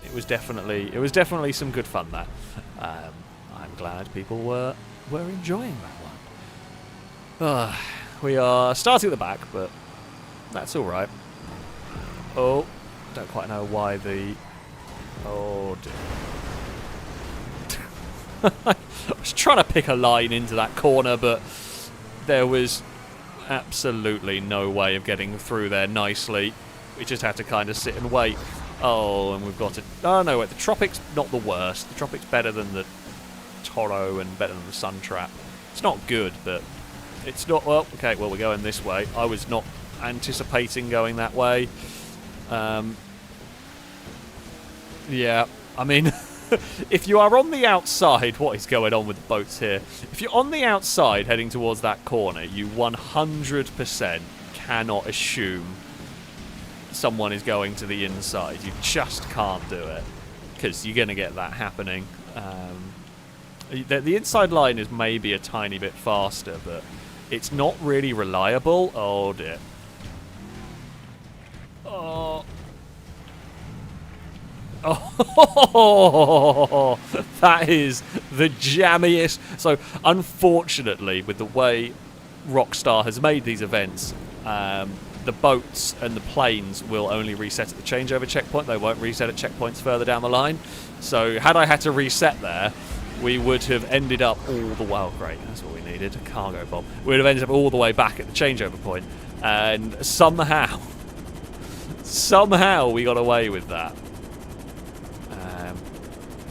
It was definitely some good fun. That I'm glad people were enjoying that one. We are starting at the back, but that's all right. Oh, don't quite know why the. Oh dear. I was trying to pick a line into that corner, but there was absolutely no way of getting through there nicely. We just had to kind of sit and wait. Oh, and we've got it. Oh no, wait, the Tropic's not the worst. The Tropic's better than the Toro and better than the Sun Trap. It's not good, but it's not. Well, okay, well, we're going this way. I was not anticipating going that way. Yeah, I mean, if you are on the outside, what is going on with the boats here? If you're on the outside heading towards that corner, you 100% cannot assume someone is going to the inside. You just can't do it, because you're going to get that happening. The inside line is maybe a tiny bit faster, but it's not really reliable. Oh dear. Oh. Oh, that is the jammiest. So, unfortunately, with the way Rockstar has made these events, the boats and the planes will only reset at the changeover checkpoint. They won't reset at checkpoints further down the line. So, had I had to reset there, we would have ended up all the way. Oh, great, that's what we needed, a cargo bomb. We would have ended up all the way back at the changeover point, and somehow we got away with that.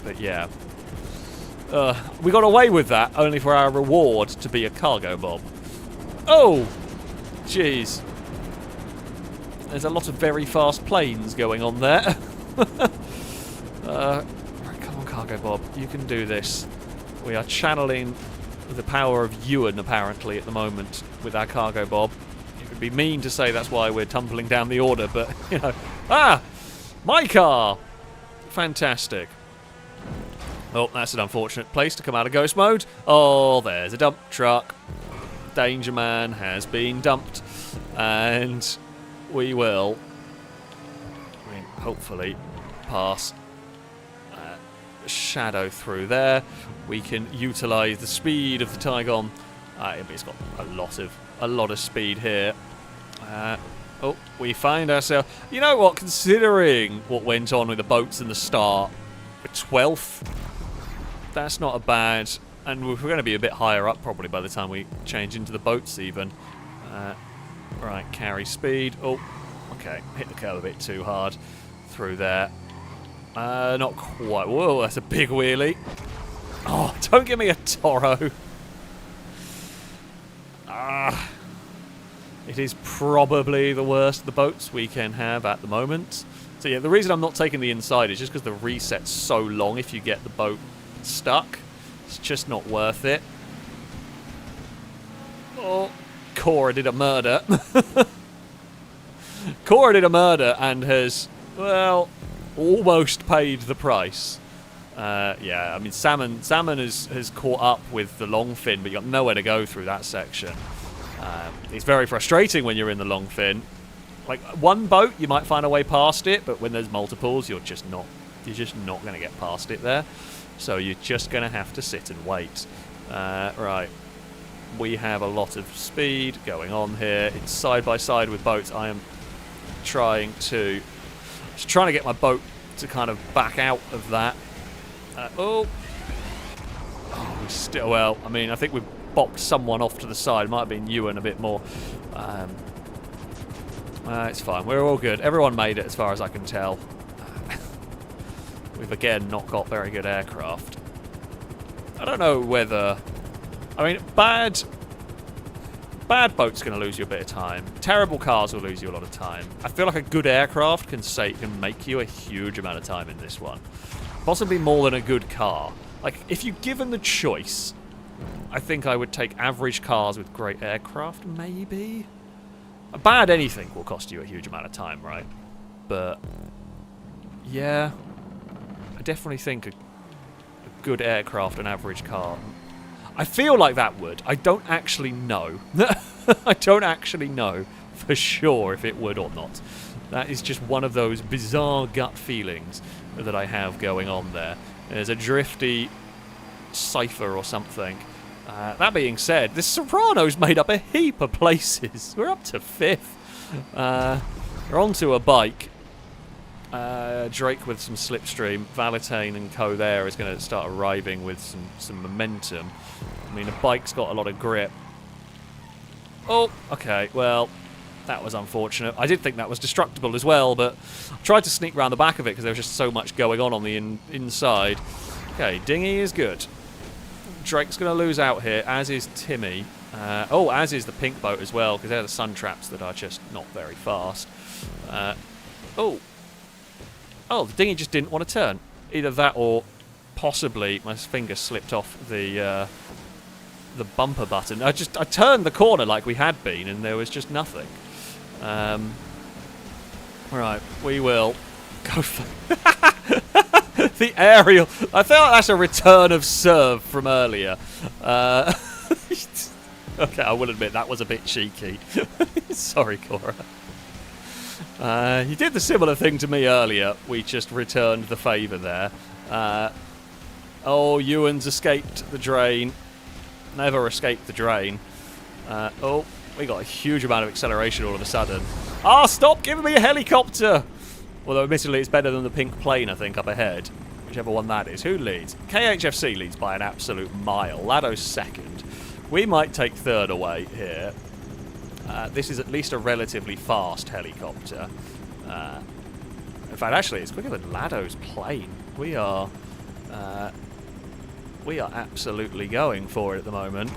But yeah, we got away with that only for our reward to be a cargo bomb. Oh, jeez. There's a lot of very fast planes going on there. Right, come on, cargo bomb, you can do this. We are channeling the power of Ewan apparently at the moment with our cargo bomb. It would be mean to say that's why we're tumbling down the order, but you know, my car, fantastic. Oh, that's an unfortunate place to come out of ghost mode. Oh, there's a dump truck. Danger Man has been dumped. And we will, hopefully, pass Shadow through there. We can utilise the speed of the Tygon. It's got a lot of speed here. Oh, we find ourselves. You know what? Considering what went on with the boats in the start, 12th. That's not a bad, and we're going to be a bit higher up probably by the time we change into the boats even. Right, carry speed. Oh, okay, hit the curb a bit too hard through there. Not quite. Whoa, that's a big wheelie. Oh, don't give me a Toro. It is probably the worst of the boats we can have at the moment. So yeah, the reason I'm not taking the inside is just because the reset's so long if you get the boat stuck. It's just not worth it. Oh, Cora did a murder. Cora did a murder and has, well, almost paid the price. Yeah, I mean, Salmon has caught up with the long fin, but you've got nowhere to go through that section. It's very frustrating when you're in the long fin. Like, one boat, you might find a way past it, but when there's multiples, you're just not going to get past it there. So you're just going to have to sit and wait. Right. We have a lot of speed going on here. It's side by side with boats. I am trying to get my boat to kind of back out of that. We still, well, I mean, I think we've bopped someone off to the side. It might have been Ewan a bit more. It's fine. We're all good. Everyone made it as far as I can tell. We've again not got very good aircraft. I don't know whether... I mean, bad boat's going to lose you a bit of time. Terrible cars will lose you a lot of time. I feel like a good aircraft can make you a huge amount of time in this one. Possibly more than a good car. Like, if you're given the choice, I think I would take average cars with great aircraft, maybe? A bad anything will cost you a huge amount of time, right? But yeah, I definitely think a good aircraft, an average car. I feel like that would. I don't actually know. I don't actually know for sure if it would or not. That is just one of those bizarre gut feelings that I have going on there. There's a drifty cipher or something. That being said, this Serrano's made up a heap of places. We're up to 5th. We're onto a bike. Drake with some slipstream. Valentine and co there is going to start arriving with some momentum. I mean, the bike's got a lot of grip. Oh, okay, well, that was unfortunate. I did think that was destructible as well, but I tried to sneak around the back of it because there was just so much going on the inside. Okay, dinghy is good. Drake's going to lose out here, as is Timmy. As is the pink boat as well, because they're the sun traps that are just not very fast. The dinghy just didn't want to turn. Either that or possibly my finger slipped off the bumper button. I turned the corner like we had been, and there was just nothing. Right, we will go for the aerial. I feel like that's a return of serve from earlier. Okay, I will admit that was a bit cheeky. Sorry, Cora. You did the similar thing to me earlier. We just returned the favour there. Ewan's escaped the drain. Never escaped the drain. We got a huge amount of acceleration all of a sudden. Stop giving me a helicopter! Although, admittedly, it's better than the pink plane, I think, up ahead. Whichever one that is. Who leads? KHFC leads by an absolute mile. Lado's second. We might take third away here. This is at least a relatively fast helicopter. In fact, actually, it's quicker than Lado's plane. We are absolutely going for it at the moment.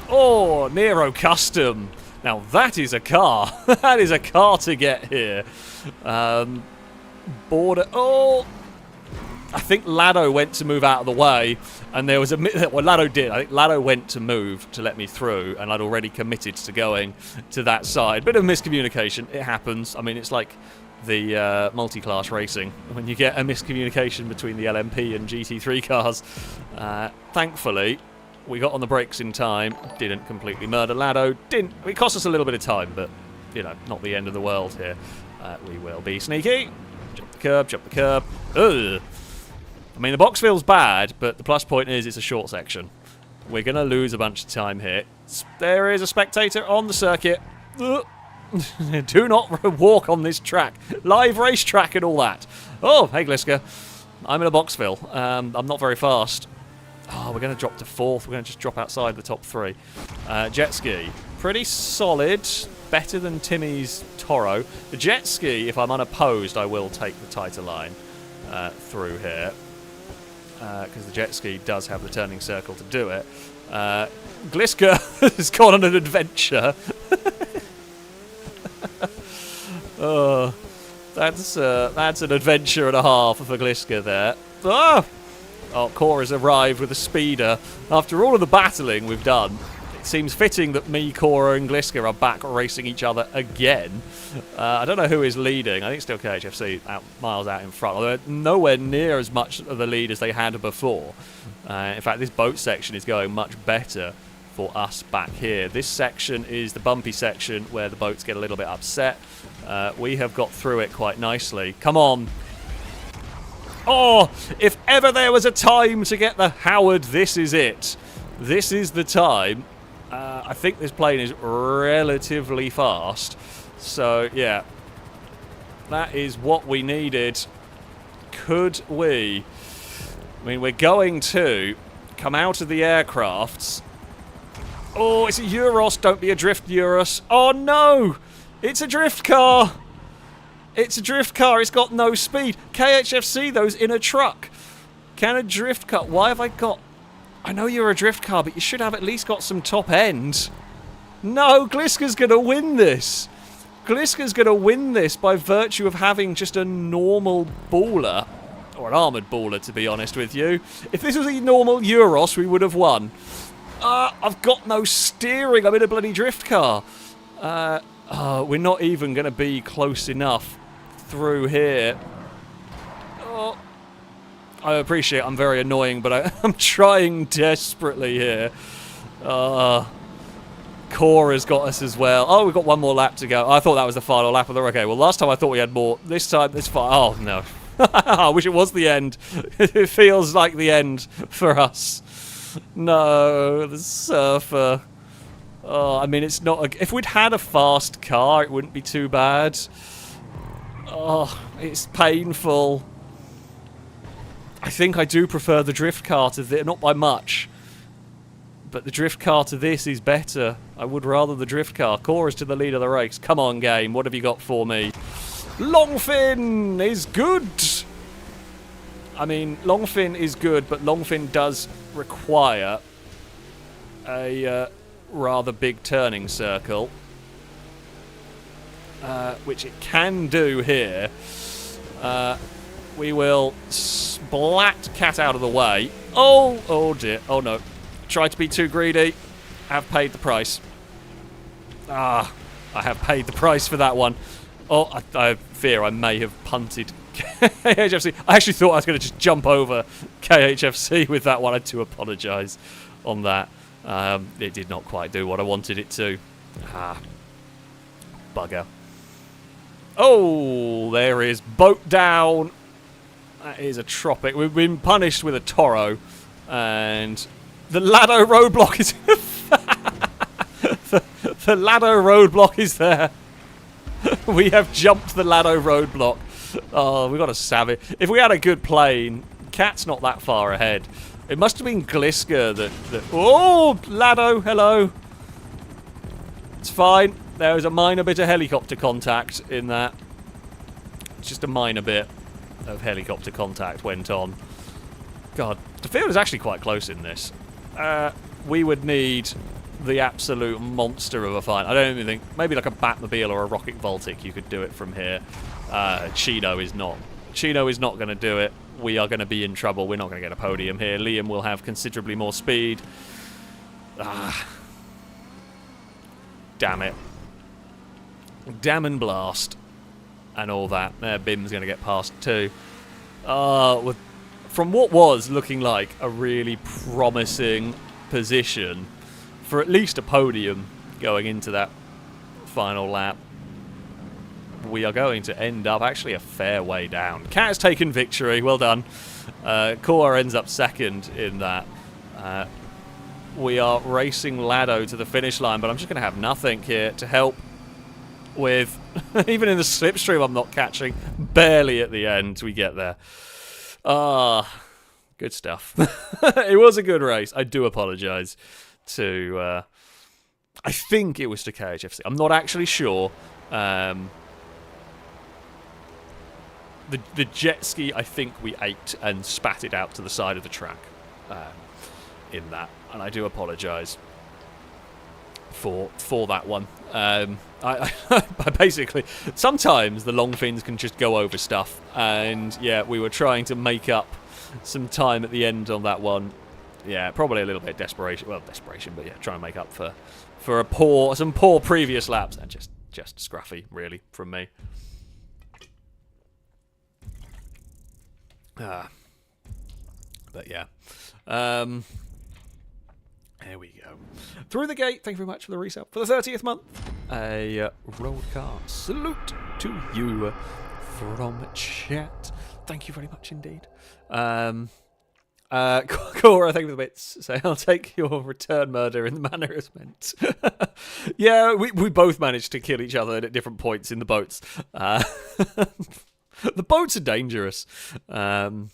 Oh, Nero Custom. Now that is a car. That is a car to get here. Border. I think Lado went to move out of the way, and there was Lado did. I think Lado went to move to let me through, and I'd already committed to going to that side. Bit of miscommunication. It happens. I mean, it's like the multi-class racing when you get a miscommunication between the LMP and GT3 cars. Thankfully, we got on the brakes in time. Didn't completely murder Lado. It cost us a little bit of time, but not the end of the world here. We will be sneaky. Jump the curb. Ugh. I mean, the box feels bad, but the plus point is it's a short section. We're going to lose a bunch of time here. There is a spectator on the circuit. Do not walk on this track. Live race track and all that. Oh, hey, Gliska. I'm in a boxville. I'm not very fast. We're going to drop to 4th. We're going to just drop outside the top 3. Jet ski. Pretty solid. Better than Timmy's Toro. The jet ski, if I'm unopposed, I will take the tighter line through here. Because the jet ski does have the turning circle to do it. Gliska has gone on an adventure. That's an adventure and a half for Gliska there. Cora's arrived with a speeder. After all of the battling we've done, it seems fitting that me, Cora, and Gliska are back racing each other again. I don't know who is leading. I think still KHFC miles out in front, although nowhere near as much of the lead as they had before. In fact, this boat section is going much better for us back here. This section is the bumpy section where the boats get a little bit upset. We have got through it quite nicely. Come on. If ever there was a time to get the Howard, this is it. This is the time. I think this plane is relatively fast. So, yeah. That is what we needed. Could we? I mean, we're going to come out of the aircrafts. It's a Euros. Don't be a drift Euros. Oh, no. It's a drift car. It's a drift car. It's got no speed. KHFC, those in a truck. Can a drift car... Why have I got... I know you're a drift car, but you should have at least got some top end. No, Gliska's going to win this. Gliska's going to win this by virtue of having just a normal baller. Or an armoured baller, to be honest with you. If this was a normal Euros, we would have won. I've got no steering. I'm in a bloody drift car. We're not even going to be close enough through here. Oh, I appreciate I'm very annoying, but I'm trying desperately here. Core has got us as well. Oh, we've got one more lap to go. I thought that was the final lap of the... Okay, well, last time I thought we had more. This time, it's fine. Oh, no. I wish it was the end. It feels like the end for us. No, the Surfer. Oh, I mean, it's not... If we'd had a fast car, it wouldn't be too bad. Oh, it's painful. I think I do prefer the drift car to this. Not by much. But the drift car to this is better. I would rather the drift car. Core is to the lead of the race. Come on, game. What have you got for me? Longfin is good. I mean, Longfin is good, but Longfin does require a rather big turning circle. Which it can do here. We will splat Cat out of the way. Oh dear. Oh no. Tried to be too greedy. Have paid the price. I have paid the price for that one. Oh, I fear I may have punted KHFC. I actually thought I was going to just jump over KHFC with that one. I do apologise on that. It did not quite do what I wanted it to. Bugger. Oh, there is boat down. That is a tropic. We've been punished with a Toro, and the Lado roadblock is... the Lado roadblock is there. We have jumped the Lado roadblock. Oh, we've got a savage. If we had a good plane, Cat's not that far ahead. It must have been Gliska that... Oh, Lado, hello. It's fine. There was a minor bit of helicopter contact in that. Just a minor bit of helicopter contact went on. God, the field is actually quite close in this. We would need the absolute monster of a fight. I don't even think... Maybe like a Batmobile or a Rocket Voltic, you could do it from here. Chino is not. Chino is not going to do it. We are going to be in trouble. We're not going to get a podium here. Liam will have considerably more speed. Damn it. Damn and blast. And all that. Bim's going to get past too. From what was looking like a really promising position for at least a podium going into that final lap, we are going to end up actually a fair way down. Cat has taken victory. Well done. Core ends up second in that. We are racing Lado to the finish line, but I'm just going to have nothing here to help with... Even in the slipstream I'm not catching. Barely at the end we get there. Good stuff. It was a good race. I do apologise to... I think it was to KHFC. I'm not actually sure. The jet ski, I think we ate and spat it out to the side of the track in that. And I do apologise for that one. I basically... Sometimes the long fins can just go over stuff. And, yeah, we were trying to make up some time at the end on that one. Yeah, probably a little bit of desperation. Well, desperation, but yeah, trying to make up for some poor previous laps. And just scruffy, really, from me. But yeah. There we go. Through the gate, thank you very much for the resale. For the 30th month, a road car salute to you from chat. Thank you very much indeed. Cora, thank you for the bits. So I'll take your return murder in the manner it's meant. Yeah, we both managed to kill each other at different points in the boats. The boats are dangerous. The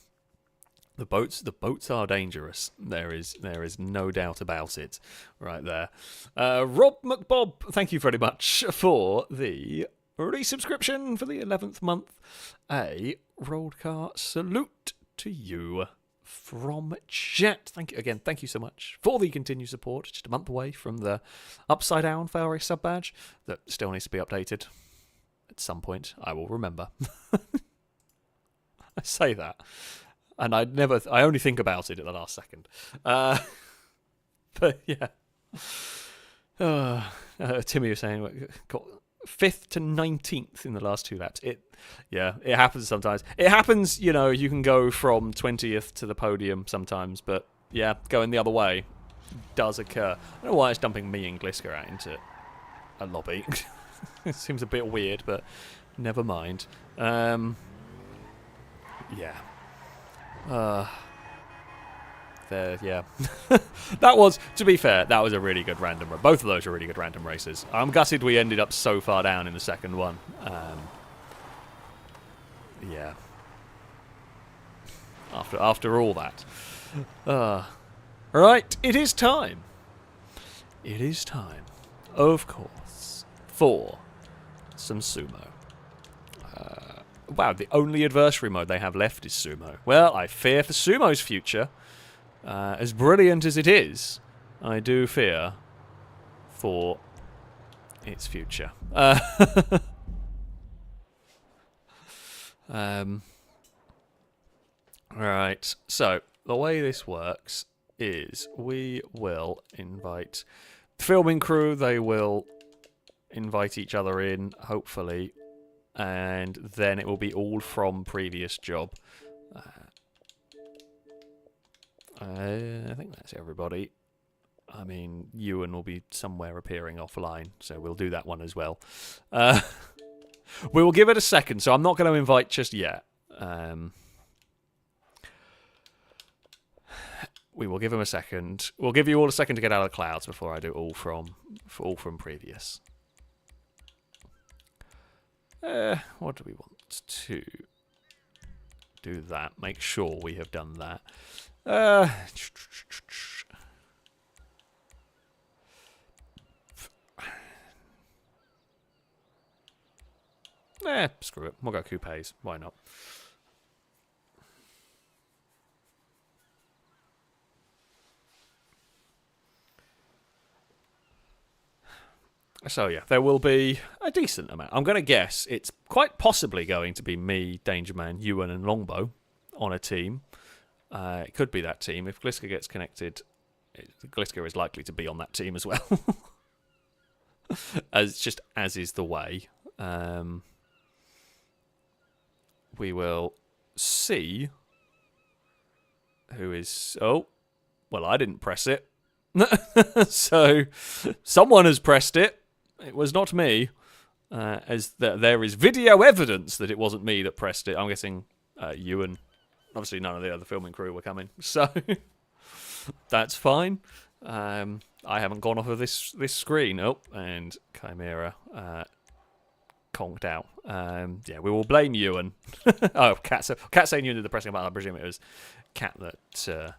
boats are dangerous. There is no doubt about it. Right there. Rob McBob, thank you very much for the resubscription for the 11th month. A road car salute to you from chat. Thank you again. Thank you so much for the continued support. Just a month away from the upside down FailRace sub badge that still needs to be updated. At some point, I will remember. I say that. And I only think about it at the last second. But yeah. Timmy was saying, 5th to 19th in the last 2 laps. It happens sometimes. It happens, you can go from 20th to the podium sometimes, but yeah, going the other way does occur. I don't know why it's dumping me and Gliska out into a lobby. It seems a bit weird, but never mind. Yeah. That was, to be fair, that was a really good random race. Both of those are really good random races. I'm gutted we ended up so far down in the second one. Yeah. After all that. Right, it is time. It is time, of course, for some Sumo. Wow, the only adversary mode they have left is Sumo. Well, I fear for Sumo's future. As brilliant as it is, I do fear for its future. Right, so the way this works is we will invite the filming crew. They will invite each other in, hopefully, and then it will be all from previous job. I think that's everybody. I mean, Ewan will be somewhere appearing offline, so we'll do that one as well. We will give it a second, so I'm not going to invite just yet. We will give him a second. We'll give you all a second to get out of the clouds before I do all from previous. What do we want to do? That. Make sure we have done that. Screw it. We'll go coupes. Why not? So yeah, there will be a decent amount. I'm going to guess it's quite possibly going to be me, Dangerman, Ewan and Longbow on a team. It could be that team. If Gliska gets connected, Gliska is likely to be on that team as well. as is the way. We will see who is... Oh, well, I didn't press it. So, someone has pressed it. It was not me. As there is video evidence that it wasn't me that pressed it. I'm guessing Ewan. Obviously, none of the other filming crew were coming. So, that's fine. I haven't gone off of this screen. Oh, and Chimera conked out. Yeah, we will blame Ewan. Oh, Cat saying Ewan did the pressing button. I presume it was Cat that...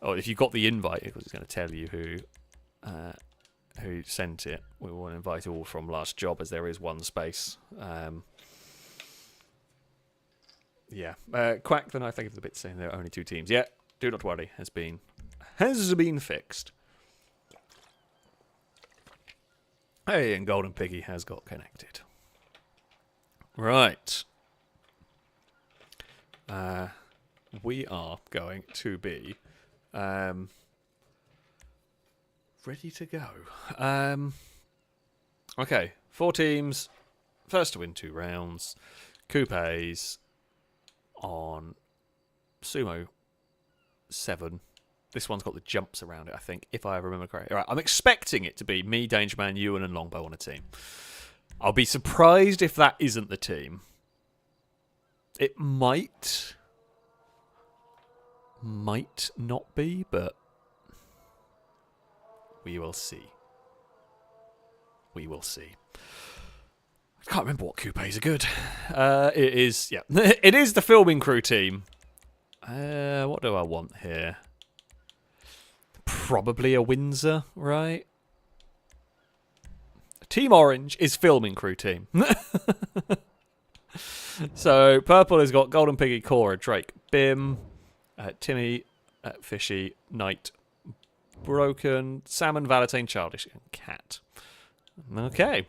Oh, if you got the invite, because it's going to tell you who sent it. We will invite all from last job, as there is one space. Yeah. Quack, then I think it's a bit saying there are only 2 teams. Yeah, do not worry, has been fixed. Hey, and Golden Piggy has got connected. Right. We are going to be ready to go. Okay, 4 teams. First to win 2 rounds. Coupes on Sumo 7. This one's got the jumps around it, I think, if I remember correctly. All right, I'm expecting it to be me, Dangerman, Ewan, and Longbow on a team. I'll be surprised if that isn't the team. It might not be, but we will see. We will see. I can't remember what coupes are good. It is, yeah. It is the filming crew team. What do I want here? Probably a Windsor, right? Team Orange is filming crew team. So, Purple has got Golden Piggy, Cora, Drake, Bim, Timmy, Fishy, Knight, Broken, Salmon, Valentine, Childish, and Cat. Okay.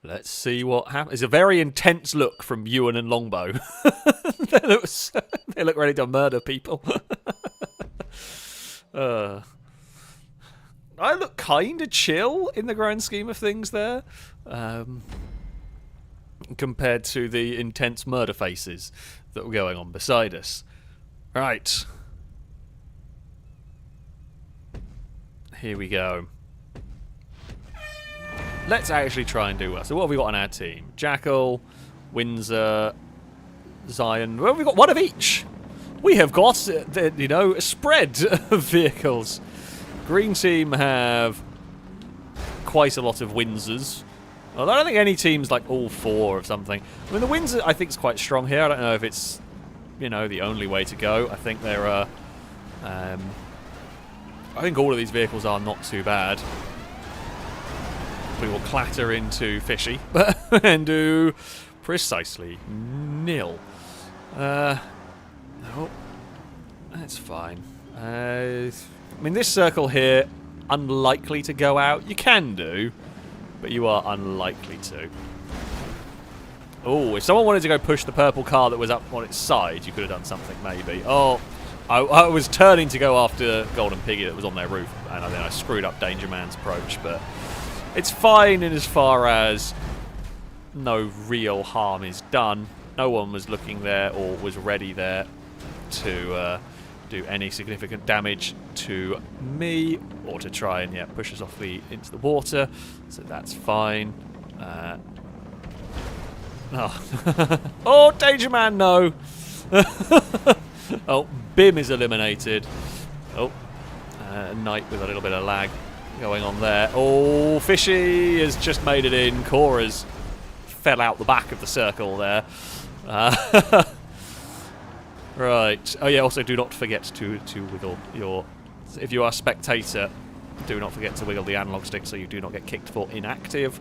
Let's see what happens. It's a very intense look from Ewan and Longbow. They look ready to murder people. I look kind of chill in the grand scheme of things there, compared to the intense murder faces that were going on beside us. Right. Here we go. Let's actually try and do well. So what have we got on our team? Jackal, Windsor, Zion. Well, we've got one of each. We have got, you know, a spread of vehicles. Green team have quite a lot of Windsors. Although I don't think any team's like all 4 of something. I mean, the Windsor I think is quite strong here. I don't know if it's, you know, the only way to go. I think there are. I think all of these vehicles are not too bad. We will clatter into Fishy and do precisely 0. No, that's fine. I mean, this circle here, unlikely to go out. You can do, but you are unlikely to. Oh, if someone wanted to go push the purple car that was up on its side, you could have done something, maybe. Oh, I was turning to go after Golden Piggy that was on their roof, and then I screwed up Danger Man's approach, but it's fine in as far as no real harm is done. No one was looking there or was ready there to do any significant damage to me or to try and push us off into the water, so that's fine. Oh, Danger Man, no! Oh, Bim is eliminated. Oh, Knight with a little bit of lag going on there. Oh, Fishy has just made it in. Cora's fell out the back of the circle there. Right. Oh yeah, also do not forget to wiggle your... If you are a spectator, do not forget to wiggle the analog stick so you do not get kicked for inactive.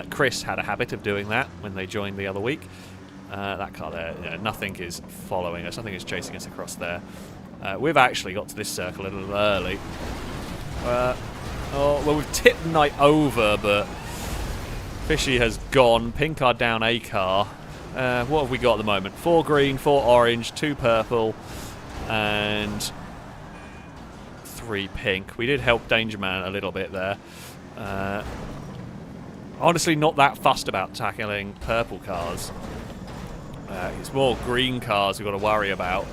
Chris had a habit of doing that when they joined the other week. That car there, nothing is following us, nothing is chasing us across there. We've actually got to this circle a little early. Oh, well, we've tipped Knight over, but Fishy has gone. Pink car down a car. What have we got at the moment? 4 green, 4 orange, 2 purple, and 3 pink. We did help Danger Man a little bit there. Honestly, not that fussed about tackling purple cars. It's more green cars we've got to worry about.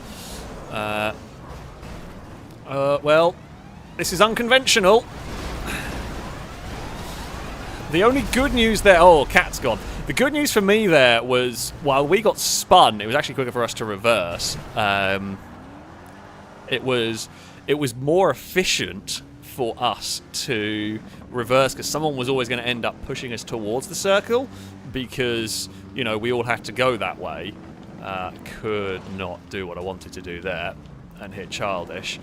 Well, this is unconventional. The only good news there... Oh, Cat's gone. The good news for me there was, while we got spun, it was actually quicker for us to reverse. It was more efficient for us to reverse because someone was always going to end up pushing us towards the circle because, you know, we all had to go that way. Could not do what I wanted to do there and hit Childish.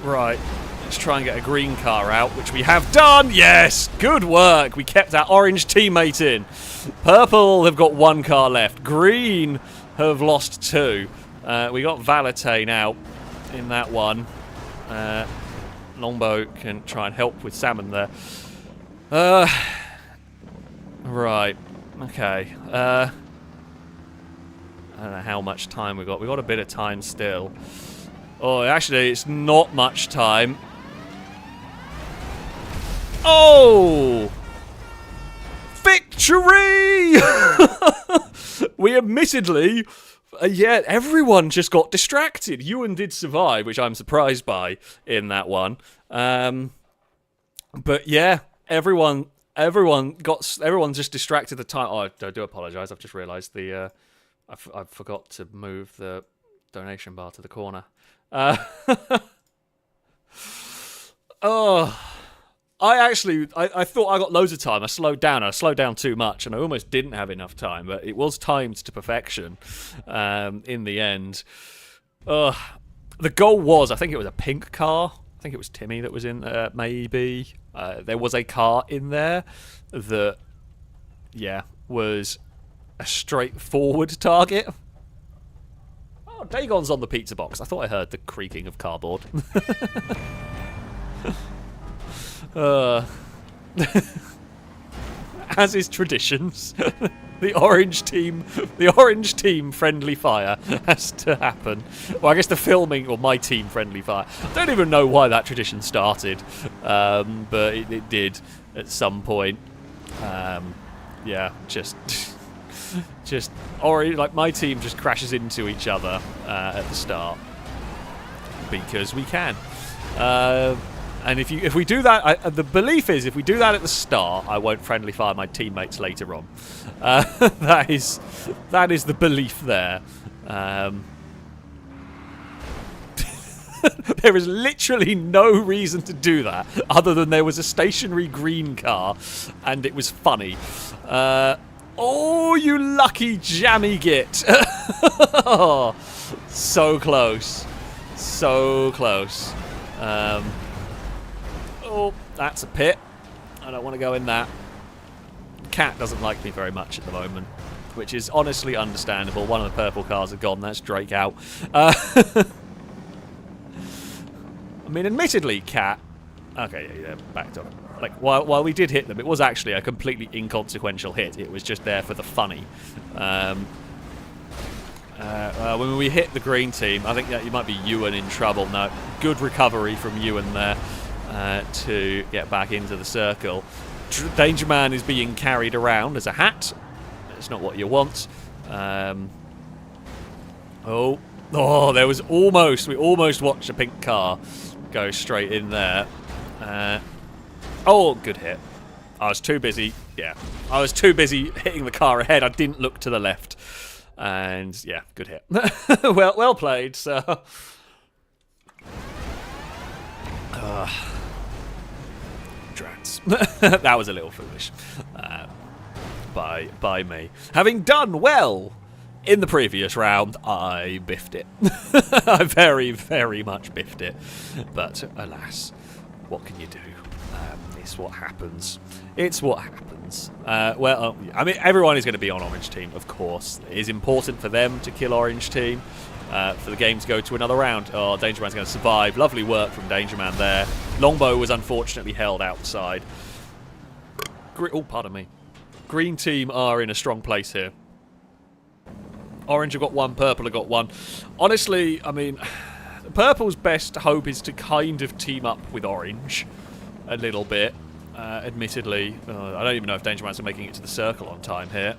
Right. Let's try and get a green car out, which we have done. Yes, good work. We kept our orange teammate in. Purple have got 1 car left. Green have lost 2. We got Valentine out in that one. Longbow can try and help with Salmon there. Right. Okay. I don't know how much time we got. We got a bit of time still. Oh, actually, it's not much time. Oh! Victory! We admittedly... yeah, everyone just got distracted. Ewan did survive, which I'm surprised by in that one. But yeah, everyone just distracted the time. Oh, I do apologise. I've just realised I forgot to move the donation bar to the corner. Oh, I thought I got loads of time. I slowed down too much, and I almost didn't have enough time. But it was timed to perfection in the end. The goal was, I think it was a pink car. I think it was Timmy that was in there, maybe. There was a car in there that, yeah, was a straightforward target. Oh, Dagon's on the pizza box. I thought I heard the creaking of cardboard. As is traditions. the orange team friendly fire has to happen. Well, I guess the filming, or my team friendly fire. I don't even know why that tradition started, but it did at some point. Yeah, just orange. Like my team just crashes into each other at the start because we can. And if we do that, the belief is if we do that at the start, I won't friendly fire my teammates later on. That is the belief there. There is literally no reason to do that other than there was a stationary green car and it was funny. Oh, you lucky jammy git. Oh, so close. So close. Oh, that's a pit. I don't want to go in that. Cat doesn't like me very much at the moment, which is honestly understandable. One of the purple cars are gone. That's Drake out. I mean, admittedly, Cat... Okay, yeah, backed up. Like, while we did hit them, it was actually a completely inconsequential hit. It was just there for the funny. When we hit the green team, I think you might be Ewan in trouble. No, good recovery from Ewan there to get back into the circle. Danger Man is being carried around as a hat. It's not what you want. Oh, there was almost... We almost watched a pink car go straight in there. Oh, good hit. I was too busy. Yeah, I was too busy hitting the car ahead. I didn't look to the left. And yeah, good hit. well played. So, drats. That was a little foolish by me. Having done well in the previous round, I biffed it. I very, very much biffed it. But alas, what can you do? It's what happens. It's what happens. Well, I mean, everyone is going to be on orange team, of course. It is important for them to kill orange team, for the game to go to another round. Oh, Danger Man's going to survive. Lovely work from Danger Man there. Longbow was unfortunately held outside. Oh, pardon me. Green team are in a strong place here. Orange have got one, purple have got one. Honestly, I mean, purple's best hope is to kind of team up with orange a little bit. Admittedly, I don't even know if Danger Man's making it to the circle on time here.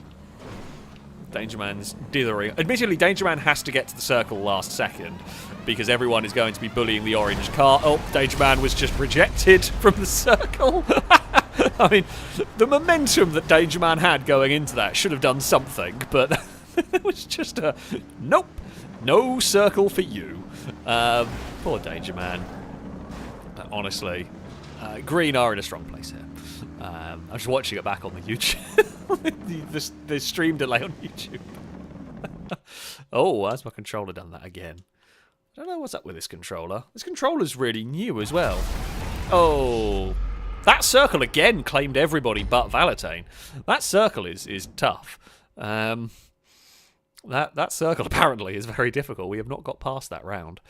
Danger Man's dithering. Admittedly, Danger Man has to get to the circle last second because everyone is going to be bullying the orange car. Oh, Danger Man was just rejected from the circle. I mean, the momentum that Danger Man had going into that should have done something, but it was just a nope, no circle for you. Poor Danger Man. Honestly. Green are in a strong place here. I'm just watching it back on the YouTube. the stream delay on YouTube. Oh, has my controller done that again? I don't know what's up with this controller. This controller's really new as well. Oh, that circle again claimed everybody but Valentine. That circle is tough. That circle apparently is very difficult. We have not got past that round.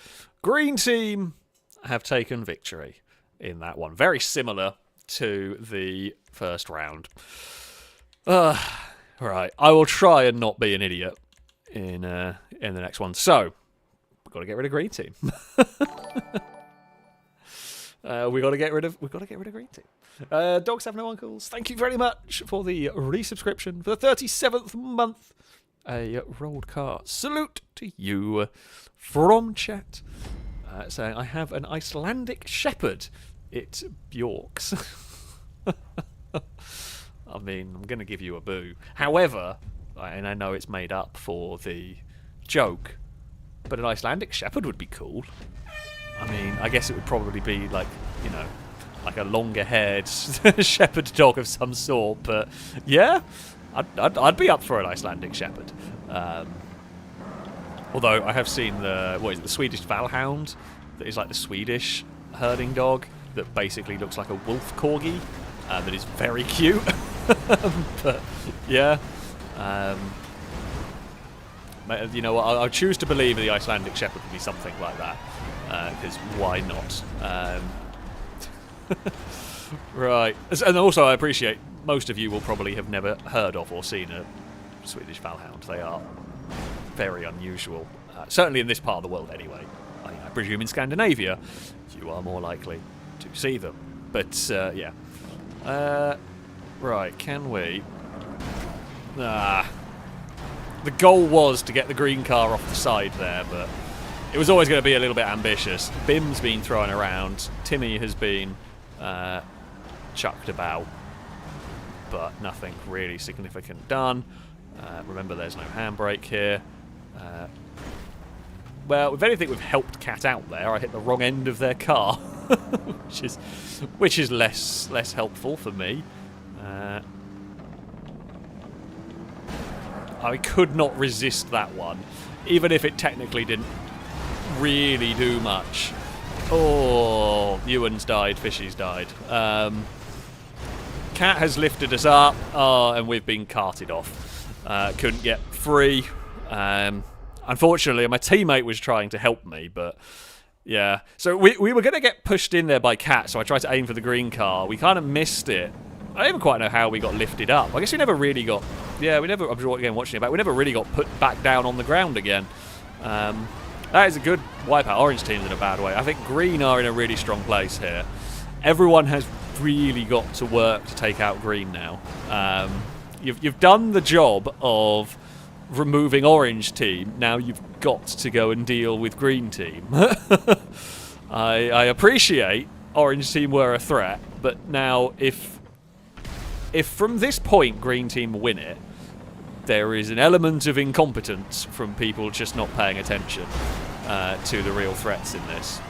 Green team have taken victory in that one. Very similar to the first round. Right, I will try and not be an idiot in the next one. So, we've got to get rid of green team. We've got to get rid of green team. Dogs have no uncles. Thank you very much for the resubscription for the 37th month. A rolled car. Salute to you from chat. Saying, I have an Icelandic shepherd. It Bjorks. I mean, I'm going to give you a boo. However, and I know it's made up for the joke, but an Icelandic shepherd would be cool. I mean, I guess it would probably be like, you know, like a longer-haired shepherd dog of some sort, but yeah, I'd be up for an Icelandic shepherd. Although I have seen the Swedish Valhound, that is like the Swedish herding dog that basically looks like a wolf corgi, that is very cute. But yeah, you know what? I'll choose to believe the Icelandic shepherd would be something like that, because why not? Right, and also I appreciate most of you will probably have never heard of or seen Swedish Valhound. They are very unusual, certainly in this part of the world anyway. I presume in Scandinavia you are more likely to see them. But, yeah. Right, can we... The goal was to get the green car off the side there, but it was always going to be a little bit ambitious. Bim's been thrown around. Timmy has been chucked about, but nothing really significant done. Remember, there's no handbrake here. Well, if anything, we've helped Cat out there. I hit the wrong end of their car, which is less helpful for me. I could not resist that one, even if it technically didn't really do much. Oh, Ewan's died, Fishy's died. Cat has lifted us up, and we've been carted off. Couldn't get free. Unfortunately, my teammate was trying to help me, but yeah. So we were going to get pushed in there by Cat, so I tried to aim for the green car. We kind of missed it. I don't even quite know how we got lifted up. I guess we never really got... Yeah, we never... I'm again watching it back. We never really got put back down on the ground again. That is a good wipeout. Orange team's in a bad way. I think green are in a really strong place here. Everyone has really got to work to take out green now. You've done the job of removing orange team. Now you've got to go and deal with green team. I appreciate orange team were a threat, but now if from this point green team win it, there is an element of incompetence from people just not paying attention to the real threats in this.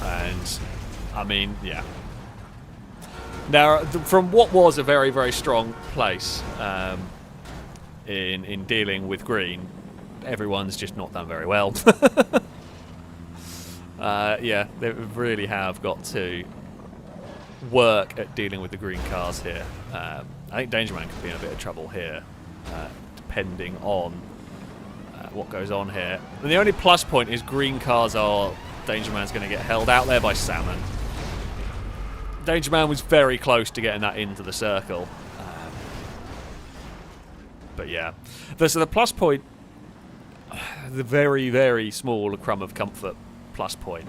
And, I mean, yeah. Now, from what was a very, very strong place in dealing with green, everyone's just not done very well. Yeah, they really have got to work at dealing with the green cars here. I think Dangerman could be in a bit of trouble here, depending on what goes on here. And the only plus point is green cars are... Dangerman's going to get held out there by Salmon. Dangerman was very close to getting that into the circle. But yeah. So the plus point, the very, very small crumb of comfort plus point,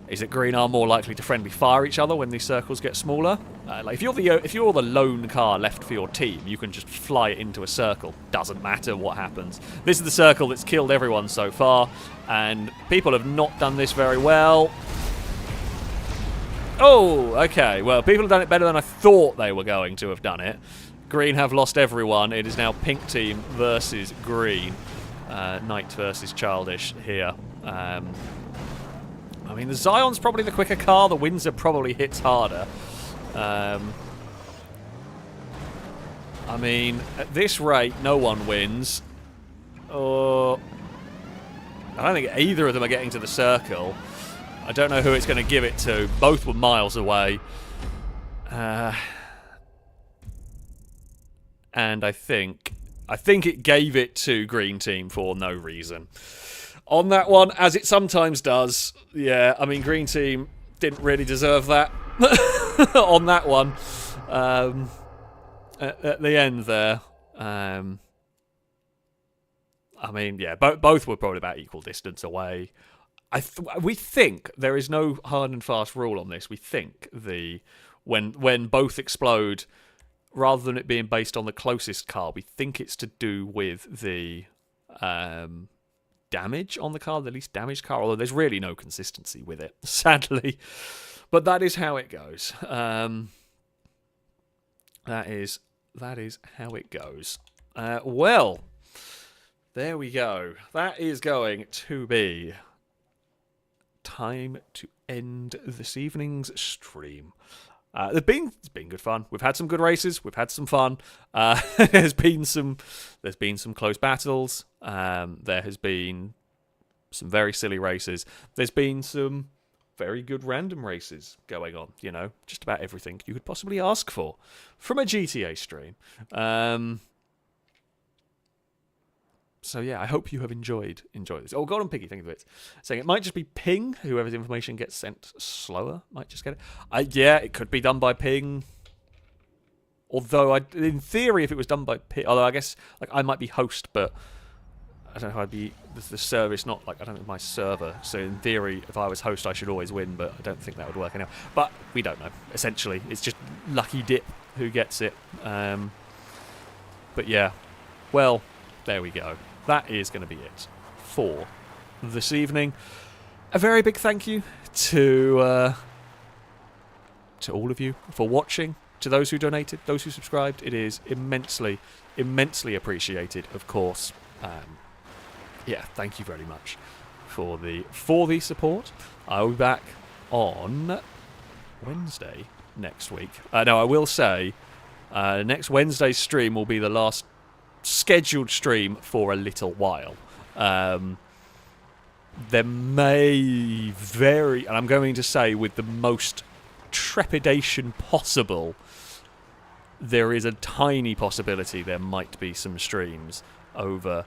is that green are more likely to friendly fire each other when these circles get smaller. Like if you're the lone car left for your team, you can just fly it into a circle. Doesn't matter what happens. This is the circle that's killed everyone so far, and people have not done this very well. Oh, okay. Well, people have done it better than I thought they were going to have done it. Green have lost everyone. It is now pink team versus green. Knight versus Childish here. I mean, the Zion's probably the quicker car. The Windsor probably hits harder. I mean, at this rate, no one wins. Oh, I don't think either of them are getting to the circle. I don't know who it's going to give it to. Both were miles away. And I think it gave it to green team for no reason. On that one, as it sometimes does, yeah, I mean, green team didn't really deserve that on that one. At the end there, I mean, yeah, both were probably about equal distance away. We think there is no hard and fast rule on this. We think when both explode, rather than it being based on the closest car, we think it's to do with the damage on the car, the least damaged car, although there's really no consistency with it, sadly. But that is how it goes. That is how it goes. Well, there we go. That is going to be time to end this evening's stream. It's been good fun. We've had some good races. We've had some fun. There's been some close battles. There has been some very silly races. There's been some very good random races going on. You know, just about everything you could possibly ask for from a GTA stream. So yeah, I hope you have enjoyed this. Oh, Golden Piggy, thank you for it. Saying it might just be ping. Whoever's information gets sent slower might just get it. Yeah, it could be done by ping. Although, in theory, if it was done by although I guess like I might be host, but I don't know how I'd be the service. Not like I don't know my server. So in theory, if I was host, I should always win. But I don't think that would work anymore. But we don't know. Essentially, it's just lucky dip who gets it. But yeah, well, there we go. That is going to be it for this evening. A very big thank you to all of you for watching. To those who donated, those who subscribed, it is immensely, immensely appreciated. Of course. Yeah, thank you very much for the support. I'll be back on Wednesday next week. No, I will say next Wednesday's stream will be the last scheduled stream for a little while. There may and I'm going to say with the most trepidation possible, there is a tiny possibility there might be some streams over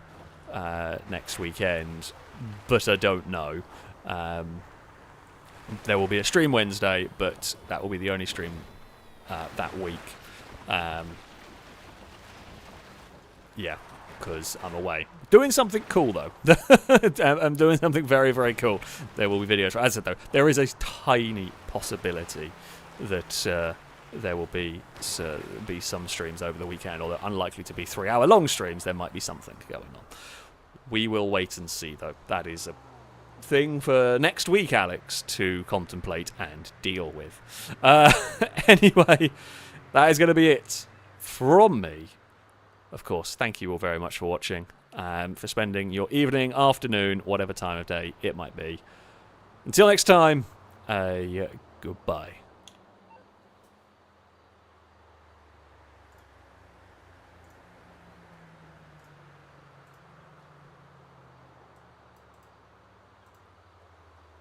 next weekend, but I don't know. There will be a stream Wednesday, but that will be the only stream that week. Yeah, because I'm away. Doing something cool, though. I'm doing something very, very cool. There will be videos. As I said, though, there is a tiny possibility that there will be some streams over the weekend, although unlikely to be 3-hour-long streams. There might be something going on. We will wait and see, though. That is a thing for next week, Alex, to contemplate and deal with. Anyway, that is going to be it from me. Of course, thank you all very much for watching and for spending your evening, afternoon, whatever time of day it might be. Until next time, goodbye.